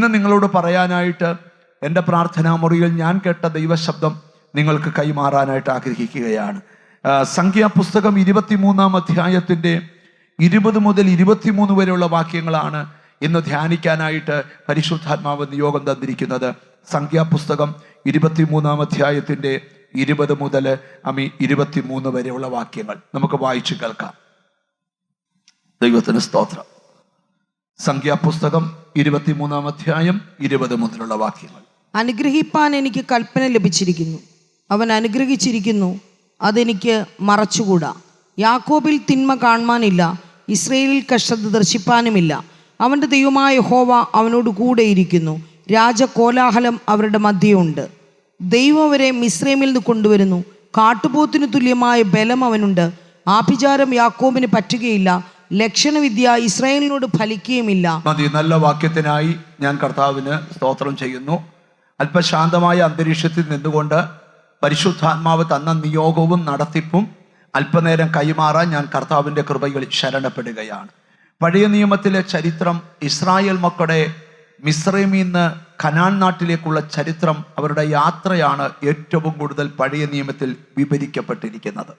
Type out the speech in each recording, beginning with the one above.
ഇന്ന് നിങ്ങളോട് പറയാനായിട്ട് എൻ്റെ പ്രാർത്ഥനാ മുറിയിൽ ഞാൻ കേട്ട ദൈവശബ്ദം നിങ്ങൾക്ക് കൈമാറാനായിട്ട് ആഗ്രഹിക്കുകയാണ്. സംഖ്യാപുസ്തകം 23-ാം അധ്യായത്തിൻ്റെ 20 മുതൽ 23 വരെയുള്ള വാക്യങ്ങളാണ് ഇന്ന് ധ്യാനിക്കാനായിട്ട് പരിശുദ്ധാത്മാവ് നിയോഗം തന്നിരിക്കുന്നത്. സംഖ്യാപുസ്തകം 23-ാം അധ്യായത്തിൻ്റെ 20 മുതൽ 23 വരെയുള്ള വാക്യങ്ങൾ നമുക്ക് വായിച്ചു കേൾക്കാം. ദൈവത്തിന് സ്തോത്രം. സംഖ്യാപുസ്തകം 23-ാം അധ്യായം 20 മുതലുള്ള വാക്യങ്ങൾ. അനുഗ്രഹിപ്പാൻ എനിക്ക് കൽപ്പന ലഭിച്ചിരിക്കുന്നു, അവൻ അനുഗ്രഹിച്ചിരിക്കുന്നു, അതെനിക്ക് മറച്ചുകൂടാ. യാക്കോബിൽ തിന്മ കാണുവാനില്ല, ഇസ്രയേലിൽ കഷ്ടത ദർശിപ്പാനുമില്ല. അവൻ്റെ ദൈവമായ യഹോവ അവനോട് കൂടെയിരിക്കുന്നു. രാജകോലാഹലം അവരുടെ മധ്യയുണ്ട്. ദൈവം അവരെ മിസ്രൈമിൽ നിന്ന് കൊണ്ടുവരുന്നു. കാട്ടുപോത്തിന് തുല്യമായ ബലം അവനുണ്ട്. ആഭിചാരം യാക്കോബിന് പറ്റുകയില്ല, ലക്ഷണവിദ്യ ഇസ്രായേലിനോട് ഫലിക്കുകയുമില്ല. മതി. നല്ല വാക്യത്തിനായി ഞാൻ കർത്താവിന് സ്തോത്രം ചെയ്യുന്നു. അല്പശാന്തമായ അന്തരീക്ഷത്തിൽ നിന്നുകൊണ്ട് പരിശുദ്ധാത്മാവ് തന്ന നിയോഗവും നടത്തിപ്പും അല്പനേരം കൈമാറാൻ ഞാൻ കർത്താവിൻ്റെ കൃപയിൽ ശരണപ്പെടുകയാണ്. പഴയ നിയമത്തിലെ ചരിത്രം, ഇസ്രായേൽ മക്കളുടെ മിസ്രൈമിൽ നിന്ന് കനാൻ നാട്ടിലേക്കുള്ള ചരിത്രം, അവരുടെ യാത്രയാണ് ഏറ്റവും കൂടുതൽ പഴയ നിയമത്തിൽ വിവരിക്കപ്പെട്ടിരിക്കുന്നത്.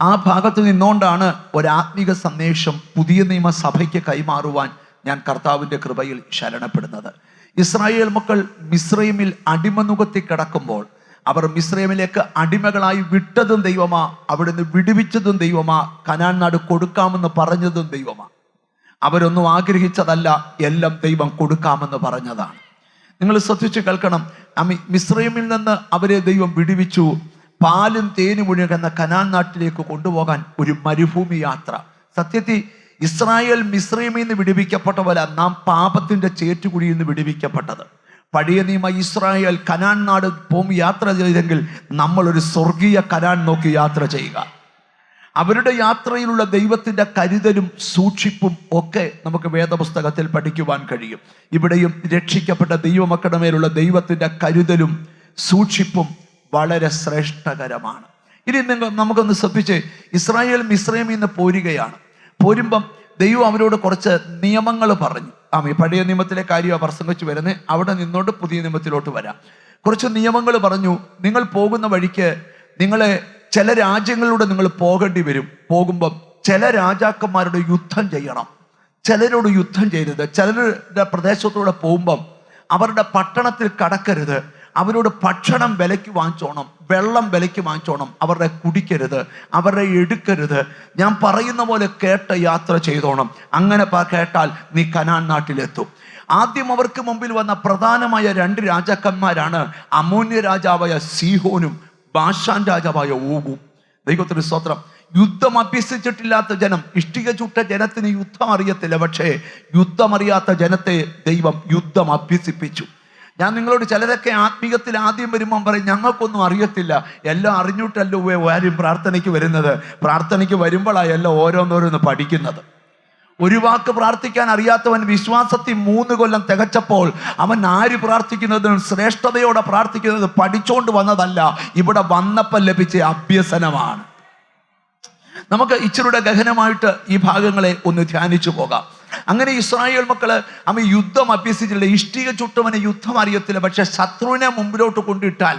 ആ ഭാഗത്ത് നിന്നുകൊണ്ടാണ് ഒരാത്മിക സന്ദേശം പുതിയ നിയമസഭയ്ക്ക് കൈമാറുവാൻ ഞാൻ കർത്താവിൻ്റെ കൃപയിൽ ശരണപ്പെടുന്നത്. ഇസ്രായേൽ മക്കൾ മിസ്രൈമിൽ അടിമനുകത്തി കിടക്കുമ്പോൾ അവർ മിസ്രൈമിലേക്ക് അടിമകളായി വിട്ടതും ദൈവമാ, അവിടുന്ന് വിടുവിച്ചതും ദൈവമാ, കനാൻ നാട് കൊടുക്കാമെന്ന് പറഞ്ഞതും ദൈവമാ. അവരൊന്നും ആഗ്രഹിച്ചതല്ല, എല്ലാം ദൈവം കൊടുക്കാമെന്ന് പറഞ്ഞതാണ്. നിങ്ങൾ ശ്രദ്ധിച്ച് കേൾക്കണം. മിസ്രൈമിൽ നിന്ന് അവരെ ദൈവം വിടുവിച്ചു. പാലും തേനും ഒഴുകുന്ന കനാൻ നാട്ടിലേക്ക് കൊണ്ടുപോകാൻ ഒരു മരുഭൂമി യാത്ര. സത്യത്തിൽ ഇസ്രായേൽ മിസ്രൈമിൽ നിന്ന് വിടുവിക്കപ്പെട്ട പോലെ നാം പാപത്തിന്റെ ചേറ്റുകുഴിയിൽ നിന്ന് വിടുവിക്കപ്പെട്ടത്. പഴയ നിയമ ഇസ്രായേൽ കനാൻ നാട് യാത്ര ചെയ്തെങ്കിൽ നമ്മൾ ഒരു സ്വർഗീയ കനാൻ നോക്കി യാത്ര ചെയ്യുക. അവരുടെ യാത്രയിലുള്ള ദൈവത്തിന്റെ കരുതലും സൂക്ഷിപ്പും ഒക്കെ നമുക്ക് വേദപുസ്തകത്തിൽ പഠിക്കുവാൻ കഴിയും. ഇവിടെയും രക്ഷിക്കപ്പെട്ട ദൈവമക്കളുടെ മേലുള്ള ദൈവത്തിന്റെ കരുതലും സൂക്ഷിപ്പും വളരെ ശ്രേഷ്ഠകരമാണ്. ഇനി നമുക്കൊന്ന് ശ്രദ്ധിച്ച്, ഇസ്രായേൽ മിസ്രൈമിൽ നിന്ന് പോരുകയാണ്. പോരുമ്പം ദൈവം അവരോട് കുറച്ച് നിയമങ്ങൾ പറഞ്ഞു. പഴയ നിയമത്തിലെ കാര്യമാണ് പ്രസംഗിച്ച് വരുന്നത്. അവിടെ നിന്നോണ്ട് പുതിയ നിയമത്തിലോട്ട് വരാം. കുറച്ച് നിയമങ്ങൾ പറഞ്ഞു. നിങ്ങൾ പോകുന്ന വഴിക്ക് നിങ്ങളെ ചില രാജ്യങ്ങളിലൂടെ നിങ്ങൾ പോകേണ്ടി വരും. പോകുമ്പം ചില രാജാക്കന്മാരോട് യുദ്ധം ചെയ്യണം, ചിലരോട് യുദ്ധം ചെയ്യരുത്. ചിലരുടെ പ്രദേശത്തൂടെ പോകുമ്പം അവരുടെ പട്ടണത്തിൽ കടക്കരുത്. അവരോട് ഭക്ഷണം വിലയ്ക്ക് വാങ്ങിച്ചോണം, വെള്ളം വിലയ്ക്ക് വാങ്ങിച്ചോണം. അവരുടെ കുടിക്കരുത്, അവരുടെ എടുക്കരുത്. ഞാൻ പറയുന്ന പോലെ കേട്ട് യാത്ര ചെയ്തോണം. അങ്ങനെ കേട്ടാൽ നീ കനാൻ നാട്ടിലെത്തും. ആദ്യം അവർക്ക് മുമ്പിൽ വന്ന പ്രധാനമായ 2 രാജാക്കന്മാരാണ് അമോന്യ രാജാവായ സീഹോനും ബാഷാൻ രാജാവായ ഓഗും. ദൈവത്തിന് സ്തോത്രം. യുദ്ധം അഭ്യസിച്ചിട്ടില്ലാത്ത ജനം, ഇഷ്ടിക ചുട്ട ജനത്തിന് യുദ്ധം അറിയത്തില്ല. പക്ഷേ യുദ്ധമറിയാത്ത ജനത്തെ ദൈവം യുദ്ധം അഭ്യസിപ്പിച്ചു. ഞാൻ നിങ്ങളോട്, ചിലരൊക്കെ ആത്മീയത്തിൽ ആദ്യം വരുമ്പം പറയും ഞങ്ങൾക്കൊന്നും അറിയത്തില്ല. എല്ലാം അറിഞ്ഞിട്ടല്ലോ ആരും പ്രാർത്ഥനയ്ക്ക് വരുന്നത്. പ്രാർത്ഥനയ്ക്ക് വരുമ്പോഴാണ് എല്ലാം ഓരോന്നോരോന്ന് പഠിക്കുന്നത്. ഒരു വാക്ക് പ്രാർത്ഥിക്കാൻ അറിയാത്തവൻ വിശ്വാസത്തിൽ 3 കൊല്ലം തികച്ചപ്പോൾ അവൻ ആര് പ്രാർത്ഥിക്കുന്നതിനും ശ്രേഷ്ഠതയോടെ പ്രാർത്ഥിക്കുന്നത് പഠിച്ചോണ്ട് വന്നതല്ല, ഇവിടെ വന്നപ്പോൾ ലഭിച്ച അഭ്യസനമാണ്. നമുക്ക് ഇച്ചിരൂടെ ഗഹനമായിട്ട് ഈ ഭാഗങ്ങളെ ഒന്ന് ധ്യാനിച്ചു പോകാം. അങ്ങനെ ഇസ്രായേൽ മക്കള് യുദ്ധം അഭ്യസിച്ചില്ല. ഇഷ്ടിക ചുട്ടവന് യുദ്ധം അറിയത്തില്ല. പക്ഷെ ശത്രുവിനെ മുമ്പിലോട്ട് കൊണ്ടിട്ടാൽ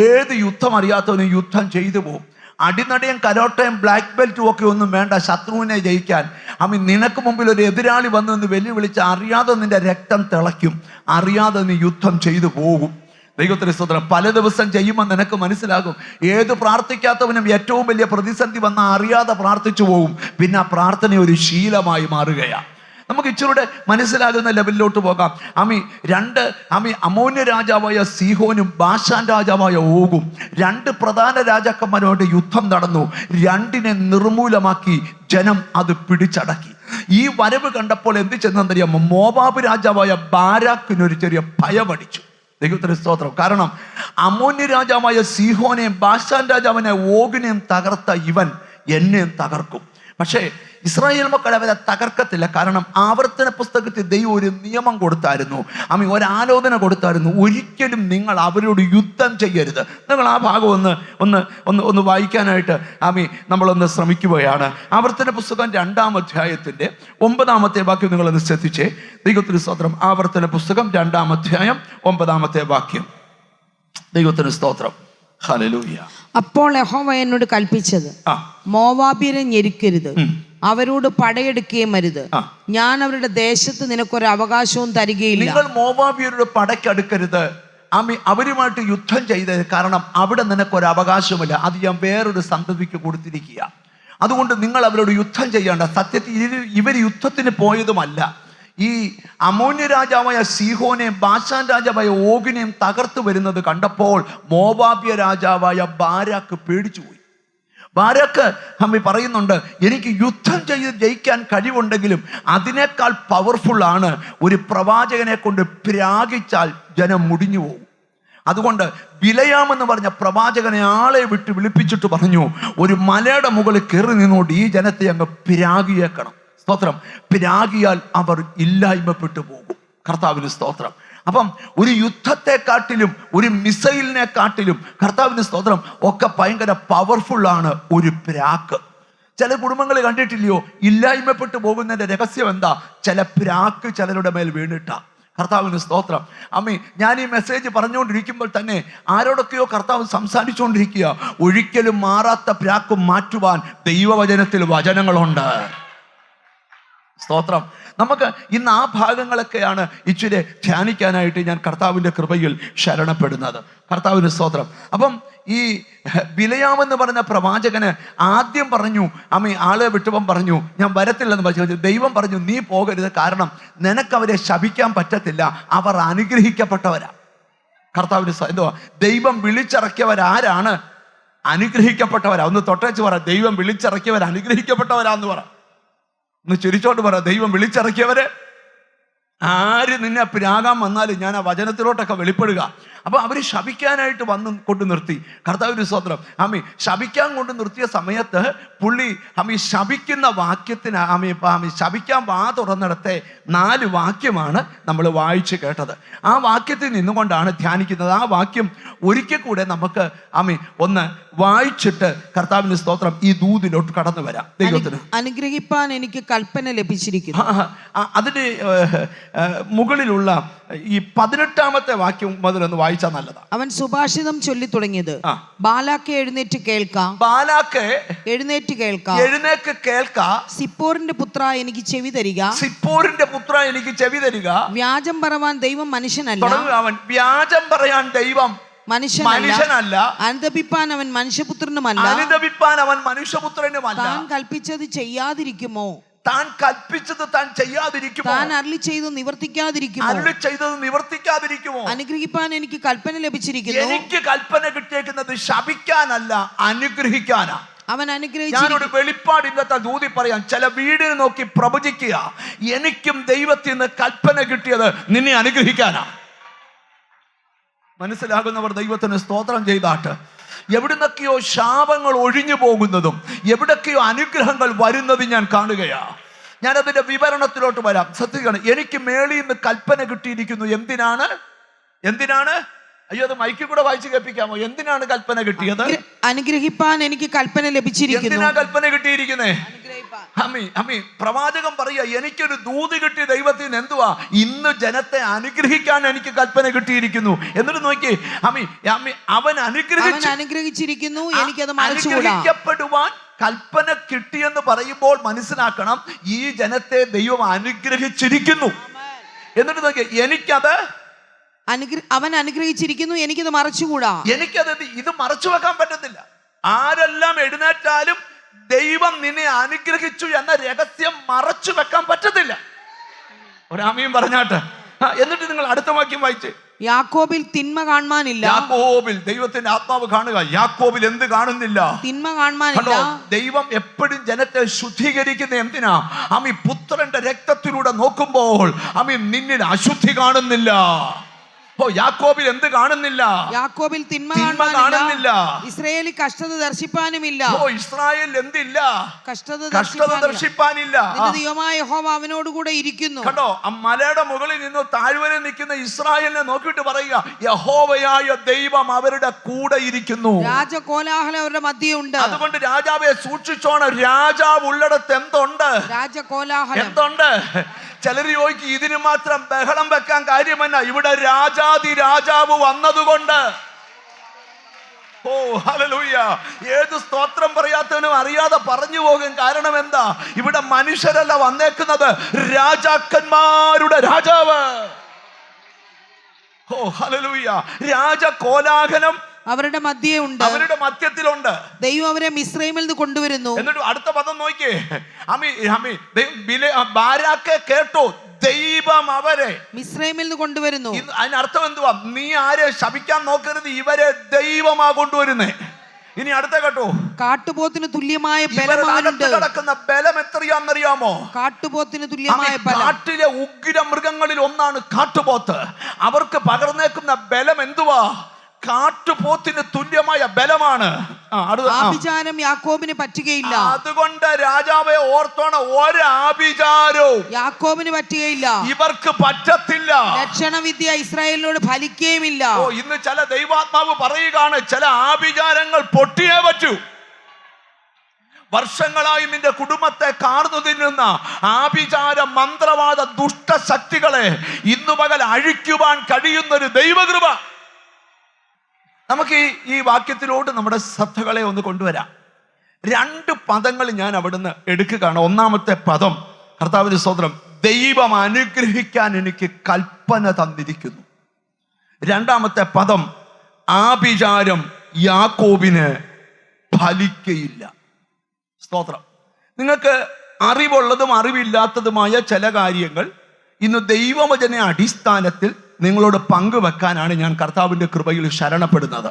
ഏത് യുദ്ധം അറിയാത്തവനും യുദ്ധം ചെയ്തു പോകും. അടിനടയും കരോട്ടയും ബ്ലാക്ക് ബെൽറ്റും ഒക്കെ ഒന്നും വേണ്ട ശത്രുവിനെ ജയിക്കാൻ. നിനക്ക് മുമ്പിൽ ഒരു എതിരാളി വന്ന് വെല്ലുവിളിച്ച് അറിയാതെ നിന്റെ രക്തം തിളയ്ക്കും, അറിയാതെ നീ യുദ്ധം ചെയ്തു പോകും. ദൈവത്തിന് സ്തോത്രം. പല ദിവസം ചെയ്യുമ്പോൾ നിനക്ക് മനസ്സിലാകും, ഏത് പ്രാർത്ഥിക്കാത്തവനും ഏറ്റവും വലിയ പ്രതിസന്ധി വന്നാൽ അറിയാതെ പ്രാർത്ഥിച്ചു പോകും. പിന്നെ ആ പ്രാർത്ഥന ഒരു ശീലമായി മാറുകയാണ്. നമുക്ക് ഇച്ചിരൂടെ മനസ്സിലാകുന്ന ലെവലിലോട്ട് പോകാം. അമോന്യ രാജാവായ സീഹോനും ബാഷാൻ രാജാവായ ഓഗും 2 പ്രധാന രാജാക്കന്മാരുമായിട്ട് യുദ്ധം നടന്നു. 2നെ നിർമൂലമാക്കി ജനം അത് പിടിച്ചടക്കി. ഈ വരവ് കണ്ടപ്പോൾ എന്ത് ചെന്നറിയാമോ? മോവാബ് രാജാവായ ബാരാക്കിനൊരു ചെറിയ ഭയമടിച്ചു. ദൈവത്തിന് സ്തോത്രം. കാരണം അമോന്യ രാജാവായ സീഹോനെയും ബാഷാൻ രാജാവിനെ ഓഗിനെയും തകർത്ത ഇവൻ എന്നെയും തകർക്കും. പക്ഷേ ഇസ്രായേൽ മക്കൾ അവരെ തകർക്കത്തില്ല. കാരണം ആവർത്തന പുസ്തകത്തിൽ ദൈവം ഒരു നിയമം കൊടുത്തായിരുന്നു, ഒരാലോചന കൊടുത്തായിരുന്നു. ഒരിക്കലും നിങ്ങൾ അവരോട് യുദ്ധം ചെയ്യരുത്. നിങ്ങൾ ആ ഭാഗം ഒന്ന് വായിക്കാനായിട്ട് നമ്മളൊന്ന് ശ്രമിക്കുകയാണ്. ആവർത്തന പുസ്തകം 2-ാം അധ്യായത്തിൻ്റെ 9-ാമത്തെ വാക്യം നിങ്ങളൊന്ന് ശ്രദ്ധിച്ചേ. ദൈവത്തിന് സ്തോത്രം. ആവർത്തന പുസ്തകം 2-ാം അധ്യായം 9-ാമത്തെ വാക്യം. ദൈവത്തിന് സ്തോത്രം. ഹല്ലേലൂയ. അപ്പോൾ യഹോവ എന്നോട് കൽപ്പിച്ചത്, മോവാബ്യരെ ഞെരുക്കരുത്, അവരോട് പടയെടുക്കുകയും അരുത്. ഞാൻ അവരുടെ ദേശത്ത് നിനക്കൊരു അവകാശവും തരികയില്ല. നിങ്ങൾ മോവാബ്യരുടെ പടയ്ക്കടുക്കരുത്, അവരുമായിട്ട് യുദ്ധം ചെയ്തത്. കാരണം അവിടെ നിനക്കൊരു അവകാശമില്ല. അത് ഞാൻ വേറൊരു സന്തതിക്ക് കൊടുത്തിരിക്കുക. അതുകൊണ്ട് നിങ്ങൾ അവരോട് യുദ്ധം ചെയ്യേണ്ട. സത്യത്തിൽ ഇവർ യുദ്ധത്തിന് പോയതുമല്ല. ഈ അമോന്യ രാജാവായ സീഹോനെയും ബാശാൻ രാജാവായ ഓഗിനെയും തകർത്തു വരുന്നത് കണ്ടപ്പോൾ മോവാബ്യ രാജാവായ ബാരാക്ക് പേടിച്ചുപോയി. ബാരാക്ക് പറയുന്നുണ്ട്, എനിക്ക് യുദ്ധം ചെയ്ത് ജയിക്കാൻ കഴിവുണ്ടെങ്കിലും അതിനേക്കാൾ പവർഫുള്ളാണ് ഒരു പ്രവാചകനെ കൊണ്ട് പ്രാഗിച്ചാൽ ജനം മുടിഞ്ഞു പോകും. അതുകൊണ്ട് ബിലയാമെന്ന് പറഞ്ഞ പ്രവാചകനെ ആളെ വിട്ട് വിളിപ്പിച്ചിട്ട് പറഞ്ഞു, ഒരു മലയുടെ മുകളിൽ കയറി നിന്നോണ്ട് ഈ ജനത്തെ അങ്ങ് പ്രാഗിയേക്കണം. സ്തോത്രം. പിരാകിയാൽ അവർ ഇല്ലായ്മപ്പെട്ടു പോകും. കർത്താവിന് സ്തോത്രം. അപ്പം ഒരു യുദ്ധത്തെക്കാട്ടിലും ഒരു മിസൈലിനെക്കാട്ടിലും കർത്താവിന് സ്തോത്രം ഒക്കെ ഭയങ്കര പവർഫുള്ളാണ് ഒരു പ്രാക്ക്. ചില കുടുംബങ്ങൾ കണ്ടിട്ടില്ലയോ, ഇല്ലായ്മപ്പെട്ടു പോകുന്നതിൻ്റെ രഹസ്യം എന്താ? ചില പ്രാക്ക് ചിലരുടെ മേൽ വീണിട്ടാ. കർത്താവിന് സ്തോത്രം. ഞാൻ ഈ മെസ്സേജ് പറഞ്ഞുകൊണ്ടിരിക്കുമ്പോൾ തന്നെ ആരോടൊക്കെയോ കർത്താവ് സംസാരിച്ചുകൊണ്ടിരിക്കുക. ഒരിക്കലും മാറാത്ത പ്രാക്കും മാറ്റുവാൻ ദൈവവചനത്തിൽ വചനങ്ങളുണ്ട്. സ്തോത്രം. നമുക്ക് ഇന്ന് ആ ഭാഗങ്ങളൊക്കെയാണ് ഇച്ചിരി ധ്യാനിക്കാനായിട്ട് ഞാൻ കർത്താവിൻ്റെ കൃപയിൽ ശരണപ്പെടുന്നത്. കർത്താവിന് സ്തോത്രം. അപ്പം ഈ ബിലയാമെന്ന് പറഞ്ഞ പ്രവാചകന് ആദ്യം പറഞ്ഞു, ആളെ വിട്ടപ്പം പറഞ്ഞു ഞാൻ വരത്തില്ലെന്ന് പറഞ്ഞു. ദൈവം പറഞ്ഞു, നീ പോകരുത്, കാരണം നിനക്കവരെ ശപിക്കാൻ പറ്റത്തില്ല, അവർ അനുഗ്രഹിക്കപ്പെട്ടവരാ. കർത്താവിന് എന്തുവാ? ദൈവം വിളിച്ചിറക്കിയവരാരാണ്? അനുഗ്രഹിക്കപ്പെട്ടവരാ. ഒന്ന് തൊട്ടേച്ച് പറ, ദൈവം വിളിച്ചിറക്കിയവർ അനുഗ്രഹിക്കപ്പെട്ടവരാന്ന് പറ. ഒന്ന് ചിരിച്ചോണ്ട് പറ, ദൈവം വിളിച്ചിറക്കിയവരെ. ആര് നിന്നെ പിരാകാൻ വന്നാലും ഞാൻ ആ വചനത്തിലോട്ടൊക്കെ വെളിപ്പെടുക. അപ്പൊ അവര് ശപിക്കാനായിട്ട് കൊണ്ട് നിർത്തി. കർത്താവിന് സ്തോത്രം. ശപിക്കാൻ കൊണ്ട് നിർത്തിയ സമയത്ത് പുള്ളി ശപിക്കുന്ന വാക്യത്തിന് ശപിക്കാൻ വാ തുറന്നിടത്തെ 4 വാക്യമാണ് നമ്മൾ വായിച്ച് കേട്ടത്. ആ വാക്യത്തിൽ നിന്നുകൊണ്ടാണ് ധ്യാനിക്കുന്നത്. ആ വാക്യം ഒരിക്കൽ കൂടെ നമുക്ക് ഒന്ന് വായിച്ചിട്ട് കർത്താവിന് സ്തോത്രം ഈ ദൂതിലോട്ട് കടന്നു വരാം. ദൈവത്തിന് അനുഗ്രഹിപ്പാൻ എനിക്ക് കൽപ്പന ലഭിച്ചിരിക്കുന്നു. അതിന് മുകളിലുള്ള ഈ 18-ാമത്തെ വാക്യം മുതലൊന്ന് വായിച്ചാൽ നല്ലതാണ്. അവൻ സുഭാഷിതം ചൊല്ലി തുടങ്ങിയത്, ബാലാക്ക് എഴുന്നേറ്റ് കേൾക്കാം, ബാലാക്ക് എഴുന്നേറ്റ് കേൾക്കാം, എഴുന്നേറ്റ് കേൾക്കാം, സിപ്പോറിന്റെ പുത്ര എനിക്ക് ചെവി തരിക, സിപ്പോറിന്റെ പുത്ര എനിക്ക് ചെവി തരിക. വ്യാജം പറവാൻ ദൈവം മനുഷ്യനല്ല, അവൻ വ്യാജം പറയാൻ ദൈവം മനുഷ്യനല്ല, അനുതപിപ്പാൻ അവൻ മനുഷ്യപുത്രനുമല്ല, അനുതപിപ്പാൻ അവൻ മനുഷ്യപുത്രനുമല്ല. താൻ കൽപ്പിച്ചത് ചെയ്യാതിരിക്കുമോ? താൻ കൽപ്പിച്ചത് താൻ ചെയ്യാതിരിക്കുമോ? താൻ അരുളി ചെയ്തു നിവർത്തിക്കാതിരിക്കുമോ? അരുളി ചെയ്തത് നിവർത്തിക്കാതിരിക്കുമോ? അനുഗ്രഹിപ്പാൻ എനിക്ക് കൽപ്പന ലഭിച്ചിരിക്കുന്നു. എനിക്ക് കൽപ്പന കിട്ടിയേക്കുന്നത് ശപിക്കാനല്ല, അനുഗ്രഹിക്കാനാ. അവൻ അനുഗ്രഹിച്ചു. ഞാനൊരു വെളിപ്പാട് ഇന്നത്തെ ദൂതി പറയാം. ചില വീടിനെ നോക്കി പ്രവചിക്കുക, എനിക്കും ദൈവത്തിൽ നിന്ന് കൽപ്പന കിട്ടിയത് നിന്നെ അനുഗ്രഹിക്കാനാ. മനസ്സിലാകുന്നവർ ദൈവത്തിന് സ്തോത്രം ചെയ്താട്ട്. എവിടുന്നൊക്കെയോ ശാപങ്ങൾ ഒഴിഞ്ഞു പോകുന്നതും എവിടൊക്കെയോ അനുഗ്രഹങ്ങൾ വരുന്നതും ഞാൻ കാണുകയാ. ഞാനതിന്റെ വിവരണത്തിലോട്ട് വരാം. ശ്രദ്ധിക്കണം. എനിക്ക് മേളിൽ നിന്ന് കൽപ്പന കിട്ടിയിരിക്കുന്നു. എന്തിനാണ്? അയ്യോ, അത് മൈക്കിൽ കൂടെ വായിച്ച് കേൾപ്പിക്കാമോ? എന്തിനാണ് കൽപ്പന കിട്ടിയത്? അനുഗ്രഹിപ്പാൻ എനിക്ക് കൽപ്പന ലഭിച്ചിരിക്കുന്നു. എന്തിനാ കൽപ്പന കിട്ടിയിരിക്കുന്നേ? പ്രവാചകൻ പറയുക, എനിക്കൊരു ദൂത് കിട്ടി ദൈവത്തിൽ നിന്ന്. എന്തുവാ? ഇന്ന് ജനത്തെ അനുഗ്രഹിക്കാൻ എനിക്ക് കൽപ്പന കിട്ടിയിരിക്കുന്നു. എന്നിട്ട് നോക്കി, അവൻ അനുഗ്രഹിച്ചിരിക്കുന്നു, എനിക്കത് അനുഗ്രഹിക്കപ്പെടുവാൻ കൽപ്പന കിട്ടിയെന്ന് പറയുമ്പോൾ മനസ്സിലാക്കണം, ഈ ജനത്തെ ദൈവം അനുഗ്രഹിച്ചിരിക്കുന്നു. എന്നിട്ട് നോക്കി, എനിക്കത് അവൻ അനുഗ്രഹിച്ചിരിക്കുന്നു, എനിക്കത് മറച്ചുകൂടാ. ഇത് മറച്ചു വെക്കാൻ പറ്റത്തില്ല. ആരെല്ലാം എഴുന്നേറ്റാലും ദൈവം നിന്നെ അനുഗ്രഹിച്ചു എന്ന രഹസ്യം മറച്ചു വെക്കാൻ പറ്റത്തില്ല. ഒരാമയും പറഞ്ഞാട്ടെ. എന്നിട്ട് നിങ്ങൾ അടുത്ത വാക്യം വായിച്ച്. യാക്കോബിൽ തിന്മ കാണുവാനില്ല. യാക്കോബിൽ ദൈവത്തിന്റെ ആത്മാവ് കാണുക. യാക്കോബിൽ എന്ത് കാണുന്നില്ല? തിന്മ കാണുവാനില്ല. ദൈവം എപ്പോഴും ജനത്തെ ശുദ്ധീകരിക്കുന്ന എന്തിനാ? പുത്രന്റെ രക്തത്തിലൂടെ നോക്കുമ്പോൾ നിന്നിൽ അശുദ്ധി കാണുന്നില്ല. ഓ, യാക്കോബിൽ എന്ത് കാണുന്നില്ല? യാക്കോബിൽ തിന്മ കാണുന്നില്ല. കാണുന്നില്ല. ഇസ്രായേലിൽ കഷ്ടത ദർശിപ്പാനുമില്ല. ഓ, ഇസ്രായേൽ എന്തില്ല? കഷ്ടത ദർശിപ്പാനില്ല. ദൈവമായ യഹോവ അവനോട് കൂടെ ഇരിക്കുന്നു. കണ്ടോ, ആ മലയുടെ മുകളിൽ നിന്ന് താഴ്വരയിൽ നിൽക്കുന്ന ഇസ്രായേലിനെ നോക്കിയിട്ട് പറയുക, യഹോവയായ ദൈവം അവരുടെ കൂടെ ഇരിക്കുന്നു. രാജകോലാഹലം അവരുടെ മധ്യയുണ്ട്. അതുകൊണ്ട് രാജാവെ സൂക്ഷിച്ചോണം. രാജാവ് ഉള്ളിടത്ത് എന്തുണ്ട്? രാജകോലാഹലം എന്തുണ്ട്? ചിലർ ചോദിക്കും, ഇതിന് മാത്രം ബഹളം വെക്കാൻ കാര്യമല്ല, ഇവിടെ രാജാതി രാജാവ് വന്നതുകൊണ്ട്. ഓ ഹല്ലേലൂയ! ഏത് സ്തോത്രം പറയാത്തവനും അറിയാതെ പറഞ്ഞു പോകും. കാരണം എന്താ? ഇവിടെ മനുഷ്യരല്ല വന്നേക്കുന്നത്, രാജാക്കന്മാരുടെ രാജാവ്. ഓ ഹല്ലേലൂയ! രാജകോലാഹലം അവരുടെ മധ്യത്തിലുണ്ട്. ദൈവം അവരെ മിസ്രൈമിൽ നിന്ന് കൊണ്ടുവരുന്നു. എന്നിട്ട് അടുത്ത പദം നോക്കിയേ, ബാരാക്ക് കേട്ടോ, ദൈവം അവരെ മിസ്രൈമിൽ നിന്ന് കൊണ്ടുവരുന്നു. അതിനർത്ഥം എന്തുവാ? നീ ആരെ ശപിക്കാൻ നോക്കരുത്, ഇവരെ ദൈവമാ കൊണ്ടുവരുന്നേ. ഇനി അടുത്ത കേട്ടോ, കാട്ടുപോത്തിന് തുല്യമായ ബലം കിടക്കുന്ന ബലം എത്രയാണെന്നറിയാമോ? കാട്ടുപോത്തിന് തുല്യമായ ബലം. കാട്ടിലെ ഉഗ്ര മൃഗങ്ങളിൽ ഒന്നാണ് കാട്ടുപോത്ത്. അവർക്ക് പകർന്നേക്കുന്ന ബലം എന്തുവാ? കാട്ടുപോത്തിന് തുല്യമായ ബലമാണ്. ആഭിചാരം യാക്കോബിന് പറ്റുകയില്ല. അതുകൊണ്ട് രാജാവെ ഓർത്തോണം, ഒരാഭിചാരവും യാക്കോബിന് പറ്റുകയില്ല, ഇവർക്ക് പറ്റത്തില്ല. ലക്ഷണവിദ്യ ഇസ്രായേലിനോട് ഫലിക്കുകയുമില്ല. ഇന്ന് ചില ദൈവാത്മാവ് പറയുകയാണ്, ചില ആഭിചാരങ്ങൾ പൊട്ടിയേ പറ്റൂ. വർഷങ്ങളായി നിന്റെ കുടുംബത്തെ കാർന്നു തിന്നുന്ന ആഭിചാര മന്ത്രവാദ ദുഷ്ടശക്തികളെ ഇന്നു പകൽ അഴിക്കുവാൻ കഴിയുന്നൊരു ദൈവകൃപ. നമുക്ക് ഈ വാക്യത്തിലോട്ട് നമ്മുടെ ശ്രദ്ധകളെ ഒന്ന് കൊണ്ടുവരാം. 2 പദങ്ങൾ ഞാൻ അവിടുന്ന് എടുക്കുകയാണ്. ഒന്നാമത്തെ പദം, കർത്താവിന്റെ സ്തോത്രം, ദൈവം അനുഗ്രഹിക്കാൻ എനിക്ക് കൽപ്പന തന്നിരിക്കുന്നു. രണ്ടാമത്തെ പദം, ആഭിചാരം യാക്കോബിന് ഫലിക്കയില്ല. സ്തോത്രം. നിങ്ങൾക്ക് അറിവുള്ളതും അറിവില്ലാത്തതുമായ ചില കാര്യങ്ങൾ ഇന്ന് ദൈവവചന അടിസ്ഥാനത്തിൽ നിങ്ങളോട് പങ്കുവെക്കാനാണ് ഞാൻ കർത്താവിൻ്റെ കൃപയിൽ ശരണപ്പെടുന്നത്.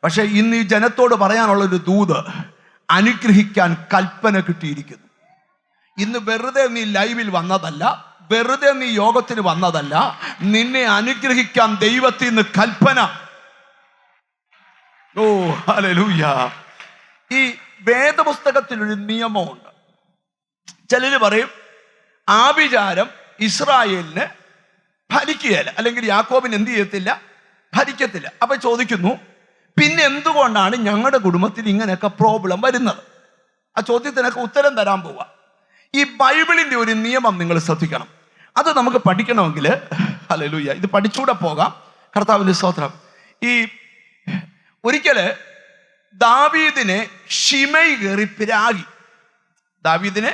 പക്ഷേ ഇന്ന് ഈ ജനത്തോട് പറയാനുള്ളൊരു ദൂത്, അനുഗ്രഹിക്കാൻ കൽപ്പന കിട്ടിയിരിക്കുന്നു. ഇന്ന് വെറുതെ നീ ലൈവിൽ വന്നതല്ല, വെറുതെ നീ യോഗത്തിന് വന്നതല്ല, നിന്നെ അനുഗ്രഹിക്കാൻ ദൈവത്തിൽ നിന്ന് കൽപ്പന. ഓ ഹല്ലേലൂയ! ഈ വേദപുസ്തകത്തിലൊരു നിയമമുണ്ട്. ചിലര് പറയും ആഭിചാരം ഇസ്രായേലിന് ഭരിക്കുകയില്ല, അല്ലെങ്കിൽ യാക്കോബിന് എന്ത് ചെയ്യത്തില്ല, ഭരിക്കത്തില്ല. അപ്പൊ ചോദിക്കുന്നു, പിന്നെ എന്തുകൊണ്ടാണ് ഞങ്ങളുടെ കുടുംബത്തിൽ ഇങ്ങനെയൊക്കെ പ്രോബ്ലം വരുന്നത്? ആ ചോദ്യത്തിനൊക്കെ ഉത്തരം തരാൻ പോവാ. ഈ ബൈബിളിന്റെ ഒരു നിയമം നിങ്ങൾ ശ്രദ്ധിക്കണം. അത് നമുക്ക് പഠിക്കണമെങ്കിൽ ഹല്ലേലൂയ ഇത് പഠിച്ചൂടെ പോകാം. കർത്താവിന്റെ സ്തോത്രം. ഈ ഒരിക്കല് ദാവീദിനെ ശിമൈ കയറി പിരാഗി, ദാവീദിനെ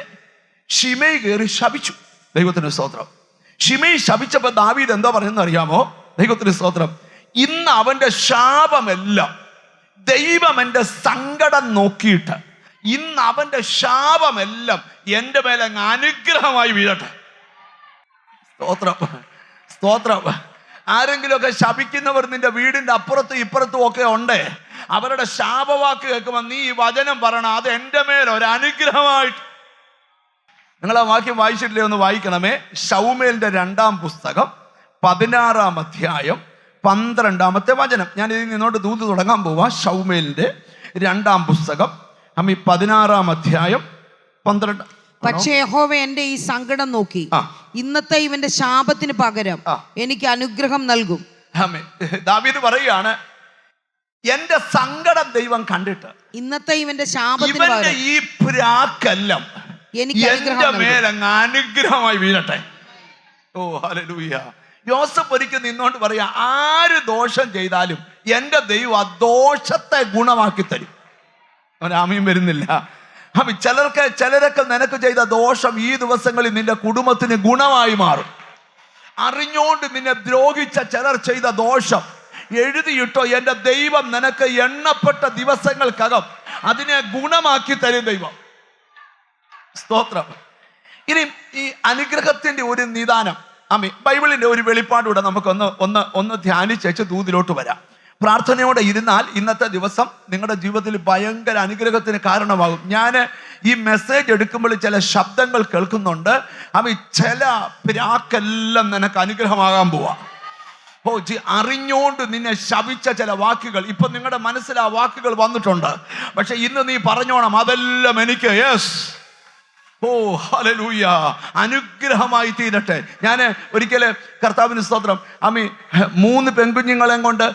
ശിമൈ കയറി ശപിച്ചു. ദൈവത്തിന്റെ സ്തോത്രം. ശിമൈ ശപിച്ചപ്പോ ദാവീദ് എന്താ പറയുന്നത് അറിയാമോ? ദൈവത്തിന്റെ സ്തോത്രം. ഇന്ന് അവന്റെ ശാപമെല്ലാം ദൈവം എൻ്റെ സങ്കടം നോക്കിയിട്ട് ഇന്ന് അവന്റെ ശാപമെല്ലാം എൻ്റെ മേലെ അങ്ങ് അനുഗ്രഹമായി വീഴട്ടെ. സ്തോത്രം, സ്തോത്രം. ആരെങ്കിലുമൊക്കെ ശപിക്കുന്നവർ നിന്റെ വീടിന്റെ അപ്പുറത്തും ഇപ്പുറത്തും ഒക്കെ ഉണ്ട്. അവരുടെ ശാപവാക്ക് കേൾക്കുമ്പോൾ നീ ഈ വചനം പറയണം, അത് എൻ്റെ മേൽ ഒരു അനുഗ്രഹമായിട്ട്. നിങ്ങൾ ആ വാക്യം വായിച്ചിട്ടില്ലേ? ഒന്ന് വായിക്കണമേ. ശൗമേലിന്റെ 2-ാം പുസ്തകം 16-ാം അധ്യായം 12-ാമത്തെ വചനം. ഞാൻ ഇതിൽ നിന്നോട് ദൂത് തുടങ്ങാൻ പോവാ. ശൗമേലിന്റെ 2-ാം പുസ്തകം 16-ാം അധ്യായം 12. പക്ഷേ യഹോവ എന്റെ ഈ സങ്കടം നോക്കി ഇന്നത്തെ ഇവന്റെ ശാപത്തിന് പകരം എനിക്ക് അനുഗ്രഹം നൽകും. ദാവീദ് പറയുകയാണ്, എന്റെ സങ്കടം ദൈവം കണ്ടിട്ട് ഇന്നത്തെ ഇവന്റെ ശാപത്തിന് പകരം ഈ പ്രാക്കെല്ലാം എന്റെ മേലങ്ങ് അനുഗ്രഹമായി വീഴട്ടെ. ഓ ഹല്ലേലൂയ. യോസഫ് ഒരിക്കൽ നിന്നോണ്ട് പറയാ, ആര് ദോഷം ചെയ്താലും എന്റെ ദൈവം ആ ദോഷത്തെ ഗുണമാക്കി തരും. അവനാമയും വരുന്നില്ല. ചിലരൊക്കെ നിനക്ക് ചെയ്ത ദോഷം ഈ ദിവസങ്ങളിൽ നിന്റെ കുടുംബത്തിന് ഗുണമായി മാറും. അറിഞ്ഞോണ്ട് നിന്നെ ദ്രോഹിച്ച ചിലർ ചെയ്ത ദോഷം എഴുതിയിട്ടോ, എന്റെ ദൈവം നിനക്ക് എണ്ണപ്പെട്ട ദിവസങ്ങൾക്കകം അതിനെ ഗുണമാക്കി തരും ദൈവം. സ്തോത്രം. ഇനി ഈ അനുഗ്രഹത്തിന്റെ ഒരു നിദാനം ബൈബിളിന്റെ ഒരു വെളിപ്പാടൂടെ നമുക്കൊന്ന് ധ്യാനിച്ചു ദൂതിലോട്ട് വരാം. പ്രാർത്ഥനയോടെ ഇരുന്നാൽ ഇന്നത്തെ ദിവസം നിങ്ങളുടെ ജീവിതത്തിൽ ഭയങ്കര അനുഗ്രഹത്തിന് കാരണമാകും. ഞാൻ ഈ മെസ്സേജ് എടുക്കുമ്പോൾ ചില ശബ്ദങ്ങൾ കേൾക്കുന്നുണ്ട്. ചില പിരാക്കെല്ലാം നിനക്ക് അനുഗ്രഹമാകാൻ പോവാ. അറിഞ്ഞോണ്ട് നിന്നെ ശപിച്ച ചില വാക്കുകൾ ഇപ്പൊ നിങ്ങളുടെ മനസ്സിൽ ആ വാക്കുകൾ വന്നിട്ടുണ്ട്. പക്ഷെ ഇന്ന് നീ പറഞ്ഞോണം, അതെല്ലാം എനിക്ക് ഹല്ലേലൂയ അനുഗ്രഹമായി തീരട്ടെ. ഞാൻ ഒരിക്കല് കർത്താവിന് സ്തോത്രം 3 പെൺകുഞ്ഞുങ്ങളെയും കൊണ്ട്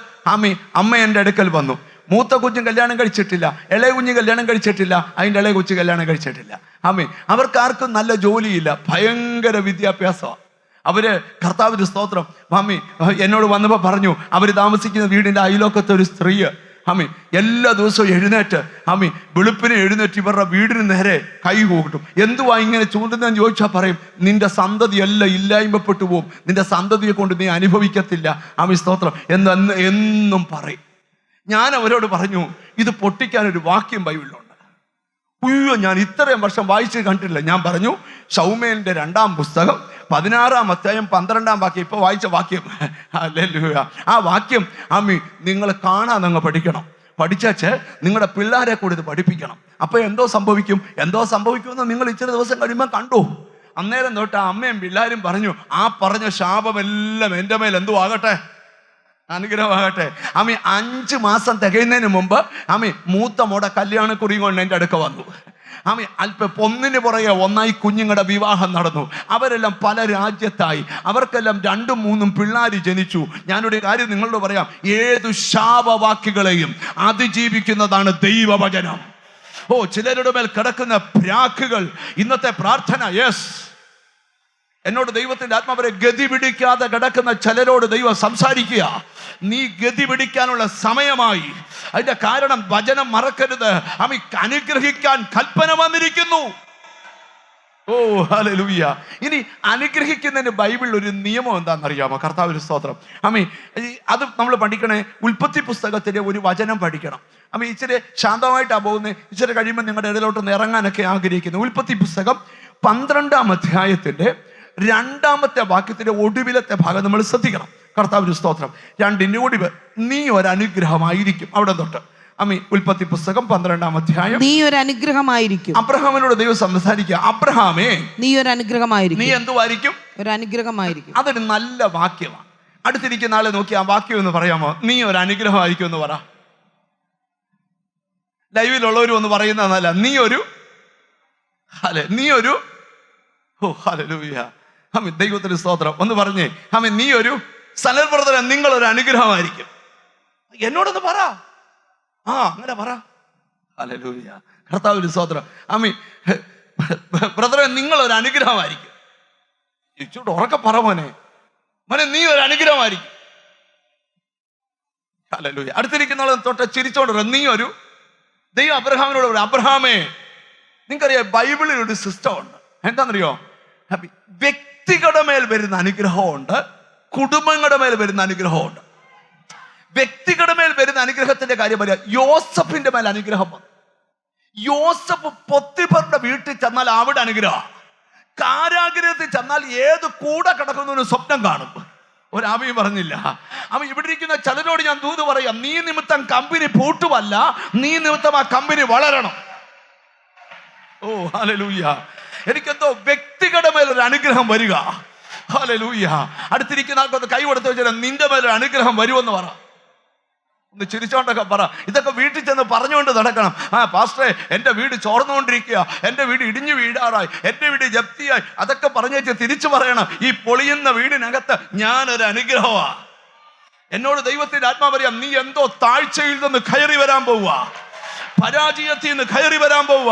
അമ്മ എൻ്റെ അടുക്കൽ വന്നു. മൂത്ത കുഞ്ഞ് കല്യാണം കഴിച്ചിട്ടില്ല, ഇളയ കുഞ്ഞ് കല്യാണം കഴിച്ചിട്ടില്ല, അതിൻ്റെ ഇളയ കൊച്ചു കല്യാണം കഴിച്ചിട്ടില്ല. അവർക്കാർക്കും നല്ല ജോലിയില്ല, ഭയങ്കര വിദ്യാഭ്യാസമാണ്. അവര് കർത്താവിന് സ്തോത്രം എന്നോട് വന്നപ്പോൾ പറഞ്ഞു, അവർ താമസിക്കുന്ന വീടിൻ്റെ അയലോക്കത്തെ ഒരു സ്ത്രീ എല്ലാ ദിവസവും എഴുന്നേറ്റ് വെളുപ്പിനെ എഴുന്നേറ്റ് ഇവരുടെ വീടിന് നേരെ കൈ കൂട്ടും. എന്തുവാ ഇങ്ങനെ ചൂണ്ടുന്നതെന്ന് ചോദിച്ചാൽ പറയും, നിന്റെ സന്തതി എല്ലാം ഇല്ലായ്മപ്പെട്ടു പോവും, നിന്റെ സന്തതിയെ കൊണ്ട് നീ അനുഭവിക്കത്തില്ല സ്തോത്രം എന്നും പറയും. ഞാൻ അവരോട് പറഞ്ഞു, ഇത് പൊട്ടിക്കാനൊരു വാക്യം ബൈബിളിലുണ്ട്. ഞാൻ ഇത്രയും വർഷം വായിച്ച് കണ്ടിട്ടില്ല. ഞാൻ പറഞ്ഞു, ശൗമേലിന്റെ 2-ാം പുസ്തകം 16-ാം അധ്യായം 12-ാം വാക്യം, ഇപ്പൊ വായിച്ച വാക്യം. ഹല്ലേലൂയ. ആ വാക്യം നിങ്ങൾ കാണാതങ്ങ് പഠിക്കണം. പഠിച്ചേച്ച് നിങ്ങളുടെ പിള്ളേരെ കൂടി ഇത് പഠിപ്പിക്കണം. അപ്പൊ എന്തോ സംഭവിക്കുമെന്ന് നിങ്ങൾ ഇച്ചിരി ദിവസം കഴിയുമ്പോൾ കണ്ടു. അന്നേരം തൊട്ട് അമ്മയും പിള്ളേരും പറഞ്ഞു, ആ പറഞ്ഞ ശാപമെല്ലാം എൻ്റെ മേൽ എന്തോ ആകട്ടെ, അനുഗ്രഹമാകട്ടെ. 5 മാസം തികയുന്നതിന് മുമ്പ് മൂത്ത മോടെ കല്യാണക്കുറി കൊണ്ട് എൻ്റെ അടുക്ക വന്നു. അല്പം ഒന്നിന് പുറകെ ഒന്നായി കുഞ്ഞുങ്ങളുടെ വിവാഹം നടന്നു. അവരെല്ലാം പല രാജ്യത്തായി, അവർക്കെല്ലാം 2-3 പിള്ളേർ ജനിച്ചു. ഞാനൊരു കാര്യം നിങ്ങളോട് പറയാം, ഏതു ശാപവാക്കുകളെയും അതിജീവിക്കുന്നതാണ് ദൈവവചനം. ചിലരുടെ മേൽ കിടക്കുന്ന പ്രാക്കുകൾ, ഇന്നത്തെ പ്രാർത്ഥന എന്നോട് ദൈവത്തിന്റെ ആത്മാവരെ ഗതി പിടിക്കാതെ കിടക്കുന്ന ചിലരോട് ദൈവം സംസാരിക്കുക. നീ ഗതി പിടിക്കാനുള്ള സമയമായി. അതിന്റെ കാരണം വചനം മറക്കരുത്. അനുഗ്രഹിക്കാൻ കൽപ്പന വന്നിരിക്കുന്നു. ഹല്ലേലൂയ. ഇനി അനുഗ്രഹിക്കുന്നതിന് ബൈബിളിൽ ഒരു നിയമം എന്താണെന്നറിയാമോ? കർത്താവിന് സ്തോത്രം. അത് നമ്മൾ പഠിക്കണേ. ഉൽപ്പത്തി പുസ്തകത്തിന്റെ ഒരു വചനം പഠിക്കണം. ഇച്ചിരി ശാന്തമായിട്ടാണ് പോകുന്നത്. ഇച്ചിരി കഴിയുമ്പോൾ നിങ്ങളുടെ ഇടയിലോട്ട് ഇറങ്ങാനൊക്കെ ആഗ്രഹിക്കുന്നു. ഉൽപ്പത്തി പുസ്തകം 12-ാം അധ്യായത്തിന്റെ 2-ാമത്തെ വാക്യത്തിന്റെ ഒടുവിലത്തെ ഭാഗം നമ്മൾ ശ്രദ്ധിക്കണം. കർത്താവിന് സ്തോത്രം. 2-ന്റെ ഒടുവ്, നീ ഒരു അനുഗ്രഹമായിരിക്കും. അവിടെ തൊട്ട് ഉൽപ്പത്തി പുസ്തകം 12-ാം അധ്യായം, നീ ഒരു അനുഗ്രഹമായിരിക്കും. അബ്രഹാമിനോട് ദൈവം സംസാരിക്കുക, അബ്രഹാമേ നീ ഒരു അനുഗ്രഹമായിരിക്കും. നീ എന്തുവായിരിക്കും? ഒരു അനുഗ്രഹമായിരിക്കും. അതൊരു നല്ല വാക്യമാണ്. അടുത്തിരിക്കുന്ന ആളെ നോക്കി ആ വാക്യം എന്ന് പറയാമോ? നീ ഒരു അനുഗ്രഹമായിരിക്കും എന്ന് പറ. ലൈവിലുള്ളവരും ഒന്ന് പറയുന്നതല്ല, നീ ഒരു ഹല്ലേലൂയ. ദൈവത്തിന് സ്തോത്രം. ഒന്ന് പറഞ്ഞേ, നീ ഒരു സനൽ ബ്രദർ, നിങ്ങളൊരു അനുഗ്രഹമായിരിക്കും. എന്നോടൊന്ന് പറ. അങ്ങനെ പറ. ഹല്ലേലൂയ. കർത്താവിന് സ്തോത്രം. ബ്രദറെ, നിങ്ങളൊരു അനുഗ്രഹമായിരിക്കും. ഇച്ചോട്ട് ഉറക്കെ പറ മോനെ. നീ ഒരു അനുഗ്രഹമായിരിക്കും. ഹല്ലേലൂയ. അടുത്തിരിക്കുന്ന തൊട്ട് ചിരിച്ചോണ്ട് നീ ഒരു. ദൈവം അബ്രഹാമിനോട് പറയും, അബ്രഹാമേ, നിങ്ങൾക്കറിയാം ബൈബിളിൽ ഒരു സിസ്റ്റം ഉണ്ട്. എന്താണെന്നറിയോ? വ്യക്തികളുടെ മേൽ വരുന്ന അനുഗ്രഹമുണ്ട്, കുടുംബങ്ങളുടെ മേൽ വരുന്ന അനുഗ്രഹമുണ്ട്. വ്യക്തികളുടെ മേൽ വരുന്ന അനുഗ്രഹത്തിന്റെ കാര്യം പറയാം. യോസഫിന്റെ മേൽ അനുഗ്രഹം വന്നു. യോസഫ് പൊത്തിഫറിന്റെ വീട്ടിൽ ചെന്നാൽ അവിടെ അനുഗ്രഹം. കാരാഗ്രഹത്തിൽ ചെന്നാൽ ഏത് കൂടെ കിടക്കുന്നതിന് സ്വപ്നം കാണും. ഒരാമയും പറഞ്ഞില്ല. ഇവിടെ ഇരിക്കുന്ന ചിലരോട് ഞാൻ ദൂത് പറയാം, നീ നിമിത്തം കമ്പനി പൂട്ടുമല്ല, നീ നിമിത്തം ആ കമ്പനി വളരണം. ഹല്ലേലൂയ. എനിക്കെന്തോ വ്യക്തികളുടെ മേലൊരു അനുഗ്രഹം വരിക. ഹല്ലേലൂയ. അടുത്തിരിക്കുന്ന ആൾക്കൊന്ന് കൈ കൊടുത്ത് വെച്ചാൽ നിന്റെ മേലൊരു അനുഗ്രഹം വരുമെന്ന് പറ. ഒന്ന് ചിരിച്ചോണ്ടൊക്കെ പറ. ഇതൊക്കെ വീട്ടിൽ ചെന്ന് പറഞ്ഞുകൊണ്ട് നടക്കണം. പാസ്റ്ററെ, എൻ്റെ വീട് ചോർന്നുകൊണ്ടിരിക്കുക, എൻ്റെ വീട് ഇടിഞ്ഞു വീഴാറായി, എൻ്റെ വീട് ജപ്തിയായി, അതൊക്കെ പറഞ്ഞേച്ച് തിരിച്ചു പറയണം. ഈ പൊളിയുന്ന വീടിനകത്ത് ഞാനൊരു അനുഗ്രഹമാണ്. എന്നോട് ദൈവത്തിന്റെ ആത്മാവ് പറയാം, നീ എന്തോ താഴ്ചയിൽ നിന്ന് കയറി വരാൻ പോവുക, പരാജയത്തിൽ നിന്ന് കയറി വരാൻ പോവുക,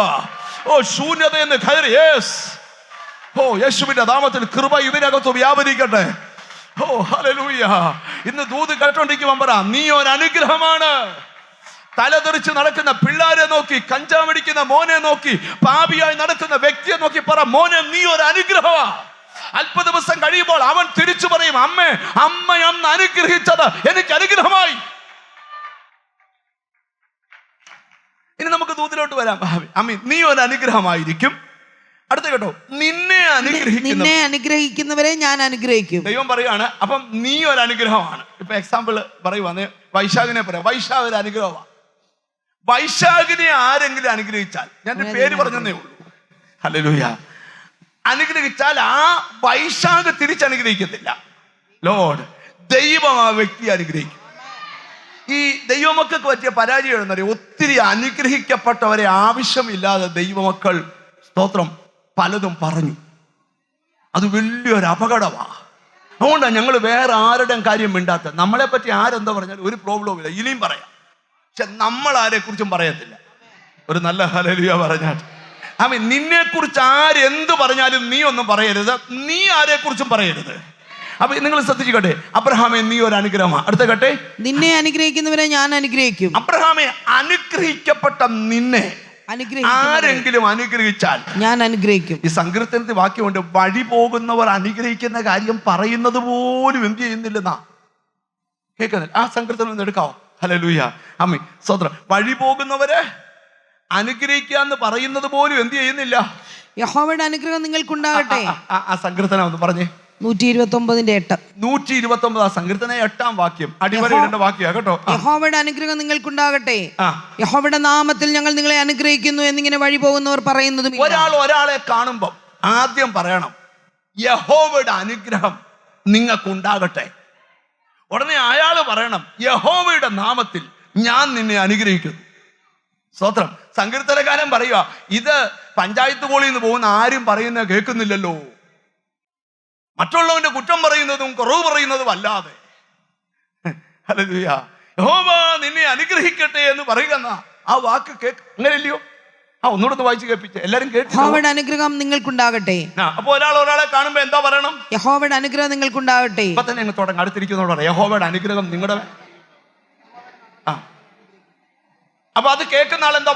ശൂന്യതയെന്ന് കയറി. യേശുവിന്റെ നാമത്തിൽ കൃപ ഇതിനകത്ത് വ്യാപരിക്കട്ടെ. ഹല്ലേലൂയ. ഇന്ന് ദൂത് കേട്ടോണ്ടിരിക്കുമ്പോൾ പറ, നീ ഒരു അനുഗ്രഹമാണ്. തലതെറിച്ച് നടക്കുന്ന പിള്ളേരെ നോക്കി, കഞ്ചാവടിക്കുന്ന മോനെ നോക്കി, പാപിയായി നടക്കുന്ന വ്യക്തിയെ നോക്കി പറ, മോനെ നീ ഒരു അനുഗ്രഹമാണ്. അല്പ ദിവസം കഴിയുമ്പോൾ അവൻ തിരിച്ചു പറയും, അമ്മ അന്ന് അനുഗ്രഹിച്ചത് എനിക്ക് അനുഗ്രഹമായി. ഇനി നമുക്ക് ദൂതിലോട്ട് വരാം. നീ ഒരു അനുഗ്രഹമായിരിക്കും. അടുത്ത കേട്ടോ, നിന്നെ അനുഗ്രഹിക്കുന്നവരെ ഞാൻ അനുഗ്രഹിക്കും. ദൈവം പറയാണ്, അപ്പം നീ ഒരു അനുഗ്രഹമാണ്. ഇപ്പൊ എക്സാമ്പിൾ പറയുവാന്ന് വൈശാഖിനെ പറയാം. വൈശാഖ് ഒരു അനുഗ്രഹമാണ്. വൈശാഖിനെ ആരെങ്കിലും അനുഗ്രഹിച്ചാൽ, ഞാൻ പേര് പറഞ്ഞതേ ഉള്ളൂ, ഹല്ലേലൂയ, അനുഗ്രഹിച്ചാൽ ആ വൈശാഖ് തിരിച്ചനുഗ്രഹിക്കത്തില്ല. ലോർഡ്, ദൈവം ആ വ്യക്തിയെ അനുഗ്രഹിക്കും. ഈ ദൈവമക്കൾക്ക് പറ്റിയ പരാജയം എന്നറിയാം, ഒത്തിരി അനുഗ്രഹിക്കപ്പെട്ടവരെ ആവശ്യമില്ലാതെ ദൈവമക്കൾ സ്തോത്രം പലതും പറഞ്ഞു. അത് വലിയൊരു അപകടമാണ്. അതുകൊണ്ടാണ് ഞങ്ങൾ വേറെ ആരുടെയും കാര്യം മിണ്ടാത്ത. നമ്മളെ പറ്റി ആരെന്താ പറഞ്ഞാൽ ഒരു പ്രോബ്ലവും ഇല്ല, ഇനിയും പറയാം. പക്ഷെ നമ്മൾ ആരെക്കുറിച്ചും പറയത്തില്ല. ഒരു നല്ല ഹല്ലേലൂയ പറഞ്ഞാൽ നിന്നെ കുറിച്ച് ആരെന്ത് പറഞ്ഞാലും നീ ഒന്നും പറയരുത്, നീ ആരെക്കുറിച്ചും പറയരുത്. അപ്പൊ നിങ്ങൾ ശ്രദ്ധിച്ചിട്ടെ, അബ്രഹാമേ നീ ഒരു അനുഗ്രഹമാണ്. അടുത്ത കേട്ടെ, നിന്നെ അനുഗ്രഹിക്കുന്നവരെ ഞാൻ അനുഗ്രഹിക്കും. അബ്രഹാമേ അനുഗ്രഹിക്കപ്പെട്ട നിന്നെ ആരെങ്കിലും അനുഗ്രഹിച്ചാൽ ഞാൻ അനുഗ്രഹിക്കും. ഈ സങ്കീർത്തനത്തിൽ വാക്യമുണ്ട്, വഴി പോകുന്നവർ അനുഗ്രഹിക്കുന്ന കാര്യം പറയുന്നത് പോലും എന്ത് ചെയ്യുന്നില്ലെന്നാ കേൾക്കുന്നില്ല. ആ സങ്കീർത്തനം ഒന്ന് എടുക്കാവോ? ഹല്ലേലൂയ ആമേൻ സ്തോത്രം. വഴി പോകുന്നവരെ അനുഗ്രഹിക്കുക എന്ന് പറയുന്നത് പോലും എന്ത് ചെയ്യുന്നില്ല. യഹോവയുടെ അനുഗ്രഹം നിങ്ങൾക്കുണ്ടാകട്ടെ. ആ സങ്കീർത്തനം ഒന്ന് പറഞ്ഞേ. 129:8. 129 സങ്കീർത്തനം 8-ാം വാക്യം അടിവരയിടേണ്ട വാക്യം കേട്ടോ. യഹോവയുടെ അനുഗ്രഹം നിങ്ങൾക്കുണ്ടാകട്ടെ, യഹോവയുടെ നാമത്തിൽ ഞങ്ങൾ നിങ്ങളെ അനുഗ്രഹിക്കുന്നു എന്നിങ്ങനെ വഴി പോകുന്നവർ പറയുന്നതും. ഒരാളെ കാണുമ്പോൾ ആദ്യം പറയണം യഹോവയുടെ അനുഗ്രഹം നിങ്ങൾക്കുണ്ടാകട്ടെ. ഉടനെ അയാൾ പറയണം യഹോവയുടെ നാമത്തിൽ ഞാൻ നിന്നെ അനുഗ്രഹിക്കുന്നു. സ്തോത്രം. സങ്കീർത്തനക്കാരൻ പറയുക, ഇത് പഞ്ചായത്ത് കോളിൽ നിന്ന് പോകുന്ന ആരും പറയുന്നത് കേൾക്കുന്നില്ലല്ലോ, മറ്റുള്ളവന്റെ കുറ്റം പറയുന്നതും കുറവ് പറയുന്നതും അല്ലാതെ. ഹല്ലേലൂയ. യഹോവ നിന്നെ അനുഗ്രഹിക്കട്ടെ എന്ന് പറയുക ആ വാക്ക് അങ്ങനെയല്ലയോ? ഒന്നുകൂടെ വായിച്ച് കേൾപ്പിച്ചേ, എല്ലാരും കേട്ടു. യഹോവയുടെ അനുഗ്രഹം നിങ്ങൾക്കുണ്ടാകട്ടെ. അപ്പൊ ഒരാളെ കാണുമ്പോ എന്താ പറയണം? യഹോവയുടെ അനുഗ്രഹം നിങ്ങൾക്കുണ്ടാകട്ടെ. ഇപ്പൊ തന്നെ അങ്ങ് തുടങ്ങി, അടുത്തിരിക്കുന്നതോടെ പറയാം യഹോവയുടെ അനുഗ്രഹം നിങ്ങളുടെ. അപ്പൊ അത് കേൾക്കുന്ന ആൾ എന്താ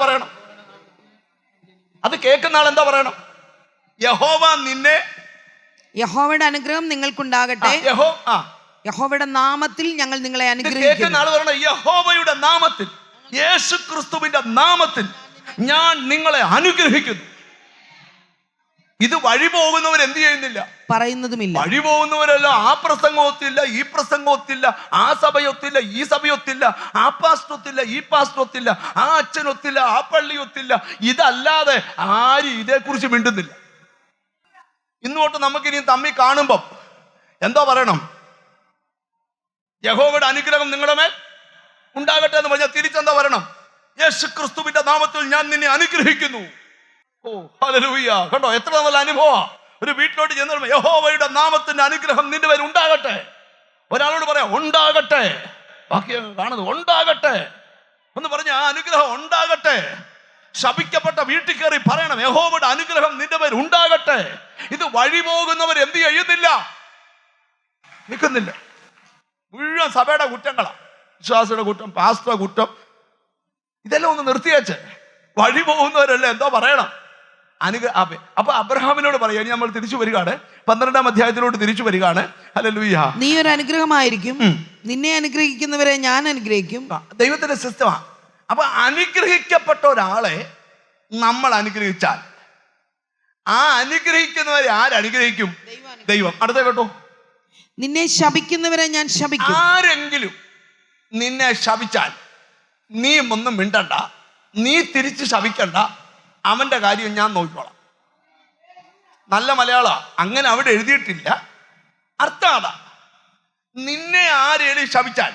പറയണം? യഹോവ നിന്നെ, യഹോവയുടെ അനുഗ്രഹം നിങ്ങൾക്കുണ്ടാകട്ടെ, യഹോവയുടെ നാമത്തിൽ ഞങ്ങൾ നിങ്ങളെ അനുഗ്രഹിക്കുന്നു. യഹോവയുടെ നാമത്തിൽ, യേശു ക്രിസ്തുവിന്റെ നാമത്തിൽ ഞാൻ നിങ്ങളെ അനുഗ്രഹിക്കുന്നു. ഇത് വഴി പോകുന്നവർ എന്ത് ചെയ്യുന്നില്ല, പറയുന്നതുമില്ല. വഴി പോകുന്നവരല്ല ആ പ്രസംഗമൊത്തില്ല, ഈ പ്രസംഗമൊത്തില്ല, ആ സഭയൊത്തില്ല, ഈ സഭയൊത്തില്ല, ആ പാസ്റ്റൊത്തില്ല, ഈ പാസ്റ്റൊത്തില്ല, ആ അച്ഛനൊത്തില്ല, ആ പള്ളിയൊത്തില്ല. ഇതല്ലാതെ ആരും ഇതേക്കുറിച്ച് മിണ്ടുന്നില്ല. ഇന്നോട്ട് നമുക്കിനി തമ്മിൽ കാണുമ്പം എന്തോ പറയണം? യഹോവയുടെ അനുഗ്രഹം നിങ്ങളുടെ മേൽ ഉണ്ടാകട്ടെ എന്ന് പറഞ്ഞാൽ തിരിച്ചെന്താ പറയണം? യേശു ക്രിസ്തുവിന്റെ നാമത്തിൽ ഞാൻ നിന്നെ അനുഗ്രഹിക്കുന്നു. ഓ ഹല്ലേലൂയ. കണ്ടോ എത്ര നല്ല അനുഭവം. ഒരു വീട്ടിലോട്ട് ചെന്ന് യഹോവയുടെ നാമത്തിന്റെ അനുഗ്രഹം നിന്റെ പേര് ഉണ്ടാകട്ടെ. ഒരാളോട് പറയാം ഉണ്ടാകട്ടെ, ബാക്കി കാണുന്നത് ഉണ്ടാകട്ടെ എന്ന് പറഞ്ഞ ആ അനുഗ്രഹം ഉണ്ടാകട്ടെ. ശപിക്കപ്പെട്ട വീട്ടിൽ കയറി പറയണം യഹോവയുടെ അനുഗ്രഹം നിന്റെ പേര് ഉണ്ടാകട്ടെ. ഇത് വഴി പോകുന്നവർ എന്ത് ചെയ്യുന്നില്ല, നിൽക്കുന്നില്ല. മുഴുവൻ സഭയുടെ കുറ്റങ്ങളാ, വിശ്വാസിയുടെ കുറ്റം, പാസ്റ്ററുടെ കുറ്റം. ഇതെല്ലാം ഒന്ന് നിർത്തിയേച്ച് വഴി പോകുന്നവരല്ലേ എന്തോ പറയണം അപ്പൊ അബ്രഹാമിനോട് പറയാം. ഇനി നമ്മൾ തിരിച്ചു വരികയാണ്, 12-ാം അധ്യായത്തിലോട്ട് തിരിച്ചു വരികയാണ്. ഹല്ലേലൂയ. നീ ഒരു അനുഗ്രഹമായിരിക്കും, നിന്നെ അനുഗ്രഹിക്കുന്നവരെ ഞാൻ അനുഗ്രഹിക്കും. ദൈവത്തിന്റെ സിസ്റ്റമാണ്. അപ്പൊ അനുഗ്രഹിക്കപ്പെട്ട ഒരാളെ നമ്മൾ അനുഗ്രഹിച്ചാൽ ആ അനുഗ്രഹിക്കുന്നവരെ ആരനുഗ്രഹിക്കും? ദൈവം. അടുത്ത കേട്ടോ, നിന്നെ ശപിക്കുന്നവരെ ഞാൻ ശപിക്കും. ആരെങ്കിലും നിന്നെ ശപിച്ചാൽ നീ ഒന്നും മിണ്ടണ്ട, നീ തിരിച്ച് ശപിക്കണ്ട, അവന്റെ കാര്യം ഞാൻ നോക്കിക്കോളാം. നല്ല മലയാള, അങ്ങനെ അവിടെ എഴുതിയിട്ടില്ല. അർത്ഥം അതാ. നിന്നെ ആരേലും ശപിച്ചാൽ,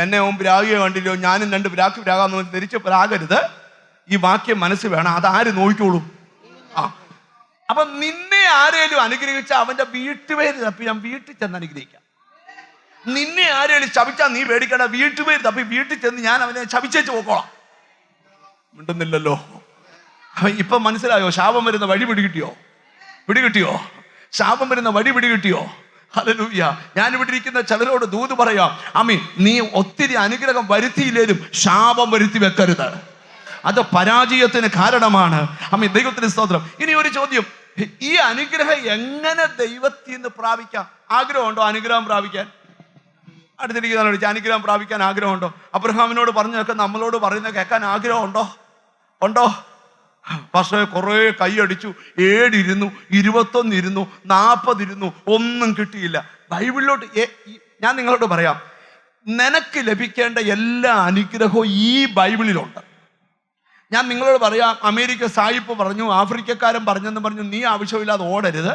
എന്നെ ഓൻ പ്രാഗിയെ കണ്ടില്ലോ, ഞാനും 2 പ്രാകാന്ന് തിരിച്ച് പ്രാകരുത്. ഈ വാക്യം മനസ്സിൽ വേണം. അതാര് നോക്കിക്കോളും? അപ്പൊ നിന്നെ ആരേലും അനുഗ്രഹിച്ചാൽ അവന്റെ വീട്ടുപേര് തപ്പി ഞാൻ വീട്ടിൽ ചെന്ന് അനുഗ്രഹിക്കാം. നിന്നെ ആരേലും ശപിച്ചാൽ നീ പേടിക്കണ്ട, വീട്ടുപേര് തപ്പി വീട്ടിൽ ചെന്ന് ഞാൻ അവനെ ശപിച്ചേച്ച് പോക്കോളാം. മിണ്ടുന്നില്ലല്ലോ. ഇപ്പൊ മനസ്സിലായോ? ശാപം വരുന്ന വഴി പിടികിട്ടിയോ? ശാപം വരുന്ന വഴി പിടികിട്ടിയോ? ഹല്ലേലൂയ. ഞാനിവിടെ ഇരിക്കുന്ന ചിലരോട് ദൂത് പറയാം, ആമീൻ, നീ ഒത്തിരി അനുഗ്രഹം വരുത്തിയില്ലേലും ശാപം വരുത്തി വെക്കരുത്. അത് പരാജയത്തിന് കാരണമാണ്. ആമീൻ. ദൈവത്തിന് സ്തോത്രം. ഇനി ഒരു ചോദ്യം, ഈ അനുഗ്രഹം എങ്ങനെ ദൈവത്തിൽ നിന്ന് പ്രാപിക്കാം? ആഗ്രഹമുണ്ടോ അനുഗ്രഹം പ്രാപിക്കാൻ? അടുത്തിരിക്കുന്നവരോട് ചോദിച്ചാൽ അനുഗ്രഹം പ്രാപിക്കാൻ ആഗ്രഹമുണ്ടോ? അബ്രഹാമിനോട് പറഞ്ഞൊക്കെ നമ്മളോട് പറയുന്നത് കേൾക്കാൻ ആഗ്രഹമുണ്ടോ? പക്ഷേ കുറേ കൈയടിച്ചു, 7 ഇരുന്നു, 21 ഇരുന്നു, 40 ഇരുന്നു, ഒന്നും കിട്ടിയില്ല. ബൈബിളിലോട്ട് ഞാൻ നിങ്ങളോട് പറയാം, നിനക്ക് ലഭിക്കേണ്ട എല്ലാ അനുഗ്രഹവും ഈ ബൈബിളിലുണ്ട്. ഞാൻ നിങ്ങളോട് പറയാം, അമേരിക്ക സായിപ്പ് പറഞ്ഞു, ആഫ്രിക്കക്കാരൻ പറഞ്ഞെന്ന് പറഞ്ഞു നീ ആവശ്യമില്ലാതെ ഓടരുത്.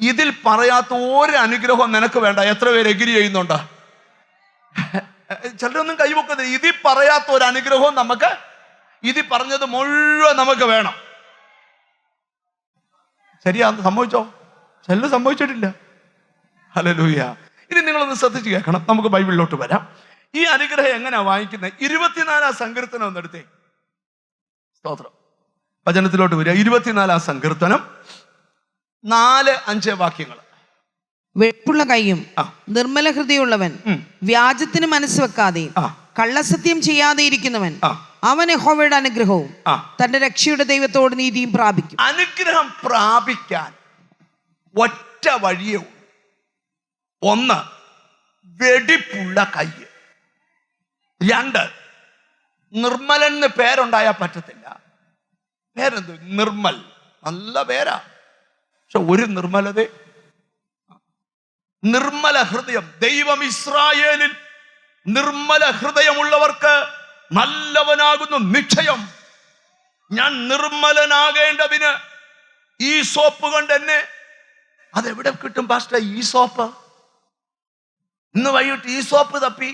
ഇതിൽ പറയാത്ത ഒരു അനുഗ്രഹവും നിനക്ക് വേണ്ട. എത്ര പേര് എഗ്രി ചെയ്യുന്നുണ്ട്? ചിലരൊന്നും കൈവക്കുന്നത്. ഇതിൽ പറയാത്ത ഒരു അനുഗ്രഹവും നമുക്ക്, ഇതിൽ പറഞ്ഞത് മുഴുവൻ നമുക്ക് വേണം. ശരിയാ? സംഭവിച്ചോ? ചിലർ സംഭവിച്ചിട്ടില്ല. ഹല്ലേലൂയ. ഇനി നിങ്ങളൊന്ന് ശ്രദ്ധിച്ച് കേൾക്കണം. നമുക്ക് ബൈബിളിലോട്ട് വരാം. ഈ അനുഗ്രഹം എങ്ങനെയാ വാങ്ങിക്കുന്നത്? 24 സങ്കീർത്തനം ഒന്നെടുത്തേ. സ്തോത്രം. വചനത്തിലോട്ട് വരിക. 24 സങ്കീർത്തനം 4-5 വാക്യങ്ങൾ. വെളുപ്പുള്ള കൈയും നിർമ്മല ഹൃദയമുള്ളവൻ, വ്യാജത്തിന് മനസ്സ് വെക്കാതെ കള്ളസത്യം ചെയ്യാതെ ഇരിക്കുന്നവൻ, അവൻ യഹോവയുടെ അനുഗ്രഹവും തന്റെ രക്ഷയുടെ ദൈവത്തോട് നീതിയും പ്രാപിക്കും. അനുഗ്രഹം പ്രാപിക്കാൻ ഒറ്റ വഴിയേ ഉള്ളൂ. ഒന്ന്, വെടിപ്പുള്ള കൈ. 2, നിർമ്മലന് പേരുണ്ടായാൽ പറ്റത്തില്ല. പേരെന്ത്? നിർമ്മൽ. നല്ല പേരാ, പക്ഷെ ഒരു നിർമ്മലത. നിർമ്മല ഹൃദയം. ദൈവം ഇസ്രായേലിൽ നിർമ്മല ഹൃദയമുള്ളവർക്ക് നല്ലവനാകുന്നു നിശ്ചയം. ഞാൻ നിർമ്മലനാകേണ്ടതിന് ഈ സോപ്പ് കൊണ്ട് എന്നെ. അതെവിടെ കിട്ടും പാസ്റ്റർ ഈ സോപ്പ്? ഇന്ന് വൈകിട്ട് ഈ സോപ്പ് തപ്പി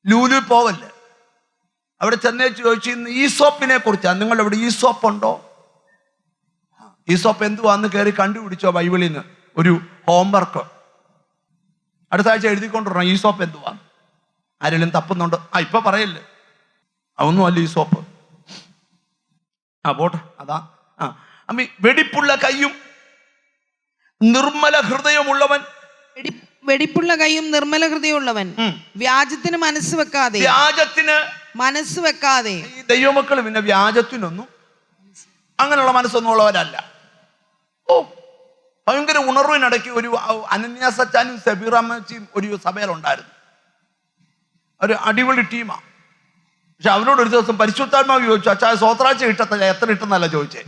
ലൂലു പോവല്ലേ, അവിടെ ചെന്നേ ചോദിച്ചു ഈ സോപ്പിനെ കുറിച്ചാണ്. നിങ്ങളെവിടെ ഈ സോപ്പ് ഉണ്ടോ? ഈ സോപ്പ് എന്തുവാന്ന് കയറി കണ്ടുപിടിച്ചോ ബൈബിളിൽ നിന്ന്. ഒരു ഹോംവർക്ക് അടുത്ത ആഴ്ച എഴുതിക്കൊണ്ടിരണം. ഈ സോപ്പ് എന്തുവാ? ആരെങ്കിലും തപ്പുന്നുണ്ടോ? ഇപ്പൊ പറയല്ലേ, അതൊന്നും അല്ല ഈ സോപ്പ്. പോട്ടെ. അതാ വെടിപ്പുള്ള കൈയും നിർമ്മല ഹൃദയമുള്ളവൻ. വെടിപ്പുള്ള കൈയും നിർമ്മല ഹൃദയമുള്ളവൻ, വ്യാജത്തിന് മനസ്സ് വെക്കാതെ. വ്യാജത്തിന് മനസ്സ് വെക്കാതെ. ഈ ദൈവമക്കൾ പിന്നെ വ്യാജത്തിനൊന്നും അങ്ങനെയുള്ള മനസ്സൊന്നും ഉള്ളവരല്ല. ഭയങ്കര ഉണർവിനിടയ്ക്ക് ഒരു അനന്യാസച്ചാനും സബീറാമ്മച്ചിയും ഒരു സഭയിലുണ്ടായിരുന്നു. ഒരു അടിപൊളി ടീമാ. പക്ഷെ അവരോട് ഒരു ദിവസം പരിശുദ്ധാത്മാവ് ചോദിച്ചു, അച്ഛാ സ്വത്രാഴ്ച കിട്ടത്തില്ല, എത്ര കിട്ടുന്നല്ല ചോദിച്ചേ.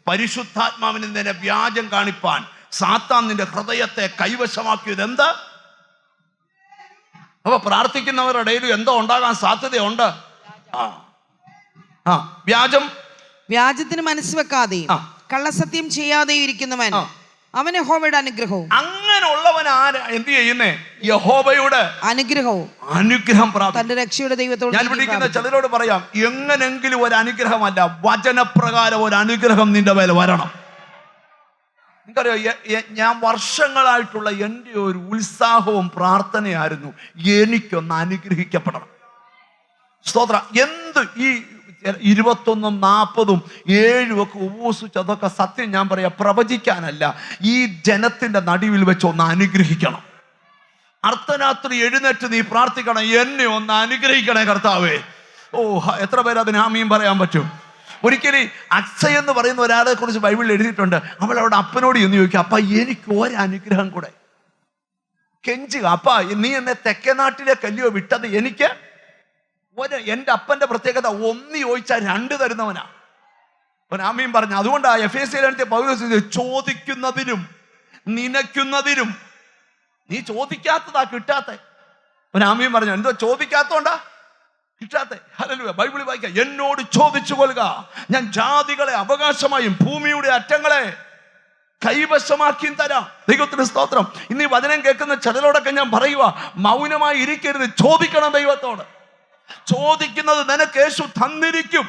പരിശുദ്ധാത്മാവിന് നിന്നെ വ്യാജം കാണിപ്പാൻ സാത്താൻ നിന്റെ ഹൃദയത്തെ കൈവശമാക്കിയത് എന്താ? അപ്പൊ പ്രാർത്ഥിക്കുന്നവരുടെ ഇടയിൽ എന്തോ ഉണ്ടാകാൻ സാധ്യതയുണ്ട്. വ്യാജം. വ്യാജത്തിന് മനസ്സ് വെക്കാതെ കള്ളസത്യം ചെയ്യാതെ ഇരിക്കുന്നവൻ, അവൻ യഹോവയുടെ അനുഗ്രഹവും. അങ്ങനെയുള്ളവൻ എന്ത് ചെയ്യുന്നേ? യഹോവയുടെ അനുഗ്രഹം പ്രാപിക്കും. തന്റെ രക്ഷയുടെ ദൈവത്തോട്. ഞാൻ വിളിക്കുന്ന ചിലരോട് പറയാം, എങ്ങനെങ്കിലും ഒരു അനുഗ്രഹമല്ല, വചനപ്രകാരം ഒരു അനുഗ്രഹം നിന്റെ മേൽ വരണം. നിങ്ങൾക്കറിയോ, ഞാൻ വർഷങ്ങളായിട്ടുള്ള എൻ്റെ ഒരു ഉത്സാഹവും പ്രാർത്ഥനയായിരുന്നു, എനിക്കൊന്ന് അനുഗ്രഹിക്കപ്പെടണം. സ്തോത്ര. എന്ത് ഈ 21, 40, 7 ഒക്കെ ഉപവസിച്ചതൊക്കെ സത്യം ഞാൻ പറയാം, പ്രവചിക്കാനല്ല, ഈ ജനത്തിന്റെ നടുവിൽ വെച്ച് ഒന്ന് അനുഗ്രഹിക്കണം. അർദ്ധരാത്രി എഴുന്നേറ്റ് നീ പ്രാർത്ഥിക്കണം, എന്നെ ഒന്ന് അനുഗ്രഹിക്കണേ കർത്താവേ. എത്ര പേര് അതിന് ആമീൻ പറയാൻ പറ്റും? ഒരിക്കലും അക്ഷയ എന്ന് പറയുന്ന ഒരാളെ കുറിച്ച് ബൈബിളിൽ എഴുതിയിട്ടുണ്ട്. അവൾ അവിടെ അപ്പനോട് എന്ന് ചോദിക്കും, അപ്പ എനിക്ക് ഒരനുഗ്രഹം കൂടെ കെഞ്ചുക. അപ്പ നീ എന്നെ തെക്കേ നാട്ടിലേക്കല്ലയോ വിട്ടത്, എനിക്ക് എൻ്റെ അപ്പന്റെ പ്രത്യേകത 1 ചോദിച്ചാൽ 2 തരുന്നവനാ. ആമീൻ പറഞ്ഞു. അതുകൊണ്ടാ എഫേസ്യയിലെഴുതിയ പൗലോസ് ചോദിക്കുന്നതിനും നിനയ്ക്കുന്നതിനും. നീ ചോദിക്കാത്തതാ കിട്ടാത്ത. ആമീൻ പറഞ്ഞു. എന്തോ ചോദിക്കാത്തോണ്ടാ കിട്ടാത്ത. ഹല്ലേലൂയ. ബൈബിളിൽ വായിക്കാം, എന്നോട് ചോദിച്ചു കൊള്ളുക, ഞാൻ ജാതികളെ അവകാശമായും ഭൂമിയുടെ അറ്റങ്ങളെ കൈവശമാക്കിയും തരാം. ദൈവത്തിന് സ്തോത്രം. ഇന്ന് ഈ വചനം കേൾക്കുന്ന ചിലരോടൊക്കെ ഞാൻ പറയുക, മൗനമായി ഇരിക്കരുത്, ചോദിക്കണം ദൈവത്തോട്. ചോദിക്കുന്നത് നിനക്ക് യേശു തന്നിരിക്കും.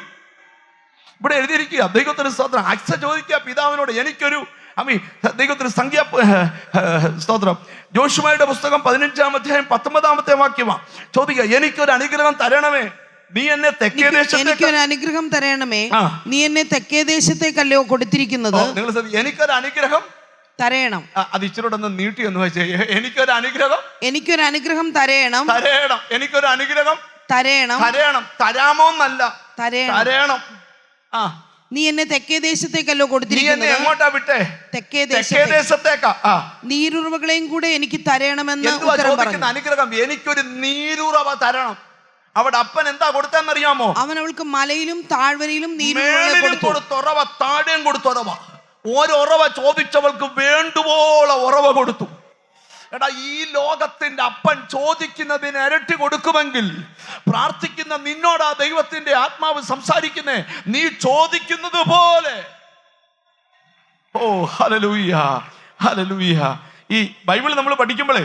ഇവിടെ എഴുതിയിരിക്കുക, ദൈവത്തിന് സ്തോത്രം. അക്സ ചോദിക്കുക പിതാവിനോട്, എനിക്കൊരു ദൈവത്തിന് സ്തോത്രം. ജോഷുവയുടെ പുസ്തകം 15-ാം അധ്യായം 19-ാമത്തെ വാക്യമാണ്. ചോദിക്കുക, എനിക്കൊരു അനുഗ്രഹം തരണമേ, നീ എന്നെ തെക്കേ ദേശത്തേക്ക്. അനുഗ്രഹം തരണമേ, നീ എന്നെ തെക്കേ ദേശത്തേക്കല്ലയോ കൊടുത്തിരിക്കുന്നത്. നിങ്ങൾ എനിക്കൊരു അനുഗ്രഹം തരയണം. അത് ഇച്ചിരൂടെ ഒന്ന് നീട്ടി എന്ന് വെച്ചേ. എനിക്കൊരു അനുഗ്രഹം തരയണം. എനിക്കൊരു അനുഗ്രഹം തരയണം. തരാമോ എന്നല്ല, തരയണം. നീ എന്നെ തെക്കേ ദേശത്തേക്കല്ലോ കൊടുത്തിരിക്കുന്നത്. എങ്ങോട്ടാ വിട്ടേ? തെക്കേ ദേശത്തേക്കാ. നീരുറവകളെയും കൂടെ എനിക്ക് തരണമെന്ന് ഉത്തരം പറഞ്ഞു. അനുഗ്രഹം എനിക്കൊരു നീരുറവ തരണം. അവിടെ അപ്പൻ എന്താ കൊടുത്തെന്നറിയാമോ? അവൻ അവൾക്ക് മലയിലും താഴ്വരയിലും കൊടുത്തുറവ, താഴെയും കൊടുത്തുറവ. ഓരോ ചോദിച്ചവൾക്ക് വേണ്ടുവോളം ഉറവ കൊടുത്തു. എടാ, ഈ ലോകത്തിന്റെ അപ്പൻ ചോദിക്കുന്നതിന് ഇരട്ടി കൊടുക്കുമെങ്കിൽ പ്രാർത്ഥിക്കുന്ന നിന്നോടാ ദൈവത്തിന്റെ ആത്മാവ് സംസാരിക്കുന്നേ. നീ ചോദിക്കുന്നത് പോലെ. ഹല്ലേലൂയ. ഹല്ലേലൂയ. ഈ ബൈബിൾ നമ്മൾ പഠിക്കുമ്പോഴേ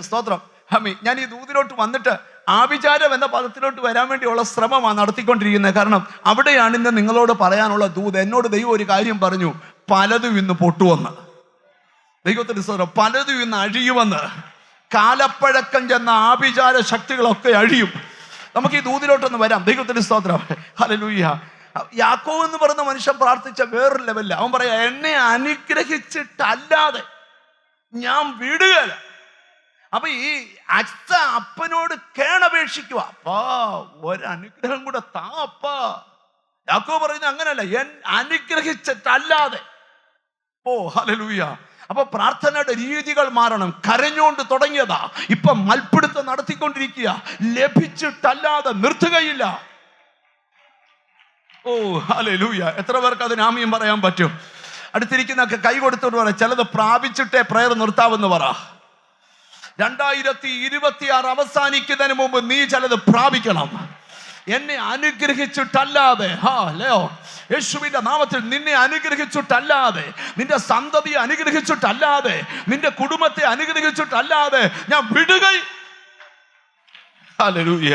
സ്തോത്രം ഹമി, ഞാൻ ഈ ദൂതിലോട്ട് വന്നിട്ട് ആഭിചാരം എന്ന പദത്തിലോട്ട് വരാൻ വേണ്ടിയുള്ള ശ്രമമാണ് നടത്തിക്കൊണ്ടിരിക്കുന്നത്. കാരണം അവിടെയാണ് ഇന്ന് നിങ്ങളോട് പറയാനുള്ള ദൂത്. എന്നോട് ദൈവം ഒരു കാര്യം പറഞ്ഞു, പലതും ഇന്ന് പൊട്ടുവന്ന്. ദൈവത്തിന്റെ സ്തോത്രം, പലതും ഇന്ന് അഴിയുമെന്ന്. കാലപ്പഴക്കം ചെന്ന ആഭിചാര ശക്തികളൊക്കെ അഴിയും. നമുക്ക് ഈ ദൂതിലോട്ടൊന്ന് വരാം. ദൈവത്തിന്റെ സ്തോത്രം, ഹല്ലേലൂയ. യാക്കോബ് എന്ന് പറയുന്ന മനുഷ്യൻ പ്രാർത്ഥിച്ച വേറൊരു ലെവലില്ല. അവൻ പറയാ, എന്നെ അനുഗ്രഹിച്ചിട്ടല്ലാതെ ഞാൻ വിടുകയില്ല. അപ്പൊ ഈ അച്ഛ അപ്പനോട് കേണപേക്ഷിക്കുക, അപ്പാ ഒരനുഗ്രഹം കൂടെ താ അപ്പാ. യാക്കോബ് പറയുന്നത് അങ്ങനല്ല, അനുഗ്രഹിച്ചിട്ടല്ലാതെ. ഓ ഹല്ലേലൂയ. അപ്പൊ പ്രാർത്ഥനയുടെ രീതികൾ മാറണം. കരഞ്ഞുകൊണ്ട് തുടങ്ങിയതാ, ഇപ്പൊ മൽപ്പിടുത്തം നടത്തിക്കൊണ്ടിരിക്കുക. ലഭിച്ചിട്ടല്ലാതെ നിർത്തുകയില്ല. ഓ ഹല്ലേലൂയ. എത്ര പേർക്ക് അതിന് ആമീൻ പറയാൻ പറ്റും? അടുത്തിരിക്കുന്നൊക്കെ കൈ കൊടുത്തോട്ട് പറ, ചിലത് പ്രാപിച്ചിട്ടേ പ്രയർ നിർത്താവെന്ന് പറ. 2026 അവസാനിക്കുന്നതിന് മുമ്പ് നീ ചിലത് പ്രാപിക്കണം. എന്നെ അനുഗ്രഹിച്ചിട്ടല്ലാതെ, യേശുവിന്റെ നാമത്തിൽ നിന്നെ അനുഗ്രഹിച്ചിട്ടല്ലാതെ, നിന്റെ സന്തതിയെ അനുഗ്രഹിച്ചിട്ടല്ലാതെ, നിന്റെ കുടുംബത്തെ അനുഗ്രഹിച്ചിട്ടല്ലാതെ ഞാൻ വിടുകയും. ഹല്ലേലൂയ.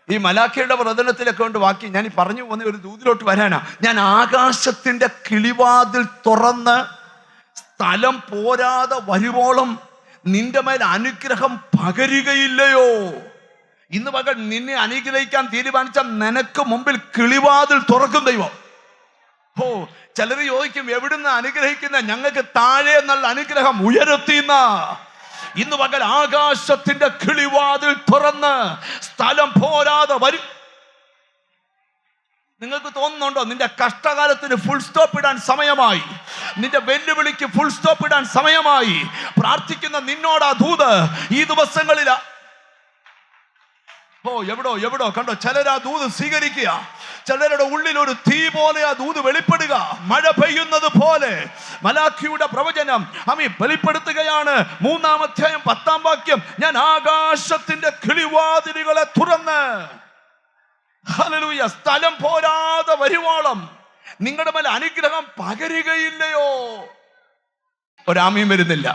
ഈ മലാഖയുടെ പ്രവചനത്തിലൊക്കെ കൊണ്ട് വാക്കി ഞാൻ ഈ പറഞ്ഞു പോകുന്ന ഒരു ദൂതിലോട്ട് വരാനാ. ഞാൻ ആകാശത്തിന്റെ കിളിവാതിൽ തുറന്ന് സ്ഥലം പോരാതെ വരുവോളം നിന്റെ മേൽ അനുഗ്രഹം പകരുകയില്ലയോ? ഇന്ന് പകൽ നിന്നെ അനുഗ്രഹിക്കാൻ തീരുമാനിച്ച നിനക്ക് മുമ്പിൽ കിളിവാതിൽ തുറക്കും ദൈവം. ഓ, ചിലർ ചോദിക്കും, എവിടുന്ന് അനുഗ്രഹിക്കുന്ന? ഞങ്ങൾക്ക് താഴെ എന്നുള്ള അനുഗ്രഹം ഉയരത്തിന്ന. ഇന്ന് പകൽ ആകാശത്തിന്റെ കിളിവാതിൽ തുറന്ന് സ്ഥലം പോരാതെ വരും. നിങ്ങൾക്ക് തോന്നുന്നുണ്ടോ നിന്റെ കഷ്ടകാലത്തിന് ഫുൾ സ്റ്റോപ്പ് ഇടാൻ സമയമായി? നിന്റെ വെല്ലുവിളിക്ക് ഫുൾ സ്റ്റോപ്പ് ഇടാൻ സമയമായി? പ്രാർത്ഥിക്കുന്ന നിന്നോടാ ദൂത് ഈ ദിവസങ്ങളിലാ. ഓ, എവിടോ കണ്ടോ, ചിലരാ ദൂത് സ്വീകരിക്കുക. ചിലരുടെ ഉള്ളിൽ ഒരു തീ പോലെ ആ ദൂത് വെളിപ്പെടുക. മഴ പെയ്യുന്നത് പോലെ മലാഖിയുടെ പ്രവചനം അമ്മി വെളിപ്പെടുത്തുകയാണ്. 3-ാം അധ്യായം 10-ാം വാക്യം, ഞാൻ ആകാശത്തിന്റെ കിളിവാതിലുകളെ തുറന്ന്, ഹല്ലേലൂയ, സ്ഥലം പോരാതെ വരുവോളം നിങ്ങളുടെ മേൽ അനുഗ്രഹം പകരുകയില്ലയോ? ഒരാമയും വരുന്നില്ല.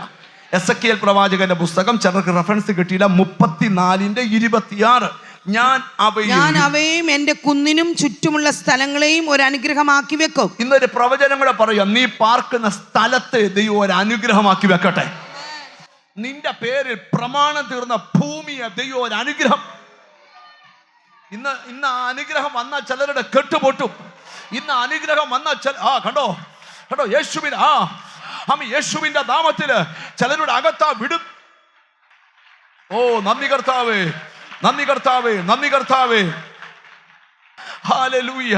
എസെക്കിയേൽ പ്രവാചകന്റെ പുസ്തകം ചിലർക്ക് റെഫറൻസ് കിട്ടിയില്ല. 34:26, ഞാൻ അവയും എന്റെ കുന്നിനും ചുറ്റുമുള്ള സ്ഥലങ്ങളെയും ഒരു അനുഗ്രഹമാക്കി വെക്കും. ഇന്നൊരു പ്രവചനം കൂടെ പറയാം, നീ പാർക്കുന്ന സ്ഥലത്തെ ദൈവം ഒരു അനുഗ്രഹമാക്കി വെക്കട്ടെ. നിന്റെ പേരിൽ പ്രമാണം തീർന്ന ഭൂമിയെ ദൈവം ഒരു അനുഗ്രഹം. ഇന്ന് ആ അനുഗ്രഹം വന്നാൽ ചിലരുടെ കെട്ടുപൊട്ടും. ഇന്ന് അനുഗ്രഹം വന്നാൽ കണ്ടോ യേശുവിന്റെ നാമത്തില് ചിലരുടെ അകത്താ വിടും. ഓ, നന്ദി കർത്താവേ, നന്ദി കർത്താവേ, നന്ദി കർത്താവേ. ഹല്ലേലൂയ.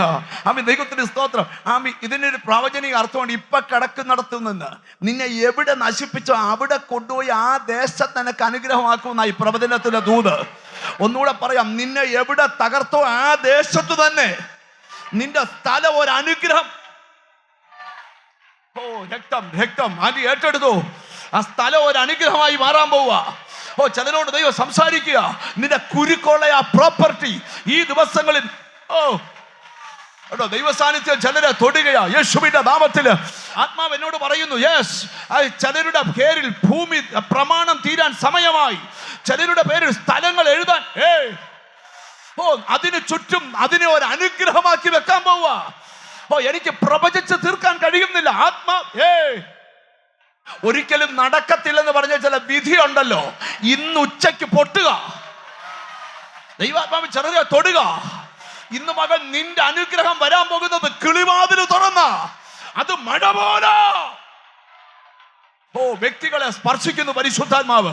ആമീൻ. ദൈവത്തിന്റെ സ്തോത്രം. ആമീൻ. ഇതിനൊരു പ്രവചനിക അർത്ഥമുണ്ട്. ഇപ്പൊ കിടക്കുന്നിടത്തു നിന്ന് നിന്നെ എവിടെ നശിപ്പിച്ചോ അവിടെ കൊണ്ടുപോയി ആ ദേശത്ത് നിനക്ക് അനുഗ്രഹമാക്കുന്ന ഈ പ്രവചനത്തിലെ ദൂത്. ഒന്നുകൂടെ പറയാം, നിന്നെ എവിടെ തകർത്തോ ആ ദേശത്ത് തന്നെ നിന്റെ സ്ഥലം ഒരു അനുഗ്രഹം. ഓ, രക്തം ആദ്യം ഏറ്റെടുത്തു. ആ സ്ഥലം ഒരു അനുഗ്രഹമായി മാറാൻ പോവുക. ഓ, ചിലരോട് ദൈവം സംസാരിക്കുക. നിന്റെ കുരുക്കുള്ള ആ പ്രോപ്പർട്ടി ഈ ദിവസങ്ങളിൽ ദൈവ സാന്നിധ്യം ചിലരെ തൊടുകയാ. യേശുവിന്റെ നാമത്തില് ആത്മാവ് എന്നോട് പറയുന്നു, യെസ്, ചിലരുടെ പേരിൽ ഭൂമി പ്രമാണം തീരാൻ സമയമായി. ചിലരുടെ പേരിൽ സ്ഥലങ്ങൾ എഴുതാൻ അതിന് ചുറ്റും അതിനെ ഒരു അനുഗ്രഹമാക്കി വെക്കാൻ പോവുക. എനിക്ക് പ്രവചിച്ച് തീർക്കാൻ കഴിയുന്നില്ല. ഒരിക്കലും നടക്കത്തില്ലെന്ന് പറഞ്ഞ ചില വിധിയുണ്ടല്ലോ, ഇന്ന് ഉച്ചയ്ക്ക് പൊട്ടുക. ദൈവാത്മാവ് ചെറുതെ തൊടുക. ഇന്ന് മകൻ നിന്റെ അനുഗ്രഹം വരാൻ പോകുന്നത് കിളിവാതിൽ തുറന്ന അത് മഴ പോലെ വ്യക്തികളെ സ്പർശിക്കുന്നു പരിശുദ്ധാത്മാവ്.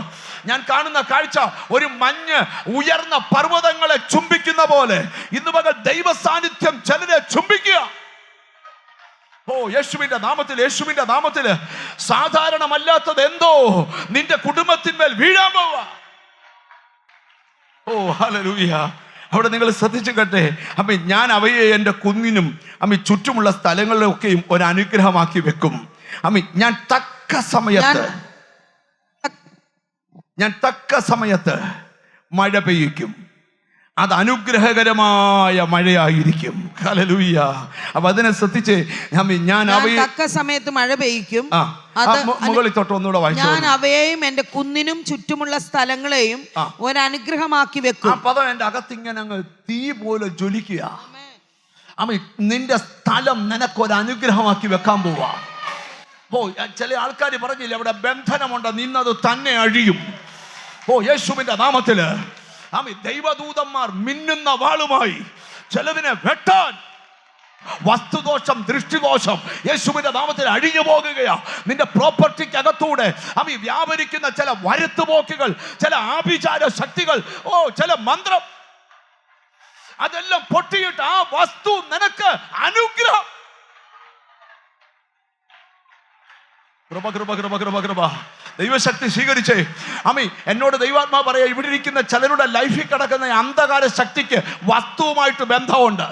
ഞാൻ കാണുന്ന കാഴ്ച ഒരു മഞ്ഞ് ഉയർന്ന പർവ്വതങ്ങളെ ചുംബിക്കുന്ന പോലെ ഇന്ന് മകൻ ദൈവ സാന്നിധ്യം ചിലരെ ചുംബിക്കുക. യേശുവിന്റെ നാമത്തിൽ സാധാരണമല്ലാത്തത് എന്തോ നിന്റെ കുടുംബത്തിന്മേൽ വീഴാൻ പോവാ. ഹല്ലേലൂയ. അവിടെ നിങ്ങൾ ശ്രദ്ധിച്ചു കേട്ടെ. അമ്മ, ഞാൻ അവയെ എൻ്റെ കുന്നിനും ചുറ്റുമുള്ള സ്ഥലങ്ങളിലൊക്കെയും ഒരു അനുഗ്രഹമാക്കി വെക്കും. അമ്മ, ഞാൻ തക്ക സമയത്ത് മഴ പെയ്യിക്കും. അത് അനുഗ്രഹകരമായ മഴയായിരിക്കും. ഹല്ലേലൂയ. അപ്പൊ അതിനെ ശ്രദ്ധിച്ച് ഞാൻ അവയെ തക്ക സമയത്ത് മഴ പെയ്യിക്കും. മുകളിൽ തൊട്ട് ഒന്നുകൂടെ വായിച്ചു. ഞാൻ അവയെയും എന്റെ കുന്നിനും ചുറ്റുമുള്ള സ്ഥലങ്ങളെയും ഒരനുഗ്രഹമാക്കി വെക്കും. ആ പദം എന്റെ അകത്തിങ്ങനെ അങ്ങ് തീ പോലെ ജ്വലിക്കുക. നിന്റെ സ്ഥലം നിനക്കൊരു അനുഗ്രഹമാക്കി വെക്കാൻ പോവാ. ചില ആൾക്കാർ പറഞ്ഞില്ല, അവിടെ ബന്ധനമുണ്ട്, നിന്നത് തന്നെ അഴിയും. യേശുവിന്റെ നാമത്തില് ദൈവദൂതന്മാർ മിന്നുന്ന വാളുമായി ചിലതിനെ വെട്ടാൻ, വസ്തുദോഷം, ദൃഷ്ടിദോഷം യേശുവിന്റെ നാമത്തിൽ അഴിഞ്ഞു പോകുകയാ. നിന്റെ പ്രോപ്പർട്ടിക്ക് അകത്തൂടെ വ്യാപരിക്കുന്ന ചില വരുത്തുപോക്കുകൾ, ചില ആഭിചാര ശക്തികൾ, ചില മന്ത്രം, അതെല്ലാം പൊട്ടിയിട്ട് ആ വസ്തു നിനക്ക് അനുഗ്രഹം. കൃപ കൃപ കൃപ കൃപ കൃപ ദൈവശക്തി സ്വീകരിച്ചേ. എന്നോട് ദൈവാത്മാ പറയാ, ഇവിടെ ഇരിക്കുന്ന ചിലരുടെ ലൈഫിൽ കിടക്കുന്ന അന്ധകാര ശക്തിക്ക് വസ്തുവുമായിട്ട് ബന്ധമുണ്ട്.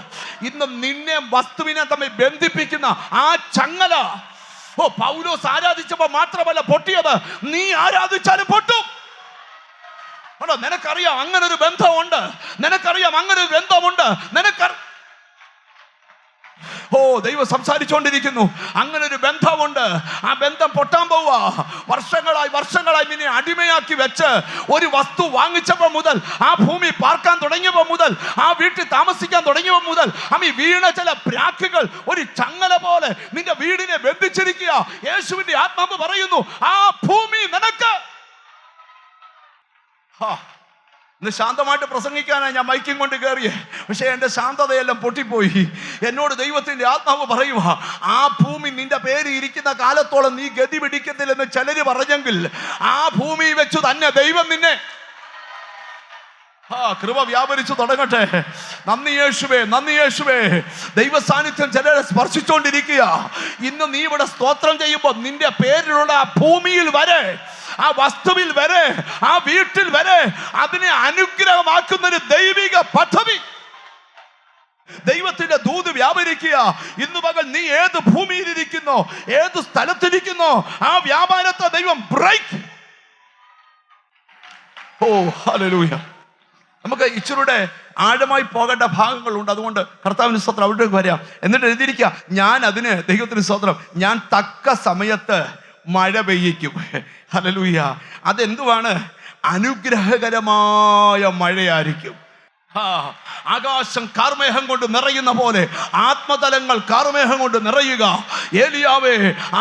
ഇന്ന് നിന്നെ വസ്തുവിനെ തമ്മിൽ ബന്ധിപ്പിക്കുന്ന ആ ചങ്ങല പൗലോസ് ആരാധിച്ചപ്പോ മാത്രമല്ല പൊട്ടിയത്, നീ ആരാധിച്ചാലും പൊട്ടും. നിനക്കറിയാം അങ്ങനെ ഒരു ബന്ധമുണ്ട്, നിനക്കറിയാം അങ്ങനെ ഒരു ബന്ധമുണ്ട്, ദൈവം സംസാരിച്ചുകൊണ്ടിരിക്കുന്നു. അങ്ങനെ ഒരു ബന്ധമുണ്ട്. ആ ബന്ധം പൊട്ടാൻ പോവാ. വർഷങ്ങളായി നിന്നെ അടിമയാക്കി വെച്ച് ഒരു വസ്തു വാങ്ങിച്ചപ്പോൾ മുതൽ, ആ ഭൂമി പാർക്കാൻ തുടങ്ങിയപ്പോൾ മുതൽ, ആ വീട്ടിൽ താമസിക്കാൻ തുടങ്ങിയപ്പോൾ മുതൽ വീണ ചില പ്രാക്കുകൾ ഒരു ചങ്ങല പോലെ നിന്റെ വീടിനെ ബന്ധിച്ചിരിക്കുക. യേശുവിന്റെ ആത്മാവ് പറയുന്നു, ആ ഭൂമി നിനക്ക്. ഇന്ന് ശാന്തമായിട്ട് പ്രസംഗിക്കാനാണ് ഞാൻ മൈക്കും കൊണ്ട് കയറിയേ, പക്ഷെ എൻ്റെ ശാന്തതയെല്ലാം പൊട്ടിപ്പോയി. എന്നോട് ദൈവത്തിൻ്റെ ആത്മാവ് പറയുക, ആ ഭൂമി നിന്റെ പേര് ഇരിക്കുന്ന കാലത്തോളം നീ ഗതി പിടിക്കത്തില്ലെന്ന് ചിലര് പറഞ്ഞെങ്കിൽ, ആ ഭൂമി വെച്ചു തന്നെ ദൈവം നിന്നെ കൃപ വ്യാപരിച്ചു തുടങ്ങട്ടെ. നന്ദി യേശുവേ, നന്ദി യേശുവേ. ദൈവ സാന്നിധ്യം ചിലരെ സ്പർശിച്ചുകൊണ്ടിരിക്കുക. ഇന്ന് നീ ഇവിടെ സ്തോത്രം ചെയ്യുമ്പോൾ നിന്റെ പേരിലുള്ള ആ ഭൂമിയിൽ വരെ, ആ വസ്തുവിൽ വരെ, ആ വീട്ടിൽ വരെ അതിനെ അനുഗ്രഹമാക്കുന്നൊരു ദൈവിക പദ്ധതി, ദൈവത്തിന്റെ ദൂത് വ്യാപരിക്കുക. ഇന്ന് പകൽ നീ ഏത് ഭൂമിയിലിരിക്കുന്നോ, ഏത് സ്ഥലത്തിരിക്കുന്നോ, ആ വ്യാപാരത്തെ ദൈവം ബ്രേക്ക്. ഹല്ലേലൂയ. നമുക്ക് ഇച്ചിരൂടെ ആഴമായി പോകേണ്ട ഭാഗങ്ങളുണ്ട്. അതുകൊണ്ട് കർത്താവിന് സ്തോത്രം അവിടേക്ക് വരാം. എന്നിട്ട് എഴുതിയിരിക്കുക, ഞാൻ അതിന്, ദൈവത്തിന് സ്തോത്രം, ഞാൻ തക്ക സമയത്ത് മഴ പെയ്യിക്കും. ഹല്ലേലൂയ. അതെന്തുവാണ്? അനുഗ്രഹകരമായ മഴയായിരിക്കും. ആകാശം കാർമേഘം കൊണ്ട് നിറയുന്ന പോലെ ആത്മതലങ്ങൾ കാർമേഘം കൊണ്ട് നിറയുക. ഏലിയാവേ,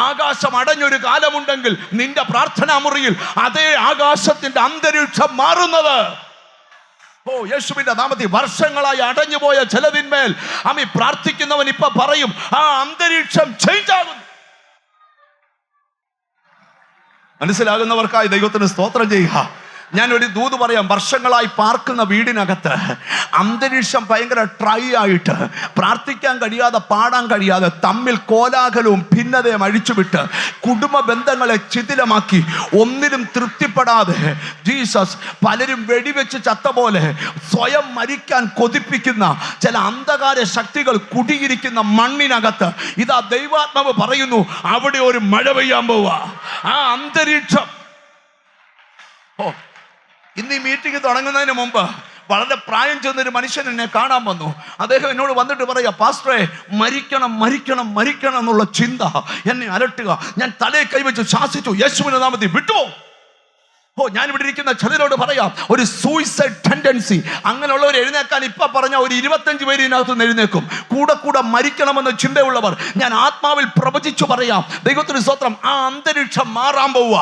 ആകാശം അടഞ്ഞൊരു കാലമുണ്ടെങ്കിൽ നിന്റെ പ്രാർത്ഥനാ മുറിയിൽ അതേ ആകാശത്തിന്റെ അന്തരീക്ഷം മാറുന്നത്. യേശുവിന്റെ നാമത്തിൽ വർഷങ്ങളായി അടഞ്ഞുപോയ ചിലതിന്മേൽ പ്രാർത്ഥിക്കുന്നവൻ ഇപ്പൊ പറയും, ആ അന്തരീക്ഷം ചേഞ്ച് ആകുന്നു. മനസ്സിലാകുന്നവർക്കായി ദൈവത്തിന് സ്തോത്രം ചെയ്യുക. ഞാനൊരു ദൂത് പറയാം. വർഷങ്ങളായി പാർക്കുന്ന വീടിനകത്ത് അന്തരീക്ഷം ഭയങ്കര ട്രൈ ആയിട്ട്, പ്രാർത്ഥിക്കാൻ കഴിയാതെ, പാടാൻ കഴിയാതെ, തമ്മിൽ കോലാഹലവും ഭിന്നതയും അഴിച്ചുവിട്ട് കുടുംബ ബന്ധങ്ങളെ ശിഥിലമാക്കി, ഒന്നിലും തൃപ്തിപ്പെടാതെ ജീസസ് പലരും വെടിവെച്ച് ചത്ത പോലെ സ്വയം മരിക്കാൻ കൊതിപ്പിക്കുന്ന ചില അന്ധകാര ശക്തികൾ കുടിയിരിക്കുന്ന മണ്ണിനകത്ത് ഇതാ ദൈവാത്മാവ് പറയുന്നു, അവിടെ ഒരു മഴ പെയ്യാൻ പോവാ. ആ അന്തരീക്ഷം. ഇന്ന് ഈ മീറ്റിംഗ് തുടങ്ങുന്നതിന് മുമ്പ് വളരെ പ്രായം ചെന്നൊരു മനുഷ്യൻ എന്നെ കാണാൻ വന്നു. അദ്ദേഹം എന്നോട് വന്നിട്ട് പറയാ, പാസ്റ്ററെ, മരിക്കണം മരിക്കണം മരിക്കണം എന്നുള്ള ചിന്ത എന്നെ അലട്ടുക. ഞാൻ തലയെ കൈവച്ച് ശാസിച്ചു, യേശുവിന്റെ നാമത്തിൽ വിട്ടു. ഞാൻ ഇവിടെ ഇരിക്കുന്ന ചിലരോട് പറയാം, ഒരു സൂയിസൈഡ് ടെൻഡൻസി അങ്ങനെയുള്ളവർ എഴുന്നേക്കാൻ ഇപ്പൊ പറഞ്ഞ ഒരു 25 പേര് ഇതിനകത്ത് നിന്ന് എഴുന്നേക്കും. കൂടെ മരിക്കണമെന്ന ചിന്തയുള്ളവർ ഞാൻ ആത്മാവിൽ പ്രവചിച്ചു പറയാം, ദൈവത്തിന് സ്തോത്രം, ആ അന്തരീക്ഷം മാറാൻ പോവുക.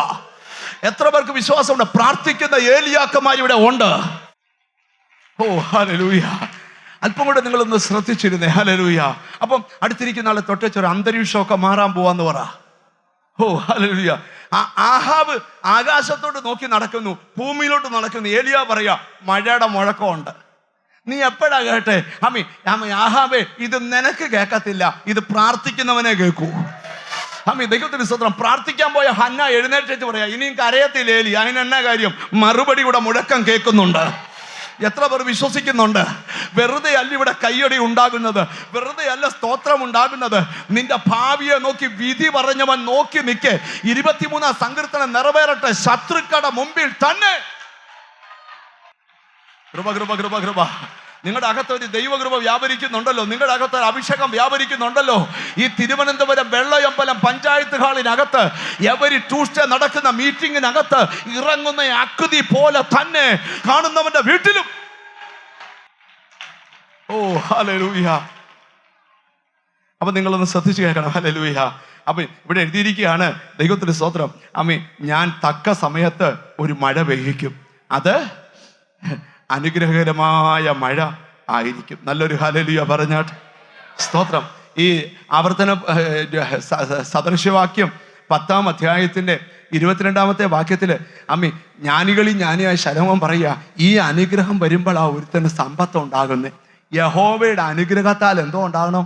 എത്ര പേർക്ക് വിശ്വാസമുണ്ട്? പ്രാർത്ഥിക്കുന്ന ഏലിയാക്കന്മാർ ഇവിടെ ഉണ്ട്. ഹല്ലേലൂയ. അല്പം കൂടെ നിങ്ങളൊന്ന് ശ്രദ്ധിച്ചിരുന്നേ. ഹല്ലേലൂയ. അപ്പം അടുത്തിരിക്കുന്ന ആളെ തൊട്ടൊരു അന്തരീക്ഷമൊക്കെ മാറാൻ പോവാന്ന് പറ. ഹല്ലേലൂയ. ആഹാബ് ആകാശത്തോട്ട് നോക്കി നടക്കുന്നു, ഭൂമിയിലോട്ട് നടക്കുന്നു. ഏലിയാ പറയാ, മഴയുടെ മുഴക്കമുണ്ട്. നീ എപ്പോഴാ കേട്ടെ? ആഹാബേ, ഇത് നിനക്ക് കേൾക്കത്തില്ല, ഇത് പ്രാർത്ഥിക്കുന്നവനെ കേൾക്കൂ. ദൈവത്തിന് സ്തോത്രം. പ്രാർത്ഥിക്കാൻ പോയ ഹന്ന എഴുന്നേറ്റ് പറയാ, ഇനിയും കരയത്തില്ല ഏലി, അതിനെന്നാ കാര്യം? മറുപടി ഇവിടെ മുഴക്കം കേൾക്കുന്നുണ്ട്. എത്ര പേർ വിശ്വസിക്കുന്നുണ്ട്? വെറുതെ അല്ല ഇവിടെ കയ്യടി ഉണ്ടാകുന്നത്, വെറുതെ അല്ല സ്തോത്രം ഉണ്ടാകുന്നത്. നിന്റെ ഭാവിയെ നോക്കി വിധി പറഞ്ഞവൻ നോക്കി നിൽക്കെ. 23 സങ്കീർത്തനം നിറവേറട്ടെ ശത്രുക്കളുടെ മുമ്പിൽ തന്നെ. കൃപ കൃപ കൃപ കൃപ. നിങ്ങളുടെ അകത്ത് ഒരു ദൈവകൃപ വ്യാപരിക്കുന്നുണ്ടല്ലോ, നിങ്ങളുടെ അകത്ത് ഒരു അഭിഷേകം വ്യാപരിക്കുന്നുണ്ടല്ലോ. ഈ തിരുവനന്തപുരം വെള്ളയമ്പലം പഞ്ചായത്ത് ഹാളിനകത്ത് എവരി ട്യൂസ്ഡേ നടക്കുന്ന മീറ്റിങ്ങിനകത്ത് ഇറങ്ങുന്ന അക്കുതി പോലെ തന്നെ കാണുന്നവന്റെ വീട്ടിലും. ഓ ഹല്ലേലൂയ. അപ്പൊ നിങ്ങളൊന്ന് ശ്രദ്ധിച്ചു കേൾക്കണം. ഹല്ലേലൂയ. അപ്പൊ ഇവിടെ എഴുതിയിരിക്കുകയാണ്, ദൈവത്തിന്റെ സ്തോത്രം. അമ്മേ, ഞാൻ തക്ക സമയത്ത് ഒരു മഴ പെയ്യിക്കും, അത് അനുഗ്രഹകരമായ മഴ ആയിരിക്കും. നല്ലൊരു ഹല്ലേലൂയ പറഞ്ഞാട്ട് സ്തോത്രം. ഈ ആവർത്തന സദൃശവാക്യം 10-ാം അധ്യായത്തിന്റെ 22-ാമത്തെ വാക്യത്തില് അമ്മി ജ്ഞാനികളിൽ ജ്ഞാനിയായ ശലോമോൻ പറയുക, ഈ അനുഗ്രഹം വരുമ്പോൾ ആ ഒരുത്തന് സമ്പത്ത് ഉണ്ടാകുന്നത്. യഹോവയുടെ അനുഗ്രഹത്താൽ എന്തോ ഉണ്ടാകണം?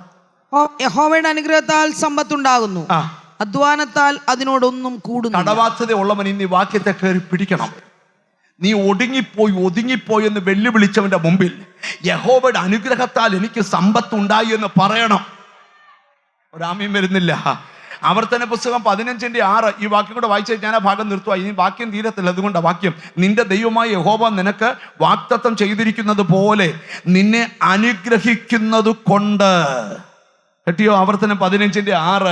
യഹോവയുടെ അനുഗ്രഹത്താൽ സമ്പത്തുണ്ടാകുന്നു, അധ്വാനത്താൽ അതിനോടൊന്നും കൂടുന്നു. കടബാധ്യത ഉള്ളവൻ ഇന്ന് ഈ വാക്യത്തെ കയറി പിടിക്കണം. നീ ഒതുങ്ങിപ്പോയി എന്ന് വെല്ലുവിളിച്ചവന്റെ മുമ്പിൽ യഹോവയുടെ അനുഗ്രഹത്താൽ എനിക്ക് സമ്പത്ത് ഉണ്ടായി എന്ന് പറയണം. ഒരാമയും വരുന്നില്ല. ആവർത്തന പുസ്തകം 15:6 ഈ വാക്യം കൂടെ വായിച്ച് ഞാൻ ആ ഭാഗം നിർത്തുക. ഇനി വാക്യം തീരത്തില്ല, അതുകൊണ്ട് വാക്യം, നിന്റെ ദൈവമായ യഹോവ നിനക്ക് വാഗ്ദത്തം ചെയ്തിരിക്കുന്നത് പോലെ നിന്നെ അനുഗ്രഹിക്കുന്നത് കൊണ്ട്. കേട്ടിയോ? ആവർത്തനം 15:6.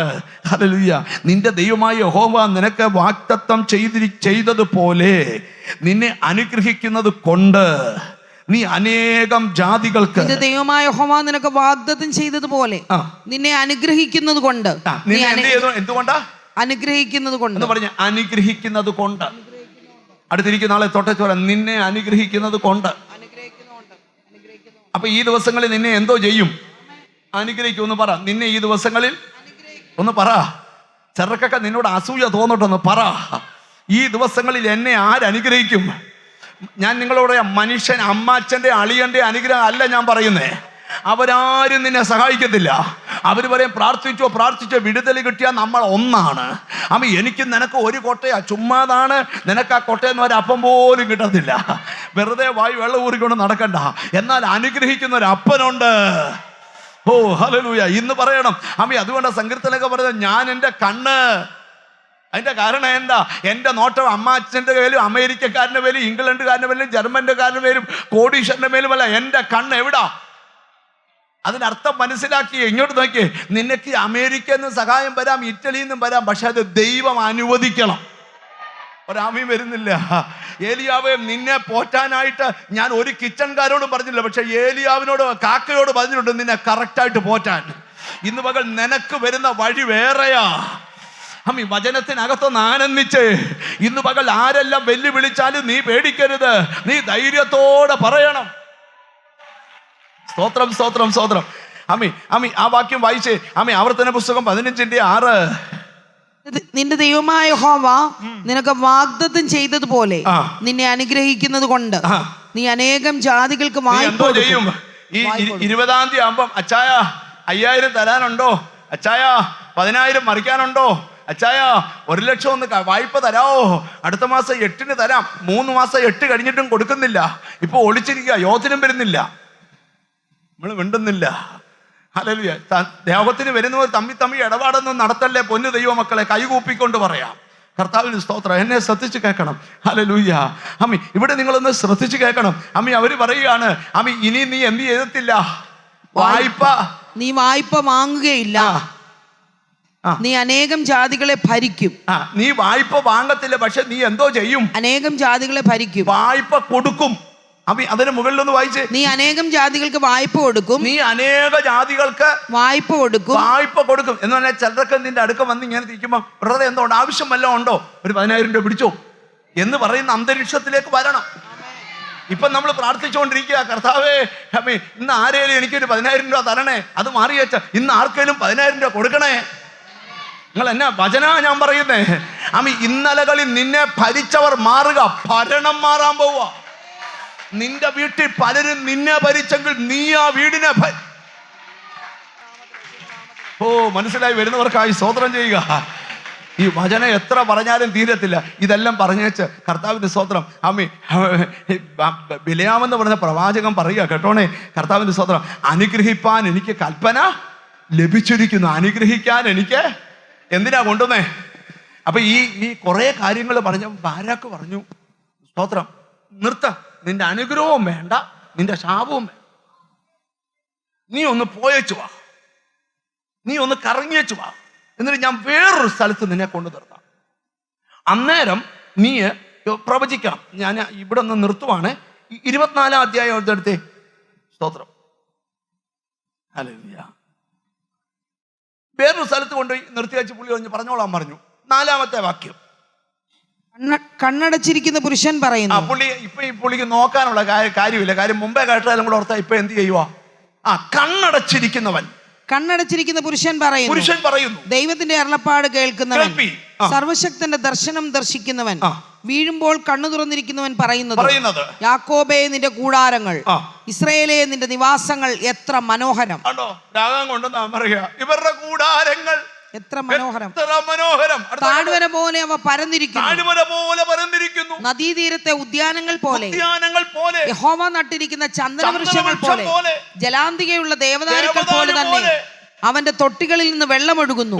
ഹല്ലേലൂയ. നിന്റെ ദൈവമായ യഹോവ നിനക്ക് വാഗ്ദത്തം ചെയ്തതുപോലെ നിന്നെ അനുഗ്രഹിക്കുന്നത് കൊണ്ട് നീ അനേകം ജാതികൾക്ക്. നിന്റെ ദൈവമായ യഹോവ നിനക്ക് വാഗ്ദത്തം ചെയ്തതുപോലെ നിന്നെ അനുഗ്രഹിക്കുന്നത് കൊണ്ട്. എന്തുകൊണ്ടാ അനുഗ്രഹിക്കുന്നത് കൊണ്ട് എന്ന് പറഞ്ഞ അനുഗ്രഹിക്കുന്നത് കൊണ്ട്. അടുത്തിരിക്കുന്ന ആളെ തൊട്ടച്ചോര, നിന്നെ അനുഗ്രഹിക്കുന്നത് കൊണ്ട്. അപ്പൊ ഈ ദിവസങ്ങളിൽ നിന്നെ എന്തോ ചെയ്യും? അനുഗ്രഹിക്കും. ഒന്ന് പറ, നിന്നെ ഈ ദിവസങ്ങളിൽ ഒന്ന് പറ. ചെറുക്കൊക്കെ നിന്നോട് അസൂയ തോന്നട്ടൊന്ന് പറ, ഈ ദിവസങ്ങളിൽ എന്നെ ആരനുഗ്രഹിക്കും? ഞാൻ നിങ്ങളോട് മനുഷ്യൻ അമ്മാച്ചൻ്റെ അളിയൻ്റെ അനുഗ്രഹം അല്ല ഞാൻ പറയുന്നേ. അവരാരും നിന്നെ സഹായിക്കത്തില്ല. അവർ പറയും പ്രാർത്ഥിച്ചോ വിടുതൽ കിട്ടിയാൽ നമ്മൾ ഒന്നാണ്. അമ്മ എനിക്ക് നിനക്ക് ഒരു കൊട്ടയാ, ചുമ്മാതാണ് നിനക്ക് ആ കൊട്ടയെന്ന് ഒരു അപ്പം പോലും കിട്ടത്തില്ല. വെറുതെ വായി വെള്ളം ഊറിക്കൊണ്ട് നടക്കണ്ട. എന്നാൽ അനുഗ്രഹിക്കുന്ന ഒരു അപ്പനുണ്ട്. ഓ ഹല്ലേലൂയ. ഇന്ന് പറയണം അമ്മ. അതുകൊണ്ട് സങ്കീർത്തനൊക്കെ പറയുന്നത്, ഞാൻ എൻ്റെ കണ്ണ്. അതിന്റെ കാരണം എന്താ? എൻ്റെ നോട്ടം അമ്മാച്ചൻ്റെ പേരും അമേരിക്കക്കാരൻ്റെ പേരും ഇംഗ്ലണ്ടുകാരൻ്റെ പേരും ജർമ്മൻകാരൻ്റെ പേരും കോടീശ്വരൻ്റെ പേരുമല്ല. എൻ്റെ കണ്ണ് എവിടാ? അതിനർത്ഥം മനസ്സിലാക്കി ഇങ്ങോട്ട് നോക്കിയേ. നിനക്ക് അമേരിക്കയിൽ നിന്ന് സഹായം വരാം, ഇറ്റലിയിൽ നിന്നും വരാം, പക്ഷെ അത് ദൈവം അനുവദിക്കണം. ഒരാമയും വരുന്നില്ല. ഏലിയാവേ, നിന്നെ പോറ്റാനായിട്ട് ഞാൻ ഒരു കിച്ചൺകാരോടും പറഞ്ഞില്ല, പക്ഷെ ഏലിയാവിനോട് കാക്കയോട് പറഞ്ഞിട്ടുണ്ട് നിന്നെ കറക്റ്റായിട്ട് പോറ്റാൻ. ഇന്ന് പകൽ നിനക്ക് വരുന്ന വഴി വേറെയാ. അമ്മി വചനത്തിനകത്തൊന്ന് ആനന്ദിച്ച് ഇന്ന് പകൽ ആരെല്ലാം വെല്ലുവിളിച്ചാലും നീ പേടിക്കരുത്, നീ ധൈര്യത്തോടെ പറയണം. സ്തോത്രം സ്തോത്രം സ്തോത്രം. അമ്മി ആ വാക്യം വായിച്ചേ. അമ്മി ആവർത്തന പുസ്തകം 15:6. നിന്റെ ദൈവമായ യഹോവ നിനക്ക് വാഗ്ദത്തം ചെയ്തതുപോലെ നിന്നെ അനുഗ്രഹിക്കുന്നത് കൊണ്ട് നീ അനേകം ജാതികൾക്ക് വായ്പ ചെയ്യും. ഈ 20-ാം തീയതി ആകുമ്പം അച്ചായ 5000 തരാനുണ്ടോ? അച്ചായ 10,000 മറിക്കാനുണ്ടോ? അച്ചായ 1,00,000 ഒന്ന് വായ്പ തരാവോ? അടുത്ത മാസം 8-ന് തരാം. 3 മാസം 8 കഴിഞ്ഞിട്ടും കൊടുക്കുന്നില്ല. ഇപ്പൊ ഒളിച്ചിരിക്കുക, യോജനം വരുന്നില്ല, നമ്മൾ മിണ്ടുന്നില്ല. ഹല്ലേലൂയ. ദേഹത്തിന് വരുന്നവർ തമ്മി ഇടപാടൊന്നും നടത്തല്ലേ പൊന്നു ദൈവമക്കളെ. കൈകൂപ്പിക്കൊണ്ട് പറയാം, കർത്താവിന് സ്തോത്രം. എന്നെ ശ്രദ്ധിച്ച് കേൾക്കണം. ഹല്ലേലൂയ. അമ്മി ഇവിടെ നിങ്ങളൊന്ന് ശ്രദ്ധിച്ച് കേൾക്കണം. അമ്മി അവര് പറയുകയാണ്, അമ്മി ഇനി നീ എന്ത് ചെയ്തിട്ടില്ല? നീ വായ്പ വാങ്ങുകയില്ല, നീ അനേകം ജാതികളെ ഭരിക്കും. നീ വായ്പ വാങ്ങത്തില്ല, പക്ഷെ നീ എന്തോ ചെയ്യും? അനേകം ജാതികളെ ഭരിക്കും. വായ്പ കൊടുക്കും. അപ്പൊ അതിന് മുകളിലൊന്ന് വായിച്ചേ. നീ അനേകം ജാതികൾക്ക് വായ്പ കൊടുക്കും. നീ അനേക ജാതികൾക്ക് വായ്പ കൊടുക്കും. എന്ന് പറഞ്ഞാൽ ചിലർക്ക് നിന്റെ അടുക്ക വന്ന് ഇങ്ങനെ തിരിക്കുമ്പോ വെറുതെ എന്തോ ആവശ്യം വല്ലതും ഉണ്ടോ? ഒരു 10,000 രൂപ പിടിച്ചോ എന്ന് പറയുന്ന അന്തരീക്ഷത്തിലേക്ക് വരണം. ഇപ്പൊ നമ്മൾ പ്രാർത്ഥിച്ചുകൊണ്ടിരിക്കുക, കർത്താവേ അമ്മേ ഇന്ന് ആരേലും എനിക്കൊരു 10,000 രൂപ തരണേ. അത് മാറി വെച്ച ഇന്ന് ആർക്കേലും 10,000 രൂപ കൊടുക്കണേ. നിങ്ങൾ എന്നാ വചനാ ഞാൻ പറയുന്നേ. അമ്മ ഇന്നലകളിൽ നിന്നെ ഭരിച്ചവർ മാറുക, ഭരണം മാറാൻ പോവുക. നിന്റെ വീട്ടിൽ പലരും നിന്നെ ഭരിച്ചെങ്കിൽ നീ ആ വീടിനെ മനസ്സിലായി വരുന്നവർക്കായി സ്തോത്രം ചെയ്യുക. ഈ വചനം എത്ര പറഞ്ഞാലും തീരത്തില്ല. ഇതെല്ലാം പറഞ്ഞേച്ച് കർത്താവിന്റെ സ്തോത്രം. അമ്മി ബിലയാമെന്ന് പറഞ്ഞ പ്രവാചകൻ പറയുക കേട്ടോണേ, കർത്താവിന്റെ സ്തോത്രം. അനുഗ്രഹിപ്പാൻ എനിക്ക് കൽപ്പന ലഭിച്ചിരിക്കുന്നു. അനുഗ്രഹിക്കാൻ എനിക്ക് എന്തിനാ കൊണ്ടുവന്നേ? അപ്പൊ ഈ കുറെ കാര്യങ്ങൾ പറഞ്ഞ ബാരാക്ക് പറഞ്ഞു, സ്തോത്രം നിർത്ത നിന്റെ അനുഗ്രഹവും വേണ്ട, നിന്റെ ശാപവും വേണ്ട. നീ ഒന്ന് പോയേച്ചു വാ, നീ ഒന്ന് കറങ്ങിയേച്ചു വാ, എന്നിട്ട് ഞാൻ വേറൊരു സ്ഥലത്ത് നിന്നെ കൊണ്ടു നിർത്താം. അന്നേരം നീ പ്രവചിക്കണം. ഞാൻ ഇവിടെ ഒന്ന് നിർത്തുവാണ്. 24 അധ്യായം എടുത്തേ. സ്തോത്രം. ഹല്ലേലൂയ. വേറൊരു സ്ഥലത്ത് കൊണ്ട് നിർത്തി വെച്ച് പുള്ളി പറഞ്ഞോളാൻ പറഞ്ഞു. 4-ാമത്തെ വാക്യം. കണ്ണടച്ചിരിക്കുന്ന പുരുഷൻ പറയുന്നു. പുള്ളി ഈ പുള്ളിക്ക് നോക്കാനുള്ള കാര്യമില്ല. കാര്യം മുമ്പേ കേട്ടാലും കൂടെ ഓർത്താ ഇപ്പൊ എന്ത് ചെയ്യുവാ? കണ്ണടച്ചിരിക്കുന്ന പുരുഷൻ പറയുന്നു, ദൈവത്തിന്റെ അരുളപ്പാട് കേൾക്കുന്നവൻ, സർവശക്തന്റെ ദർശനം ദർശിക്കുന്നവൻ, വീഴുമ്പോൾ കണ്ണു തുറന്നിരിക്കുന്നവൻ പറയുന്നത്, യാക്കോബേ നിന്റെ കൂടാരങ്ങൾ, ഇസ്രായേലേ നിന്റെ നിവാസങ്ങൾ എത്ര മനോഹരം. ഇവരുടെ കൂടാരങ്ങൾ എത്ര മനോഹരം, മനോഹരം. താഴ്വര പോലെ അവ പരന്നിരിക്കുന്നു, നദീതീരത്തെ ഉദ്യാനങ്ങൾ പോലെ, യഹോവ നട്ടിരിക്കുന്ന ചന്ദനവൃക്ഷങ്ങൾ പോലെ, ജലാന്തികയുള്ള ദേവദാരുക്കൾ പോലെ തന്നെ. അവന്റെ തൊട്ടികളിൽ നിന്ന് വെള്ളം ഒഴുകുന്നു,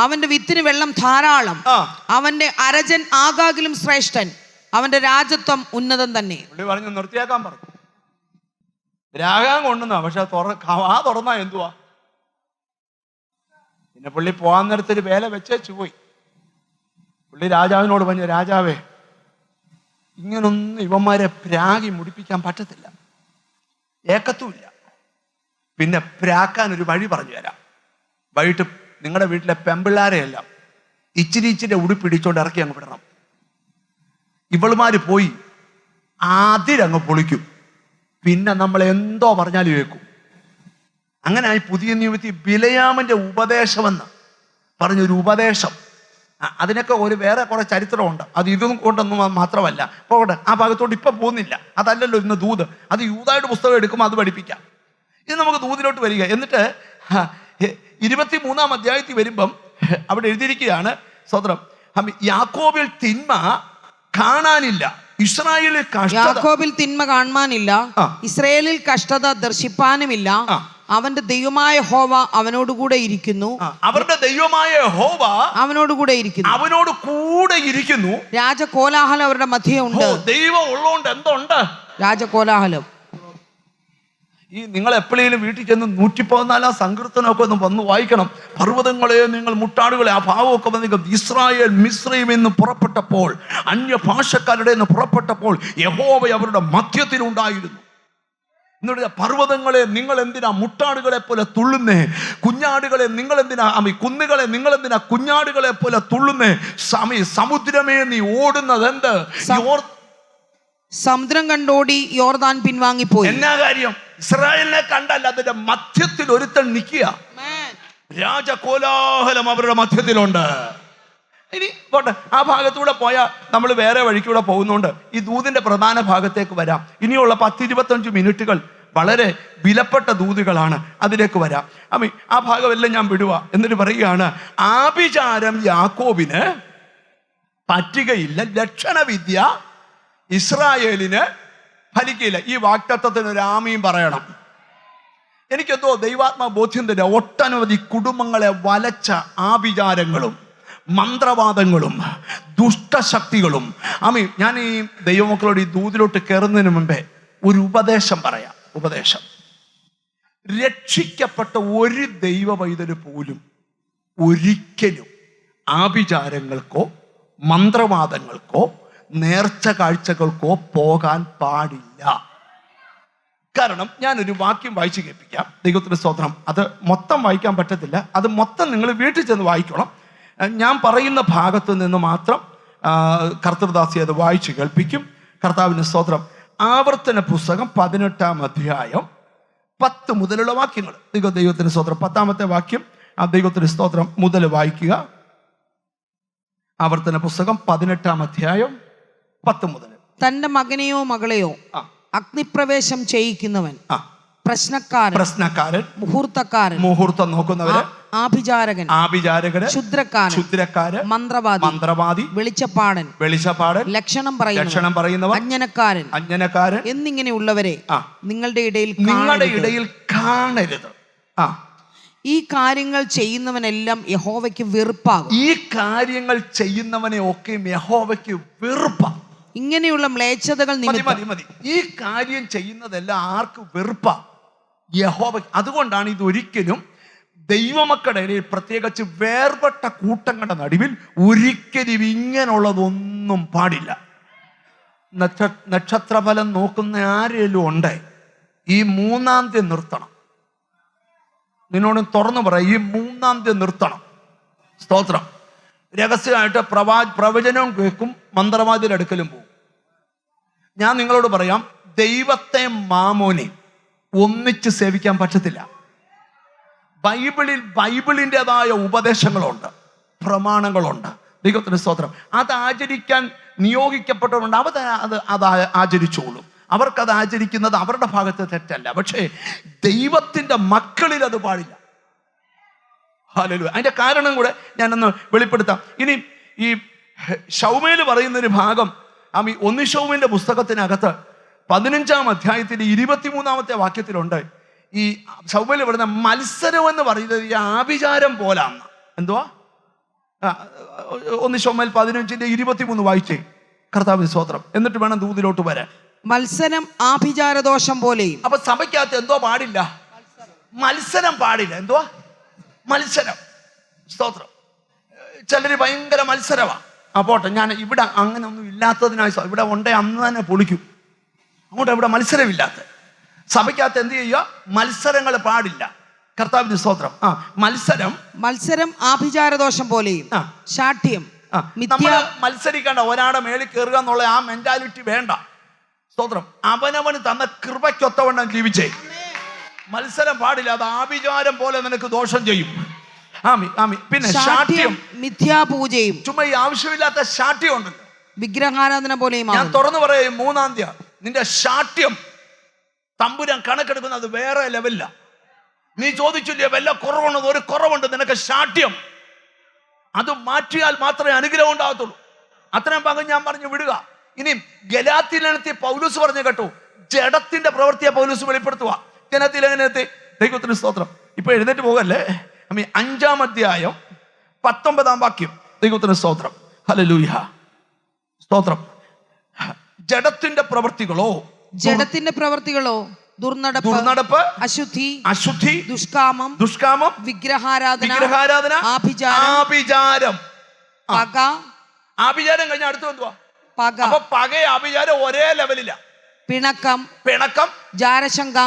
അവന്റെ വിത്തിന് വെള്ളം ധാരാളം. അവന്റെ അരജൻ ആകാകിലും ശ്രേഷ്ഠൻ, അവന്റെ രാജത്വം ഉന്നതം തന്നെ. പറഞ്ഞു നിർത്തിയാക്കാൻ പറഞ്ഞു. രാഗം കൊണ്ടുവന്ന പക്ഷെ തുറന്നാ എന്തുവാ? പിന്നെ പുള്ളി പോകാൻ നേരത്തൊരു വേല വെച്ചേച്ചു പോയി. പുള്ളി രാജാവിനോട് പറഞ്ഞു, രാജാവേ, ഇങ്ങനൊന്നും ഇവന്മാരെ പ്രാഗി മുടിപ്പിക്കാൻ പറ്റത്തില്ല, ഏക്കത്തുമില്ല. പിന്നെ പ്രാക്കാൻ ഒരു വഴി പറഞ്ഞു തരാം. വൈകിട്ട് നിങ്ങളുടെ വീട്ടിലെ പെമ്പിള്ളാരെയെല്ലാം ഇച്ചിരി ഉടുപ്പിടിച്ചോണ്ട് ഇറക്കി അങ്ങ് വിടണം. ഇവളുമാര് പോയി അതിരങ്ങ് പൊളിക്കും. പിന്നെ നമ്മൾ എന്തോ പറഞ്ഞാലും കേൾക്കും. അങ്ങനെ ഈ പുതിയ നിയമത്തിൽ ബിലയാമിന്റെ ഉപദേശമെന്ന് പറഞ്ഞൊരു ഉപദേശം, അതിനൊക്കെ ഒരു വേറെ കുറെ ചരിത്രമുണ്ട്. അത് ഇതും കൊണ്ടൊന്നും മാത്രമല്ല. പോകട്ടെ, ആ ഭാഗത്തോട്ട് ഇപ്പൊ പോകുന്നില്ല. അതല്ലല്ലോ ഇന്ന് ദൂത്. അത് യൂദായുടെ പുസ്തകം എടുക്കുമ്പോൾ അത് പഠിപ്പിക്കാം. ഇത് നമുക്ക് ദൂതിലോട്ട് വരിക. എന്നിട്ട് 23-ാം അധ്യായത്തിൽ വരുമ്പം അവിടെ എഴുതിയിരിക്കുകയാണ്, സ്വതന്ത്രം, യാക്കോബിൽ തിന്മ കാണാനില്ല, ഇസ്രായേലിൽ യാക്കോബിൽ തിന്മ കാണാനില്ല, ഇസ്രായേലിൽ കഷ്ടത ദർശിപ്പാനുമില്ല. അവന്റെ ദൈവമായ യഹോവ അവനോടുകൂടെ ഇരിക്കുന്നു. അവരുടെ ദൈവമായ യഹോവ അവനോട് കൂടെ ഇരിക്കുന്നു. രാജകോലാഹലം അവരുടെ മധ്യേ ഉണ്ട്. ദൈവം ഉള്ളതുകൊണ്ട് എന്തുണ്ട്? രാജകോലാഹലം. ഈ നിങ്ങൾ എപ്പോഴേലും വീട്ടിൽ ചെന്ന് 114 സങ്കീർത്തനമൊക്കെ ഒന്ന് വന്ന് വായിക്കണം. പർവ്വതങ്ങളെ നിങ്ങൾ മുട്ടാടുകളെ, ആ ഭാവമൊക്കെ വന്ന് ഇസ്രായേൽ മിസ്രയീമിൽ നിന്ന് പുറപ്പെട്ടപ്പോൾ, അന്യഭാഷക്കാരുടെ നിന്ന് പുറപ്പെട്ടപ്പോൾ യഹോവ അവരുടെ മധ്യത്തിലുണ്ടായിരുന്നു. എന്നിട്ട് പർവ്വതങ്ങളെ നിങ്ങൾ എന്തിനാ മുട്ടാടുകളെ പോലെ തുള്ളുന്നേ? കുഞ്ഞാടുകളെ നിങ്ങൾ എന്തിനാ, കുന്നുകളെ നിങ്ങൾ എന്തിനാ കുഞ്ഞാടുകളെ പോലെ തുള്ളുന്നേ? സമുദ്രമേ നീ ഓടുന്നത് എന്ത്? സമുദ്രം കണ്ടോടി യോർദാൻ പിൻവാങ്ങിപ്പോയി. എന്നാ കാര്യം? ഇസ്രായേലിനെ കണ്ടല്ല, അതിന്റെ മധ്യത്തിൽ ഒരുത്തൻ നിൽക്കുക. രാജകോലാഹലം അവരുടെ മധ്യത്തിലുണ്ട്. ഇനി പോട്ടെ, ആ ഭാഗത്തൂടെ പോയാൽ നമ്മൾ വേറെ വഴിക്കൂടെ പോകുന്നുണ്ട്. ഈ ദൂതിന്റെ പ്രധാന ഭാഗത്തേക്ക് വരാം. ഇനിയുള്ള 10-25 മിനിറ്റുകൾ വളരെ വിലപ്പെട്ട ദൂതുകളാണ്. അതിലേക്ക് വരാം. ആ ഭാഗമെല്ലാം ഞാൻ വിടുക. എന്നിട്ട് പറയുകയാണ്, ആഭിചാരം യാക്കോബിന് പറ്റുകയില്ല, ലക്ഷണവിദ്യ ഇസ്രായേലിന് ഫലിക്കില്ല. ഈ വാക്തത്വത്തിന് ഒരു ആമീൻ പറയണം. എനിക്കെന്തോ ദൈവാത്മ ബോധ്യം തന്നെ. ഒട്ടനവധി കുടുംബങ്ങളെ വലച്ച ആഭിചാരങ്ങളും മന്ത്രവാദങ്ങളും ദുഷ്ടശക്തികളും. ഞാൻ ഈ ദൈവമക്കളോട് ഈ ദൂതിലോട്ട് കയറുന്നതിന് മുമ്പേ ഒരു ഉപദേശം പറയാം. ഉപദേശം, രക്ഷിക്കപ്പെട്ട ഒരു ദൈവ പൈതല് പോലും ഒരിക്കലും ആഭിചാരങ്ങൾക്കോ മന്ത്രവാദങ്ങൾക്കോ നേർച്ച കാഴ്ചകൾക്കോ പോകാൻ പാടില്ല. കാരണം ഞാനൊരു വാക്യം വായിച്ചു കേൾപ്പിക്കാം. ദൈവത്തിന്റെ സ്തോത്രം. അത് മൊത്തം വായിക്കാൻ പറ്റത്തില്ല. അത് മൊത്തം നിങ്ങൾ വീട്ടിൽ ചെന്ന് വായിക്കണം. ഞാൻ പറയുന്ന ഭാഗത്ത് നിന്ന് മാത്രം കർത്തൃദാസി അത് വായിച്ചു കേൾപ്പിക്കും. കർത്താവിന്റെ സ്തോത്രം. ആവർത്തന പുസ്തകം 18-ാം അധ്യായം 10 മുതലുള്ള വാക്യങ്ങൾ. ദൈവത്തിന്റെ സ്തോത്രം. 10-ാമത്തെ വാക്യം ആ ദൈവത്തിന്റെ സ്തോത്രം മുതൽ വായിക്കുക. ആവർത്തന പുസ്തകം 18-ാം അധ്യായം 10 മുതൽ. തന്റെ മകനെയോ മകളെയോ അഗ്നിപ്രവേശം ചെയ്യിക്കുന്നവൻ, പ്രശ്നക്കാരൻ, മുഹൂർത്തം നോക്കുന്നവര്, ആഭിചാരകൻ, ക്ഷുദ്രക്കാരൻ, മന്ത്രവാദി, വെളിച്ചപ്പാടൻ, ലക്ഷണം പറയുന്നവൻ, അഞ്ജനക്കാരൻ എന്നിങ്ങനെയുള്ളവരെ നിങ്ങളുടെ ഇടയിൽ കാണരുത്. ഈ കാര്യങ്ങൾ ചെയ്യുന്നവനെല്ലാം യഹോവയ്ക്ക് വെറുപ്പാകും. ഈ കാര്യങ്ങൾ ചെയ്യുന്നവനെ ഒക്കെ യഹോവയ്ക്ക് വെറുപ്പാകും. ഇങ്ങനെയുള്ള മ്ലേച്ഛതകൾ മതി നിമിത്തം മതി മതി. ഈ കാര്യം ചെയ്യുന്നതെല്ലാം ആർക്ക് വെറുപ്പാ? യഹോവ. അതുകൊണ്ടാണ് ഇത് ഒരിക്കലും ദൈവമക്കളുടെ ഇടയിൽ, പ്രത്യേകിച്ച് വേർപെട്ട കൂട്ടങ്ങളുടെ നടുവിൽ ഒരിക്കലും ഇങ്ങനെയുള്ളതൊന്നും പാടില്ല. നക്ഷത്രഫലം നോക്കുന്ന ആരെങ്കിലും ഉണ്ട്, ഈ 3-ാം തീയതി നിർത്തണം. നിന്നോട് തുറന്നു പറയാം, ഈ 3-ാം തീയതി നിർത്തണം. സ്തോത്രം. രഹസ്യമായിട്ട് പ്രവചനവും കേൾക്കും, മന്ത്രവാദിയുടെ അടുക്കലും പോകും. ഞാൻ നിങ്ങളോട് പറയാം, ദൈവത്തെ മാമോനെയും ഒന്നിച്ച് സേവിക്കാൻ പറ്റത്തില്ല. ബൈബിളിൻ്റെതായ ഉപദേശങ്ങളുണ്ട്, പ്രമാണങ്ങളുണ്ട്. ദൈവത്തിന് സ്തോത്രം. അത് ആചരിക്കാൻ നിയോഗിക്കപ്പെട്ടവരുണ്ട്. അത് ആചരിച്ചോളും. അവർക്കത് ആചരിക്കുന്നത് അവരുടെ ഭാഗത്ത് തെറ്റല്ല. പക്ഷേ ദൈവത്തിൻ്റെ മക്കളിൽ അത് പാടില്ല. ഹല്ലേലൂയ. അതിൻ്റെ കാരണം കൂടെ ഞാനൊന്ന് വെളിപ്പെടുത്താം. ഇനി ഈ ശൗമേൽ പറയുന്നൊരു ഭാഗം, ഒന്ന് ശൗമേലിന്റെ പുസ്തകത്തിനകത്ത് 15-ാം അധ്യായത്തിൽ 23-ാമത്തെ വാക്യത്തിലുണ്ട്. ഈ ശൗമേൽ പറയുന്ന മത്സരം എന്ന് പറയുന്നത് ഈ ആഭിചാരം പോലാന്ന്. എന്തുവാ? ഒന്ന് ശൗമേൽ 15:23 വായിച്ചേ. കർത്താവിന് സ്തോത്രം. എന്നിട്ട് വേണം ദൂതിലോട്ട് വരാൻ. മത്സരം ആഭിചാരദോഷം പോലെയും. അപ്പൊ സഭയ്ക്കകത്ത് എന്തോ പാടില്ല? മത്സരം പാടില്ല. എന്തുവാ? മത്സരം. സ്തോത്രം. ചിലര് ഭയങ്കര മത്സരമാണ്. പോട്ടെ, ഞാൻ ഇവിടെ അങ്ങനെ ഒന്നും ഇല്ലാത്തതിനായി ഇവിടെ ഉണ്ടേ അന്ന് തന്നെ പൊളിക്കും. അങ്ങോട്ട് ഇവിടെ മത്സരമില്ലാത്ത സഭയ്ക്കകത്ത് എന്ത് ചെയ്യുക? മത്സരങ്ങൾ പാടില്ല. കർത്താവിന് സ്തോത്രം. മത്സരം ആഭിചാരദോഷം പോലെയും ശാഠ്യം. നമ്മൾ മത്സരിക്കേണ്ട, ഒരാളുടെ മേളിൽ കയറുക എന്നുള്ള ആ മെന്റാലിറ്റി വേണ്ട. സ്തോത്രം. അവനവന് തന്ന കൃപയ്ക്കൊത്തവണ്ണം ജീവിച്ചേ. മത്സരം പാടില്ല. അത് ആഭിചാരം പോലെ നിനക്ക് ദോഷം ചെയ്യും. പിന്നെ ശാഠ്യം, മിഥ്യാപൂജയും. ചുമ്മാ ഈ ആവശ്യമില്ലാത്ത ശാഠ്യം ഉണ്ടല്ലോ, വിഗ്രഹാരാധന പോലെയും. ഞാൻ തുറന്നു പറയും, 3-ാം തീയതി നിന്റെ ശാഠ്യം തമ്പുരാൻ കണക്കെടുക്കുന്നത് വേറെ ലെവലില്ല. നീ ചോദിച്ചില്ലേ വല്ല കുറവുണ്ട്? ഒരു കുറവുണ്ട് നിനക്ക്, ശാഠ്യം. അത് മാറ്റിയാൽ മാത്രമേ അനുഗ്രഹം ഉണ്ടാകത്തുള്ളൂ. അത്രയും ഭാഗം ഞാൻ പറഞ്ഞു വിടുക. ഇനി ഗലാത്യ ലേഖനത്തിൽ പൗലോസ് പറഞ്ഞു കേട്ടോ, ജഡത്തിന്റെ പ്രവൃത്തിയെ പൗലോസ് വെളിപ്പെടുത്തുക. ഗലാത്യ ലേഖനത്തിൽ ദൈവത്തിന് സ്തോത്രം. ഇപ്പൊ എഴുന്നേറ്റ് പോകല്ലേ. 5-ാം അധ്യായം 19-ാം വാക്യം. ദൈവത്തിന് സ്തോത്രം. ഹല്ലേലൂയ. സ്തോത്രം. ജഡത്തിന്റെ പ്രവൃത്തികളോ ദുർനടപ്പ്, അശുദ്ധി, ദുഷ്കാമം, വിഗ്രഹാരാധന, ആഭിചാരം. ആഭിചാരം കഴിഞ്ഞ അടുത്ത് എന്തുവാ? അപ്പൊ പകയ ആഭിചാരം ഒരേ ലെവലില്ല. പിണക്കം, ജാരശങ്ക.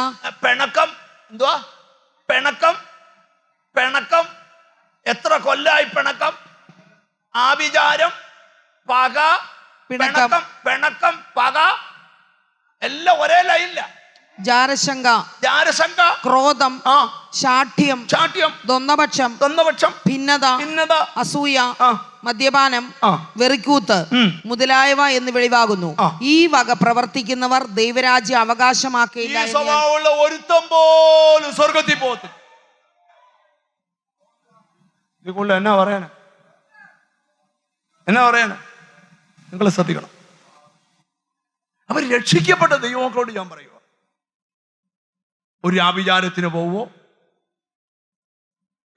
എന്തുവാ? പിണക്കം. എത്ര കൊല്ലായി പിണക്കം? ആഭിചാരം, പക, പിണക്കം, പക എല്ലാം ഒരേ ലൈനില്ല. ജാരശങ്ക, ക്രോധം, ശാഠ്യം, ദ്വന്ദ്വപക്ഷം, ഭിന്നത, അസൂയ, മദ്യപാനം, വെറിക്കൂത്ത് മുതലായവ എന്ന് വെളിവാകുന്നു. ഈ വക പ്രവർത്തിക്കുന്നവർ ദൈവരാജ്യം അവകാശമാക്കിയില്ല. ഒരുത്തം പോലും സ്വർഗത്തിൽ പോകത്തില്ല. ഇതിക്കുള്ള എന്നാ പറയാനാ? നിങ്ങൾ ശ്രദ്ധിക്കണം. അവർ രക്ഷിക്കപ്പെട്ട ദൈവമക്കളോട് ഞാൻ പറയുക, ഒരു ആഭിചാരത്തിന് പോവോ?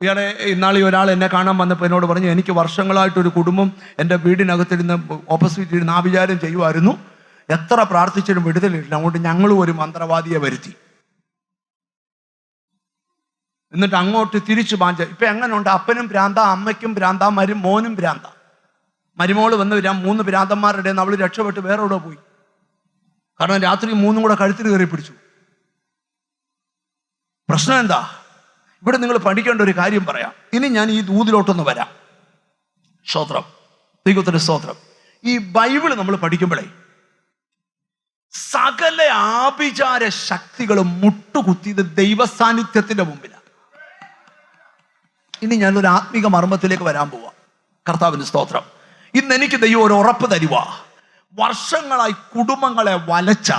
ഇയാളെ ഇന്നാളി ഒരാൾ എന്നെ കാണാൻ വന്നപ്പോൾ എന്നോട് പറഞ്ഞു, എനിക്ക് വർഷങ്ങളായിട്ടൊരു കുടുംബം എൻ്റെ വീടിനകത്തിരുന്ന് ഓപ്പോസിറ്റ് ഇരുന്ന് ആഭിചാരം ചെയ്യുമായിരുന്നു. എത്ര പ്രാർത്ഥിച്ചിട്ടും വിടുതലില്ല. അതുകൊണ്ട് ഞങ്ങളും ഒരു മന്ത്രവാദിയെ വരുത്തി. എന്നിട്ട് അങ്ങോട്ട് തിരിച്ചു പാഞ്ച. ഇപ്പൊ എങ്ങനെയുണ്ട്? അപ്പനും ഭ്രാന്ത, അമ്മയ്ക്കും ഭ്രാന്ത, മോനും ഭ്രാന്ത. മരുമോള് വന്ന് 3 ഭ്രാന്തന്മാരുടെ അവൾ രക്ഷപ്പെട്ട് വേറെ എവിടെ പോയി. കാരണം രാത്രി 3 കൂടെ കഴുത്തിൽ കയറി പിടിച്ചു. പ്രശ്നം എന്താ? ഇവിടെ നിങ്ങൾ പഠിക്കേണ്ട ഒരു കാര്യം പറയാം. ഇനി ഞാൻ ഈ ദൂതിലോട്ടൊന്ന് വരാം. സ്തോത്രം. ദൈവത്തിന്റെ സ്തോത്രം. ഈ ബൈബിള് നമ്മൾ പഠിക്കുമ്പോഴേ സകല ആഭിചാര ശക്തികളും മുട്ടുകുത്തിയത് ദൈവസാന്നിധ്യത്തിന്റെ മുമ്പിലാണ്. ഇനി ഞാനൊരു ആത്മീക മർമ്മത്തിലേക്ക് വരാൻ പോവാ. കർത്താവിന്റെ സ്തോത്രം. ഇന്ന് എനിക്ക് ദൈവം ഒരു ഉറപ്പ് തരുക. വർഷങ്ങളായി കുടുംബങ്ങളെ വലച്ച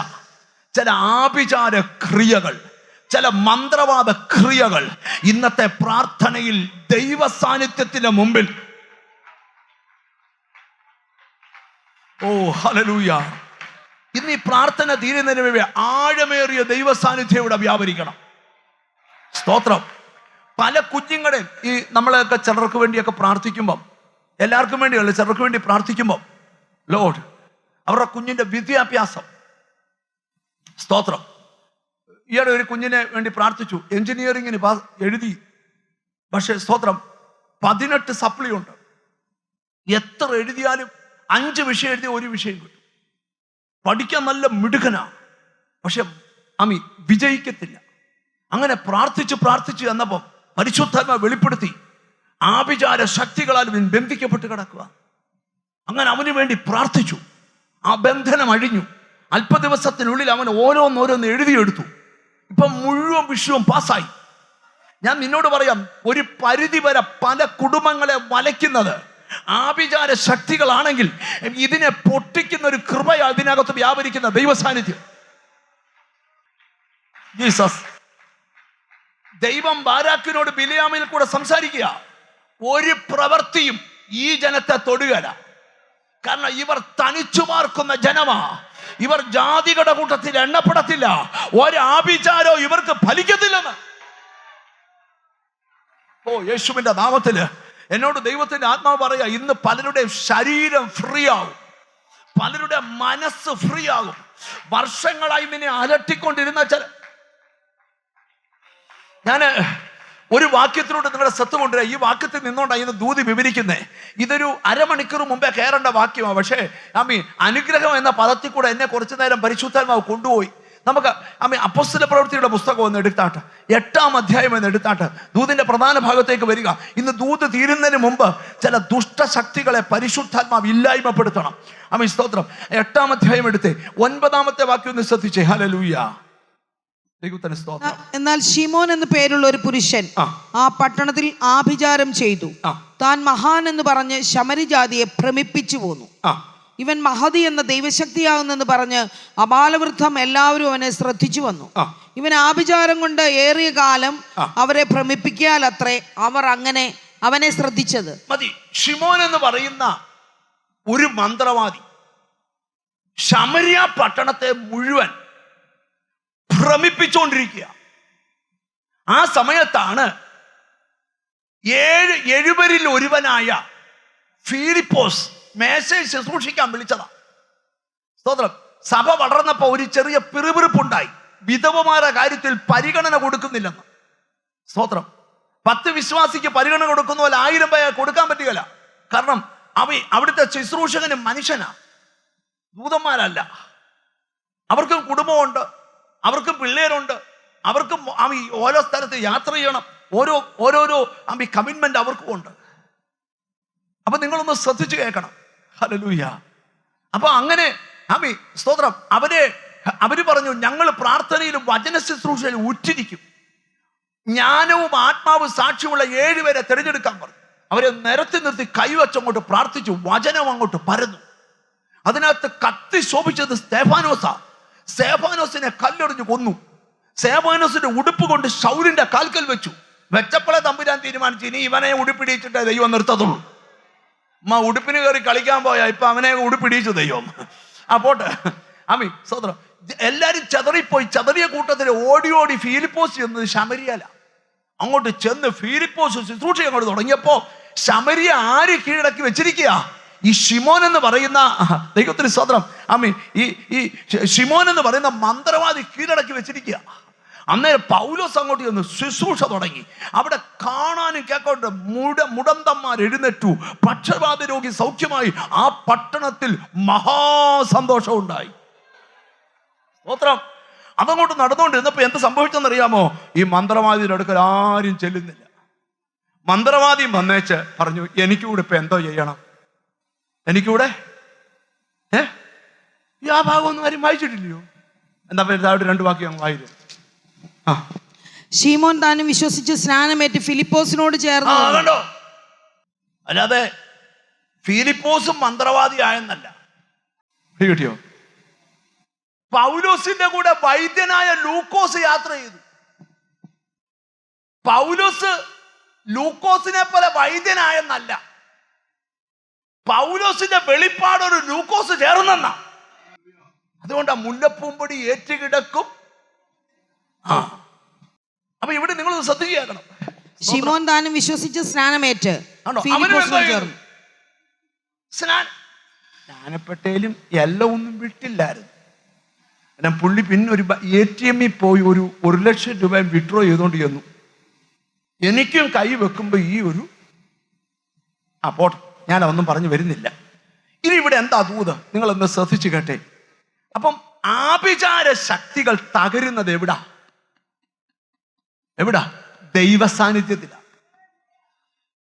ചില ആഭിചാര ക്രിയകൾ, ചില മന്ത്രവാദ ക്രിയകൾ ഇന്നത്തെ പ്രാർത്ഥനയിൽ ദൈവ സാന്നിധ്യത്തിന്റെ മുമ്പിൽ, ഓ ഹല്ലേലൂയ, ഇന്ന് ഈ പ്രാർത്ഥന തീരുന്നതിന് മുമ്പേ ആഴമേറിയ ദൈവ സാന്നിധ്യം ഇവിടെ വ്യാപരിക്കണം. സ്തോത്രം. പല കുഞ്ഞുങ്ങളെ ഈ നമ്മളൊക്കെ ചിലർക്ക് വേണ്ടിയൊക്കെ പ്രാർത്ഥിക്കുമ്പം, എല്ലാവർക്കും വേണ്ടിയല്ല, ചിലർക്ക് വേണ്ടി പ്രാർത്ഥിക്കുമ്പം ലോർഡ് അവരുടെ കുഞ്ഞിൻ്റെ വിദ്യാഭ്യാസം. സ്തോത്രം. ഈയിടെ ഒരു കുഞ്ഞിനെ വേണ്ടി പ്രാർത്ഥിച്ചു, എഞ്ചിനീയറിങ്ങിന് എഴുതി, പക്ഷേ സ്തോത്രം 18 സപ്ലി ഉണ്ട്. എത്ര എഴുതിയാലും 5 വിഷയം എഴുതിയ 1 വിഷയം കിട്ടും. പഠിക്കാൻ നല്ല മിടുക്കനാ, പക്ഷെ വിജയിക്കത്തില്ല. അങ്ങനെ പ്രാർത്ഥിച്ച് എന്നപ്പം പരിശുദ്ധാത്മാവ് വെളിപ്പെടുത്തി ആഭിചാര ശക്തികളാൽ ബന്ധിക്കപ്പെട്ട് കിടക്കുക. അങ്ങനെ അവന് വേണ്ടി പ്രാർത്ഥിച്ചു. ആ ബന്ധനം അഴിഞ്ഞു. അല്പ ദിവസത്തിനുള്ളിൽ അവൻ ഓരോന്നോരോന്ന് എഴുതിയെടുത്തു. ഇപ്പം മുഴുവൻ വിഷയവും പാസ്സായി. ഞാൻ നിന്നോട് പറയാം, ഒരു പരിധി വരെ പല കുടുംബങ്ങളെ വലയ്ക്കുന്നത് ആഭിചാര ശക്തികളാണെങ്കിൽ ഇതിനെ പൊട്ടിക്കുന്ന ഒരു കൃപ ഇതിനകത്ത് വ്യാപരിക്കുന്ന ദൈവ സാന്നിധ്യം. ജീസസ്. ദൈവം ബാരാക്കിനോട് ബിലിയാമിൽ കൂടെ സംസാരിക്കുക, ഒരു പ്രവൃത്തിയും ഈ ജനത്തെ തൊടുകയില്ല. കാരണം ഇവർ തനിച്ചു പാർക്കുന്ന ജനമാ. ഇവർ ജാതികളുടെ കൂട്ടത്തിൽ എണ്ണപ്പെടത്തില്ല. ഒരു ആഭിചാരവും ഇവർക്ക് ഫലിക്കത്തില്ലെന്ന്. യേശുവിന്റെ നാമത്തില് എന്നോട് ദൈവത്തിന്റെ ആത്മാവ് പറയാ, ഇന്ന് പലരുടെ ശരീരം ഫ്രീ ആവും, പലരുടെ മനസ്സ് ഫ്രീ ആകും. വർഷങ്ങളായി നിന്നെ അലട്ടിക്കൊണ്ടിരുന്ന ഞാൻ ഒരു വാക്യത്തിലൂടെ നിങ്ങളുടെ ശ്രദ്ധ കൊണ്ടുവരാം. ഈ വാക്യത്തിൽ നിന്നുകൊണ്ടാണ് ഇന്ന് ദൂതി വിവരിക്കുന്നേ. ഇതൊരു അരമണിക്കൂർ മുമ്പേ കയറേണ്ട വാക്യമാണ്. പക്ഷേ അനുഗ്രഹം എന്ന പദത്തിൽ കൂടെ എന്നെ കുറച്ചു നേരം പരിശുദ്ധാത്മാവ് കൊണ്ടുപോയി. നമുക്ക് അപ്പോസ്തല പ്രവൃത്തിയുടെ പുസ്തകം ഒന്ന് എടുത്താട്ട്, 8-ാം അധ്യായം എന്ന് എടുത്താട്ട് ദൂതിന്റെ പ്രധാന ഭാഗത്തേക്ക് വരിക. ഇന്ന് ദൂത് തീരുന്നതിന് മുമ്പ് ചില ദുഷ്ടശക്തികളെ പരിശുദ്ധാത്മാവ് ഇല്ലായ്മപ്പെടുത്തണം. സ്തോത്രം. 8-ാം അധ്യായം എടുത്തേ 9-ാമത്തെ വാക്യം ഒന്ന് ശ്രദ്ധിച്ചേ. ഹല്ലേലൂയ. എന്നാൽ ശിമോൻ എന്ന് പേരുള്ള ഒരു പുരുഷൻ ആ പട്ടണത്തിൽ ആഭിചാരം ചെയ്തു. താൻ മഹാൻ എന്ന് പറഞ്ഞ് ശമരി ജാതിയെ ഭ്രമിപ്പിച്ചു പോന്നു. ഇവൻ മഹതി എന്ന ദൈവശക്തിയാകുന്നെന്ന് പറഞ്ഞ് അബാലവൃദ്ധം എല്ലാവരും അവനെ ശ്രദ്ധിച്ചു വന്നു. ഇവൻ ആഭിചാരം കൊണ്ട് ഏറിയ കാലം അവരെ ഭ്രമിപ്പിക്കാൽ അത്രേ അവർ അങ്ങനെ അവനെ ശ്രദ്ധിച്ചത്. മതി. ശിമോൻ എന്ന് പറയുന്ന ഒരു മന്ത്രവാദി ശമരിയ പട്ടണത്തെ മുഴുവൻ ഭ്രമിപ്പിച്ചുകൊണ്ടിരിക്കുക. ആ സമയത്താണ് 7 ഒരുവനായ ഫിലിപ്പോസ് മേശയിൽ ശുശ്രൂഷിക്കാൻ വിളിച്ചതാ. സ്തോത്രം. സഭ വളർന്നപ്പോ ഒരു ചെറിയ പിറുപിറുപ്പുണ്ടായി. വിധവമാരുടെ കാര്യത്തിൽ പരിഗണന കൊടുക്കുന്നില്ലെന്ന്. സ്തോത്രം. 10 വിശ്വാസിക്ക് പരിഗണന കൊടുക്കുന്ന പോലെ 1000 പേരെ കൊടുക്കാൻ പറ്റുകയില്ല. കാരണം അവിടുത്തെ ശുശ്രൂഷകന് മനുഷ്യനാ, ദൂതന്മാരല്ല. അവർക്കും കുടുംബമുണ്ട്, അവർക്കും പിള്ളേരുണ്ട്, അവർക്കും ഓരോ സ്ഥലത്ത് യാത്ര ചെയ്യണം. ഓരോരോ കമ്മിറ്റ്മെന്റ് അവർക്കും ഉണ്ട്. അപ്പൊ നിങ്ങളൊന്ന് ശ്രദ്ധിച്ചു കേൾക്കണം. ഹല്ലേലൂയ. അപ്പൊ അങ്ങനെ സ്തോത്രം. അവര് പറഞ്ഞു, ഞങ്ങൾ പ്രാർത്ഥനയിലും വചന ശുശ്രൂഷയിലും ഉറ്റിരിക്കും. ജ്ഞാനവും ആത്മാവും സാക്ഷ്യമുള്ള 7 പേരെ തിരഞ്ഞെടുക്കാൻ പറഞ്ഞു. അവരെ നിരത്തി നിർത്തി കൈവച്ചങ്ങോട്ട് പ്രാർത്ഥിച്ചു. വചനം അങ്ങോട്ട് പരന്നു. അതിനകത്ത് കത്തി ശോഭിച്ചത് സ്തെഫാനോസാ. സ്തെഫാനോസിനെ കല്ലെറിഞ്ഞു കൊന്നു. സ്തെഫാനോസിന്റെ ഉടുപ്പ് കൊണ്ട് ശൗലിന്റെ കാൽക്കൽ വെച്ചു. വെച്ചപ്പോഴേ തമ്പുരാൻ തീരുമാനിച്ചു, ഇനി ഇവനെ ഉടുപ്പിടിച്ചിട്ടേ ദൈവം നിർത്തത്തുള്ളൂ. ഉടുപ്പിന് കയറി കളിക്കാൻ പോയാ ഇപ്പൊ അവനെ ഉടുപ്പിടിച്ചു ദൈവം. പോട്ടെ. സ്വതന്ത്രം. എല്ലാരും ചെതറിപ്പോയി. ചെതറിയ കൂട്ടത്തിൽ ഓടി ഫിലിപ്പോസ് ചെന്നത് ശമരിയല. അങ്ങോട്ട് ചെന്ന് ഫിലിപ്പോസ് ശുശ്രൂഷ അങ്ങോട്ട് തുടങ്ങിയപ്പോ ശമരിയ ആര് കീഴടക്കി വെച്ചിരിക്കുക? ഈ ശിമോൻ എന്ന് പറയുന്ന ദൈവത്തിന് സ്വതന്ത്രം. ഈ ശിമോൻ എന്ന് പറയുന്ന മന്ത്രവാദി കീഴടക്കി വെച്ചിരിക്കുക. അന്നേരം പൗലോസ് അങ്ങോട്ട് ചെന്ന് ശുശ്രൂഷ തുടങ്ങി. അവിടെ കാണാനും കേൾക്കോട്ട് മുടന്തന്മാർ എഴുന്നേറ്റു. പക്ഷപാത രോഗി സൗഖ്യമായി. ആ പട്ടണത്തിൽ മഹാസന്തോഷം ഉണ്ടായി. സ്തോത്രം. അതങ്ങോട്ട് നടന്നുകൊണ്ടിരുന്നപ്പോ എന്ത് സംഭവിച്ചെന്നറിയാമോ? ഈ മന്ത്രവാദിയുടെ അടുക്കൽ ആരും ചെല്ലുന്നില്ല. മന്ത്രവാദി വന്നേച്ച് പറഞ്ഞു, എനിക്കൂടെ ഇപ്പൊ എന്തോ ചെയ്യണം? എനിക്കൂടെ ഈ ആ ഭാഗമൊന്നും ആരും വായിച്ചിട്ടില്ലയോ? എന്താ പേര്? 2 വാക്യം വായിച്ചു. ശീമോൻ താനും വിശ്വസിച്ച് സ്നാനമേറ്റ് ഫിലിപ്പോസിനോട് ചേർന്ന്. കണ്ടോ? അല്ലാതെ ഫിലിപ്പോസും മന്ത്രവാദി ആയെന്നല്ല. കിട്ടിയോ? പൗലോസിന്റെ കൂടെ വൈദ്യനായ ലൂക്കോസ് യാത്ര ചെയ്തു. പൗലോസ് ലൂക്കോസിനെ പോലെ വൈദ്യനായെന്നല്ല. പൗലോസിന്റെ വെളിപ്പാടൊരു ലൂക്കോസ് ചേർന്നെന്ന. അതുകൊണ്ടാ മുല്ലപ്പൂമ്പൊടി ഏറ്റുകിടക്കും. അപ്പൊ ഇവിടെ നിങ്ങൾ ശ്രദ്ധിക്കണം. ശിമോൻ താനും വിശ്വസിച്ച് സ്നാനമേറ്റ് ജ്ഞാനപ്പെട്ടേലും എല്ലാം ഒന്നും വിട്ടില്ലായിരുന്നു. എന്നാൽ പുള്ളി പിന്നെ ഒരു ATM പോയി ഒരു 1,00,000 രൂപ വിഡ്രോ ചെയ്തുകൊണ്ട് ചെന്നു. എനിക്കും കൈ വെക്കുമ്പോൾ ഈ ഒരു പോട്ടെ, ഞാനതൊന്നും പറഞ്ഞു വരുന്നില്ല. ഇനി ഇവിടെ എന്താ ദൂത്, നിങ്ങളൊന്ന് ശ്രദ്ധിച്ചു കേട്ടെ. അപ്പം ആഭിചാര ശക്തികൾ തകരുന്നത് എവിടാ? ദൈവ സാന്നിധ്യത്തിലാണ്.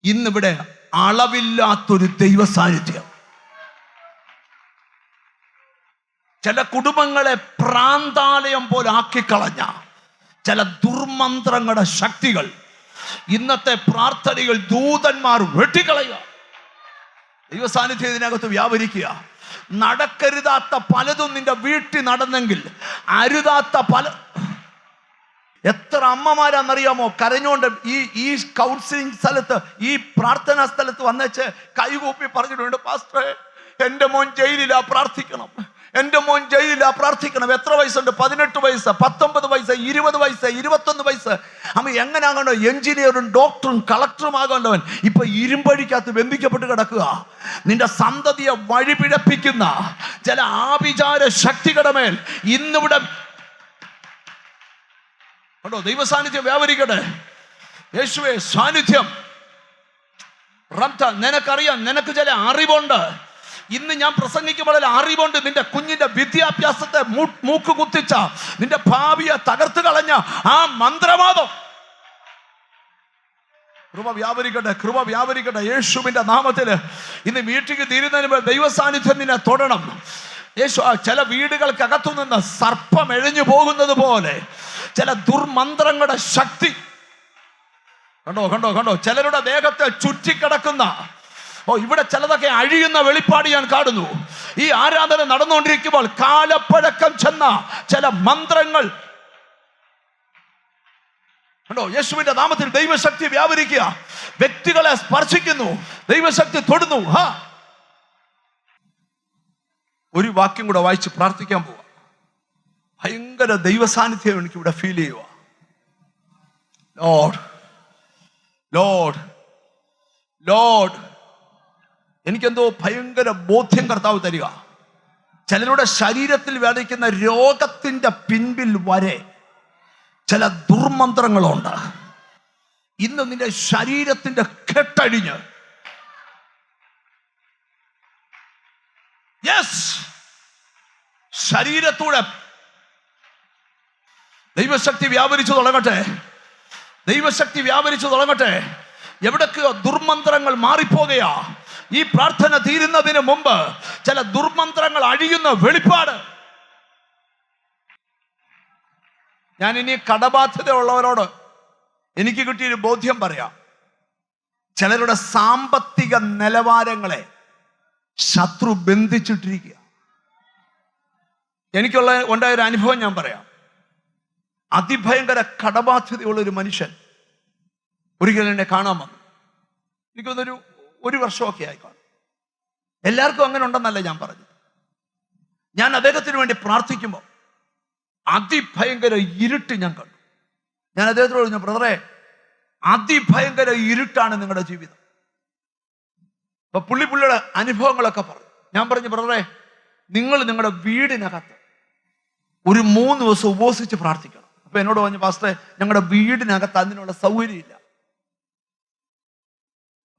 ഇന്നിവിടെ അളവില്ലാത്തൊരു ദൈവ സാന്നിധ്യം ചില കുടുംബങ്ങളെ പ്രാന്താലയം പോലെ ആക്കിക്കളഞ്ഞ ചില ദുർമന്ത്രങ്ങളുടെ ശക്തികൾ ഇന്നത്തെ പ്രാർത്ഥനകൾ ദൂതന്മാർ വെട്ടിക്കളയുക. ദൈവ സാന്നിധ്യം ഇതിനകത്ത് വ്യാപരിക്കുക. നടക്കരുതാത്ത പലതും നിന്റെ വീട്ടിൽ നടന്നെങ്കിൽ അരുതാത്ത എത്ര അമ്മമാരാന്നറിയാമോ കരഞ്ഞുകൊണ്ട് ഈ കൗൺസിലിംഗ് സ്ഥലത്ത്, ഈ പ്രാർത്ഥനാ സ്ഥലത്ത് വന്നേച്ച് കൈകൂപ്പി പറഞ്ഞിട്ടുണ്ട്, പാസ്റ്ററെ എൻ്റെ മോൻ ജയിലിലാ, പ്രാർത്ഥിക്കണം, എൻ്റെ മോൻ ജയിലിലാ, പ്രാർത്ഥിക്കണം. എത്ര വയസ്സുണ്ട്? 18 വയസ്സ്, 19 വയസ്സ്, 20 വയസ്സ്, 21 വയസ്സ്. അമ്മ എങ്ങനെയാകണ്ടോ? എഞ്ചിനീയറും ഡോക്ടറും കളക്ടറും ആകേണ്ടവൻ ഇപ്പൊ ഇരുമ്പഴിക്കകത്ത് ബന്ധിക്കപ്പെട്ട് കിടക്കുക. നിന്റെ സന്തതിയെ വഴിപിഴപ്പിക്കുന്ന ചില ആഭിചാര ശക്തികളുടെ മേൽ ഇന്നിവിടെ കണ്ടോ ദൈവ സാന്നിധ്യം വ്യാപരിക്കട്ടെ. യേശുവേ സാന്നിധ്യം. നിനക്കറിയാം, നിനക്ക് ചില അറിവുണ്ട്. ഇന്ന് ഞാൻ പ്രസംഗിക്കുമ്പോൾ അറിവുണ്ട്. നിന്റെ കുഞ്ഞിന്റെ വിദ്യാഭ്യാസത്തെ മൂക്ക് കുത്തിച്ച, നിന്റെ ഭാവിയെ തകർത്ത് കളഞ്ഞ ആ മന്ത്രവാദം കൃപ വ്യാപരിക്കട്ടെ യേശുവിന്റെ നാമത്തിൽ. ഇന്ന് മീറ്റിംഗ് തീരുന്നതിന് മുമ്പ് ദൈവ സാന്നിധ്യം നിന്നെ തൊടണം. യേശു ചില വീടുകൾക്കകത്തു നിന്ന് സർപ്പം എഴഞ്ഞു പോകുന്നത് പോലെ ചില ദുർമന്ത്രങ്ങളുടെ ശക്തി കണ്ടോ ചിലരുടെ ദേഹത്തെ ചുറ്റിക്കിടക്കുന്ന ഇവിടെ ചിലതൊക്കെ അഴിയുന്ന വെളിപ്പാട് ഞാൻ കാണുന്നു. ഈ ആരാധന നടന്നുകൊണ്ടിരിക്കുമ്പോൾ കാലപ്പഴക്കം ചെന്ന ചില മന്ത്രങ്ങൾ കണ്ടോ. യേശുവിന്റെ നാമത്തിൽ ദൈവശക്തി വ്യാപരിക്കുക. വ്യക്തികളെ സ്പർശിക്കുന്നു, ദൈവശക്തി തൊടുന്നു. ഒരു വാക്യം കൂടെ വായിച്ച് പ്രാർത്ഥിക്കാൻ പോവാ. ഭയങ്കര ദൈവ സാന്നിധ്യം എനിക്ക് ഇവിടെ ഫീൽ ചെയ്യുക. ലോർഡ് എനിക്കെന്തോ ഭയങ്കര ബോധ്യം കർത്താവ് തരിക. ചിലരുടെ ശരീരത്തിൽ വേദിക്കുന്ന രോഗത്തിന്റെ പിൻപിൽ വരെ ചില ദുർമന്ത്രങ്ങളുണ്ട്. ഇന്ന് നിന്റെ ശരീരത്തിന്റെ കെട്ടഴിഞ്ഞ് ശരീരത്തൂടെ ദൈവശക്തി വ്യാപരിച്ചു തുടങ്ങട്ടെ. എവിടൊക്കെയോ ദുർമന്ത്രങ്ങൾ മാറിപ്പോകയാ. ഈ പ്രാർത്ഥന തീരുന്നതിന് മുമ്പ് ചില ദുർമന്ത്രങ്ങൾ അഴിയുന്ന വെളിപ്പാട്. ഞാൻ ഇനി കടബാധ്യത ഉള്ളവരോട് എനിക്ക് കിട്ടിയൊരു ബോധ്യം പറയാം. ചിലരുടെ സാമ്പത്തിക നിലവാരങ്ങളെ ശത്രു ബന്ധിച്ചിട്ടിരിക്കുക. ഉണ്ടായൊരു അനുഭവം ഞാൻ പറയാം. അതിഭയങ്കര കടബാധ്യതയുള്ള ഒരു മനുഷ്യൻ ഒരിക്കലും എന്നെ കാണാൻ വന്നു. എനിക്കൊന്നൊരു 1 വർഷമൊക്കെ ആയി കാണും. എല്ലാവർക്കും അങ്ങനെ ഉണ്ടെന്നല്ല ഞാൻ പറഞ്ഞു. ഞാൻ അദ്ദേഹത്തിന് വേണ്ടി പ്രാർത്ഥിക്കുമ്പോൾ അതിഭയങ്കര ഇരുട്ട് ഞാൻ കണ്ടു. ഞാൻ അദ്ദേഹത്തോട് പറഞ്ഞു, ബ്രദറെ, അതിഭയങ്കര ഇരുട്ടാണ് നിങ്ങളുടെ ജീവിതം. അപ്പൊ പുള്ളിയുടെ അനുഭവങ്ങളൊക്കെ പറഞ്ഞു. ഞാൻ പറഞ്ഞു, ബ്രദറെ, നിങ്ങൾ നിങ്ങളുടെ വീടിനകത്ത് ഒരു 3 ദിവസം ഉപവസിച്ച് പ്രാർത്ഥിക്കണം. അപ്പൊ എന്നോട് പറഞ്ഞു, പാസ്റ്ററെ, ഞങ്ങളുടെ വീടിനകത്ത് അതിനുള്ള സൗകര്യമില്ല.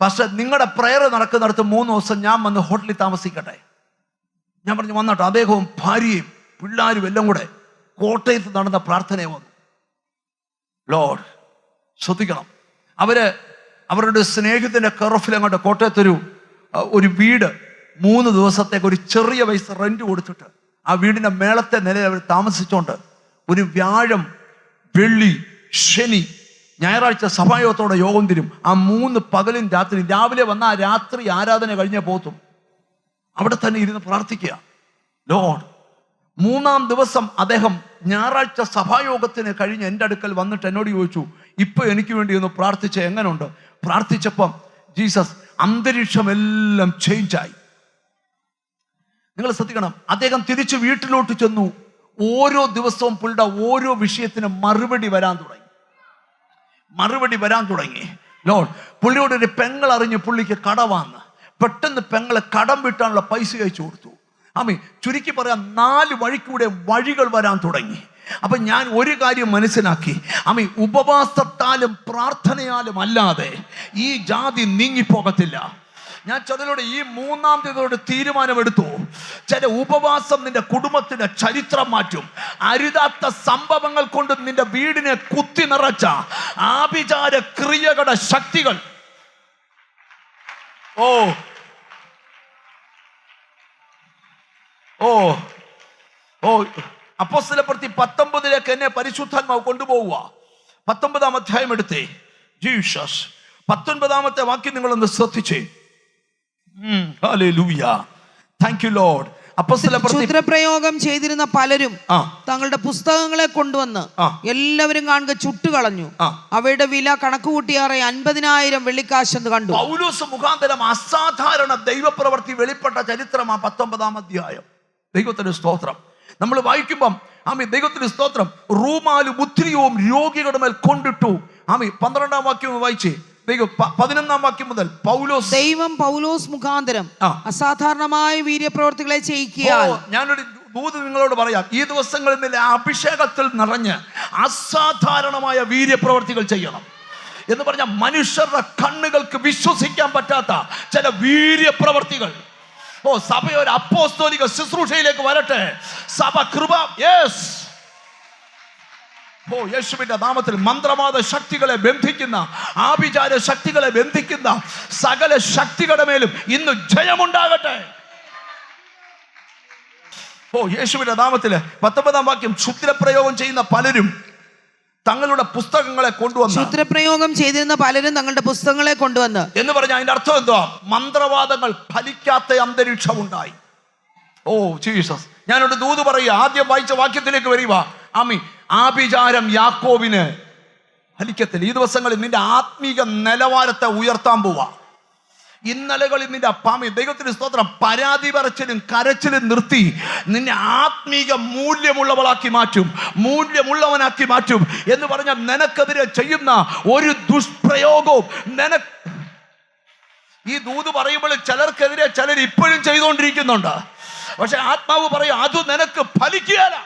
പക്ഷെ നിങ്ങളുടെ പ്രയർ നടക്കുന്നിടത്ത് 3 ദിവസം ഞാൻ വന്ന് ഹോട്ടലിൽ താമസിക്കട്ടെ. ഞാൻ പറഞ്ഞു, വന്നോട്ടെ. അദ്ദേഹവും ഭാര്യയും പിള്ളേരും എല്ലാം കൂടെ കോട്ടയത്ത് നടന്ന പ്രാർത്ഥനയെ വന്നു. ലോർഡ് ശ്രദ്ധിക്കണം. അവരുടെ സ്നേഹത്തിന്റെ കെയർഓഫിൽ അങ്ങോട്ട് കോട്ടയത്തൊരു വീട് 3 ദിവസത്തേക്ക് ഒരു ചെറിയ പൈസ റെന്റ് കൊടുത്തിട്ട് ആ വീടിന്റെ മേളത്തെ നിലയിൽ അവർ താമസിച്ചുകൊണ്ട് ഒരു വ്യാഴം, വെള്ളി, ശനി, ഞായറാഴ്ച സഭായോഗത്തോടെ യോഗം തിരും. ആ 3 പകലും രാത്രി, രാവിലെ വന്ന ആ രാത്രി ആരാധന കഴിഞ്ഞേ പോത്തും അവിടെ തന്നെ ഇരുന്ന് പ്രാർത്ഥിക്കുക. ലോർഡ് 3-ാം ദിവസം അദ്ദേഹം ഞായറാഴ്ച സഭായോഗത്തിന് കഴിഞ്ഞ് എൻ്റെ അടുക്കൽ വന്നിട്ട് എന്നോട് ചോദിച്ചു, ഇപ്പൊ എനിക്ക് വേണ്ടി ഒന്ന് പ്രാർത്ഥിച്ച എങ്ങനെയുണ്ട്? പ്രാർത്ഥിച്ചപ്പം ജീസസ് അന്തരീക്ഷമെല്ലാം ചേഞ്ചായി. നിങ്ങൾ ശ്രദ്ധിക്കണം. അദ്ദേഹം തിരിച്ച് വീട്ടിലോട്ട് ചെന്നു. ഓരോ ദിവസവും പുള്ളിയുടെ ഓരോ വിഷയത്തിന് മറുപടി വരാൻ തുടങ്ങി. ലോർഡ്, പുള്ളിയോട് ഒരു പെങ്ങൾ അറിഞ്ഞ് പുള്ളിക്ക് കടവാന്ന്. പെട്ടെന്ന് പെങ്ങളെ കടം വിട്ടാനുള്ള പൈസ അയച്ചു കൊടുത്തു. ആമി, ചുരുക്കി പറയാം, 4 വഴിക്കൂടെ വഴികൾ വരാൻ തുടങ്ങി. അപ്പൊ ഞാൻ ഒരു കാര്യം മനസ്സിലാക്കി, ആമി, ഉപവാസത്താലും പ്രാർത്ഥനയാലും അല്ലാതെ ഈ ജാതി നീങ്ങിപ്പോകത്തില്ല. ഞാൻ ചിലരോട് ഈ 3-ാം തീയതിയോട് തീരുമാനമെടുത്തു. ചില ഉപവാസം നിന്റെ കുടുംബത്തിന്റെ ചരിത്രം മാറ്റും. അരുതാത്ത സംഭവങ്ങൾ കൊണ്ട് നിന്റെ വീടിനെ കുത്തി നിറച്ച ആഭിചാര ക്രിയകളുടെ ശക്തികൾ അപ്പോസ്തലപ്രവൃത്തി 19 എന്നെ പരിശുദ്ധാത്മാവ് കൊണ്ടുപോവുക. 19-ാം അധ്യായം എടുത്തേ. ജീസസ് 19-ാമത്തെ വാക്യം നിങ്ങളൊന്ന് ശ്രദ്ധിച്ചേ. Hallelujah, thank you Lord. ക്ഷുദ്രപ്രയോഗം ചെയ്തിരുന്ന പലരും തങ്ങളുടെ പുസ്തകങ്ങളെ കൊണ്ടുവന്ന് എല്ലാവരും കാണുക ചുട്ടുകളഞ്ഞു. അവയുടെ വില കണക്കുകൂട്ടിയാറെ 50,000 വെള്ളിക്കാശെന്ന് കണ്ടു. പൗലോസ് മുഖാന്തരം അസാധാരണ ദൈവപ്രവൃത്തി വെളിപ്പെട്ട ചരിത്രം 19-ാം അധ്യായം. ദൈവത്തിന് സ്തോത്രം. നമ്മൾ വായിക്കുമ്പം ആമി, ദൈവത്തിന് സ്തോത്രം, റൂമാലും ഉത്തിരിയവും രോഗികളുടെ മേൽ കൊണ്ടിട്ടു. ആമി, 12-ാം വാക്യം വായിച്ചേ. 11-ാം വാക്യം മുതൽ ദൈവം പൗലോസ് മുഖാന്തരം അസാധാരണമായ വീര്യപ്രവർത്തികളെ ചെയ്യിക്കുകയാൽ. ഞാനൊരു ദൂത് നിങ്ങളോട് പറയാം. ഈ ദിവസങ്ങളിൽ നിന്ന് അഭിഷേകത്തിൽ നിറഞ്ഞ് അസാധാരണമായ വീര്യപ്രവർത്തികൾ ചെയ്യണം എന്ന് പറഞ്ഞാൽ മനുഷ്യരുടെ കണ്ണുകൾക്ക് വിശ്വസിക്കാൻ പറ്റാത്ത ചില വീര്യപ്രവർത്തികൾ. സഭ ഒരു അപ്പോസ്തോലിക ശുശ്രൂഷയിലേക്ക് വരട്ടെ. സഭ കൃപ, യെസ്, യേശുവിന്റെ നാമത്തിൽ മന്ത്രവാദ ശക്തികളെ ബന്ധിക്കുന്ന, ആഭിചാര ശക്തികളെ ബന്ധിക്കുന്ന സകല ശക്തികളുടെ മേലും ഇന്ന് ജയമുണ്ടാകട്ടെ. യേശുവിന്റെ നാമത്തില്. 19-ാം വാക്യം, ക്ഷുദ്രപ്രയോഗം ചെയ്യുന്ന പലരും തങ്ങളുടെ പുസ്തകങ്ങളെ കൊണ്ടുവന്നു. ക്ഷുദ്രപ്രയോഗം ചെയ്തിരുന്ന പലരും തങ്ങളുടെ പുസ്തകങ്ങളെ കൊണ്ടുവന്ന് എന്ന് പറഞ്ഞാൽ അതിന്റെ അർത്ഥം എന്തുവാ? മന്ത്രവാദങ്ങൾ ഫലിക്കാത്ത അന്തരീക്ഷം ഉണ്ടായി. ജീസസ്, ഞാനൊരു ദൂത് പറയുക. ആദ്യം വായിച്ച വാക്യത്തിലേക്ക് വരിക. ആമി, ആഭിചാരം യാക്കോബിന് ഫലിക്കത്തില്ല. ഈ ദിവസങ്ങളിൽ നിന്റെ ആത്മീക നിലവാരത്തെ ഉയർത്താൻ പോവാ. ഇന്നലകളിൽ നിന്റെ പാമി, ദൈവത്തിന് സ്തോത്രം, പരാതി പറച്ചിലും കരച്ചിലും നിർത്തി നിന്നെ ആത്മീക മൂല്യമുള്ളവളാക്കി മാറ്റും, മൂല്യമുള്ളവനാക്കി മാറ്റും. എന്ന് പറഞ്ഞാൽ നിനക്കെതിരെ ചെയ്യുന്ന ഒരു ദുഷ്പ്രയോഗവും ഈ ദൂത് പറയുമ്പോൾ ചിലർക്കെതിരെ ചിലർ ഇപ്പോഴും ചെയ്തുകൊണ്ടിരിക്കുന്നുണ്ട്. പക്ഷെ ആത്മാവ് പറയും, അത് നിനക്ക് ഫലിക്കുകയില്ല.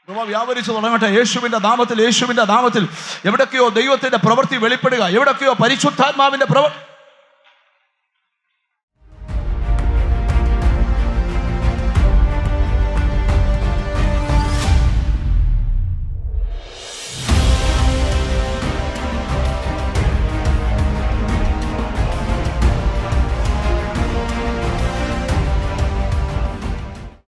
വ്യാപരിച്ചു തുടങ്ങട്ടെ യേശുവിന്റെ നാമത്തിൽ. യേശുവിന്റെ നാമത്തിൽ എവിടൊക്കെയോ ദൈവത്തിന്റെ പ്രവൃത്തി വെളിപ്പെടുക, എവിടൊക്കെയോ പരിശുദ്ധാത്മാവിന്റെ പ്രവൃത്തി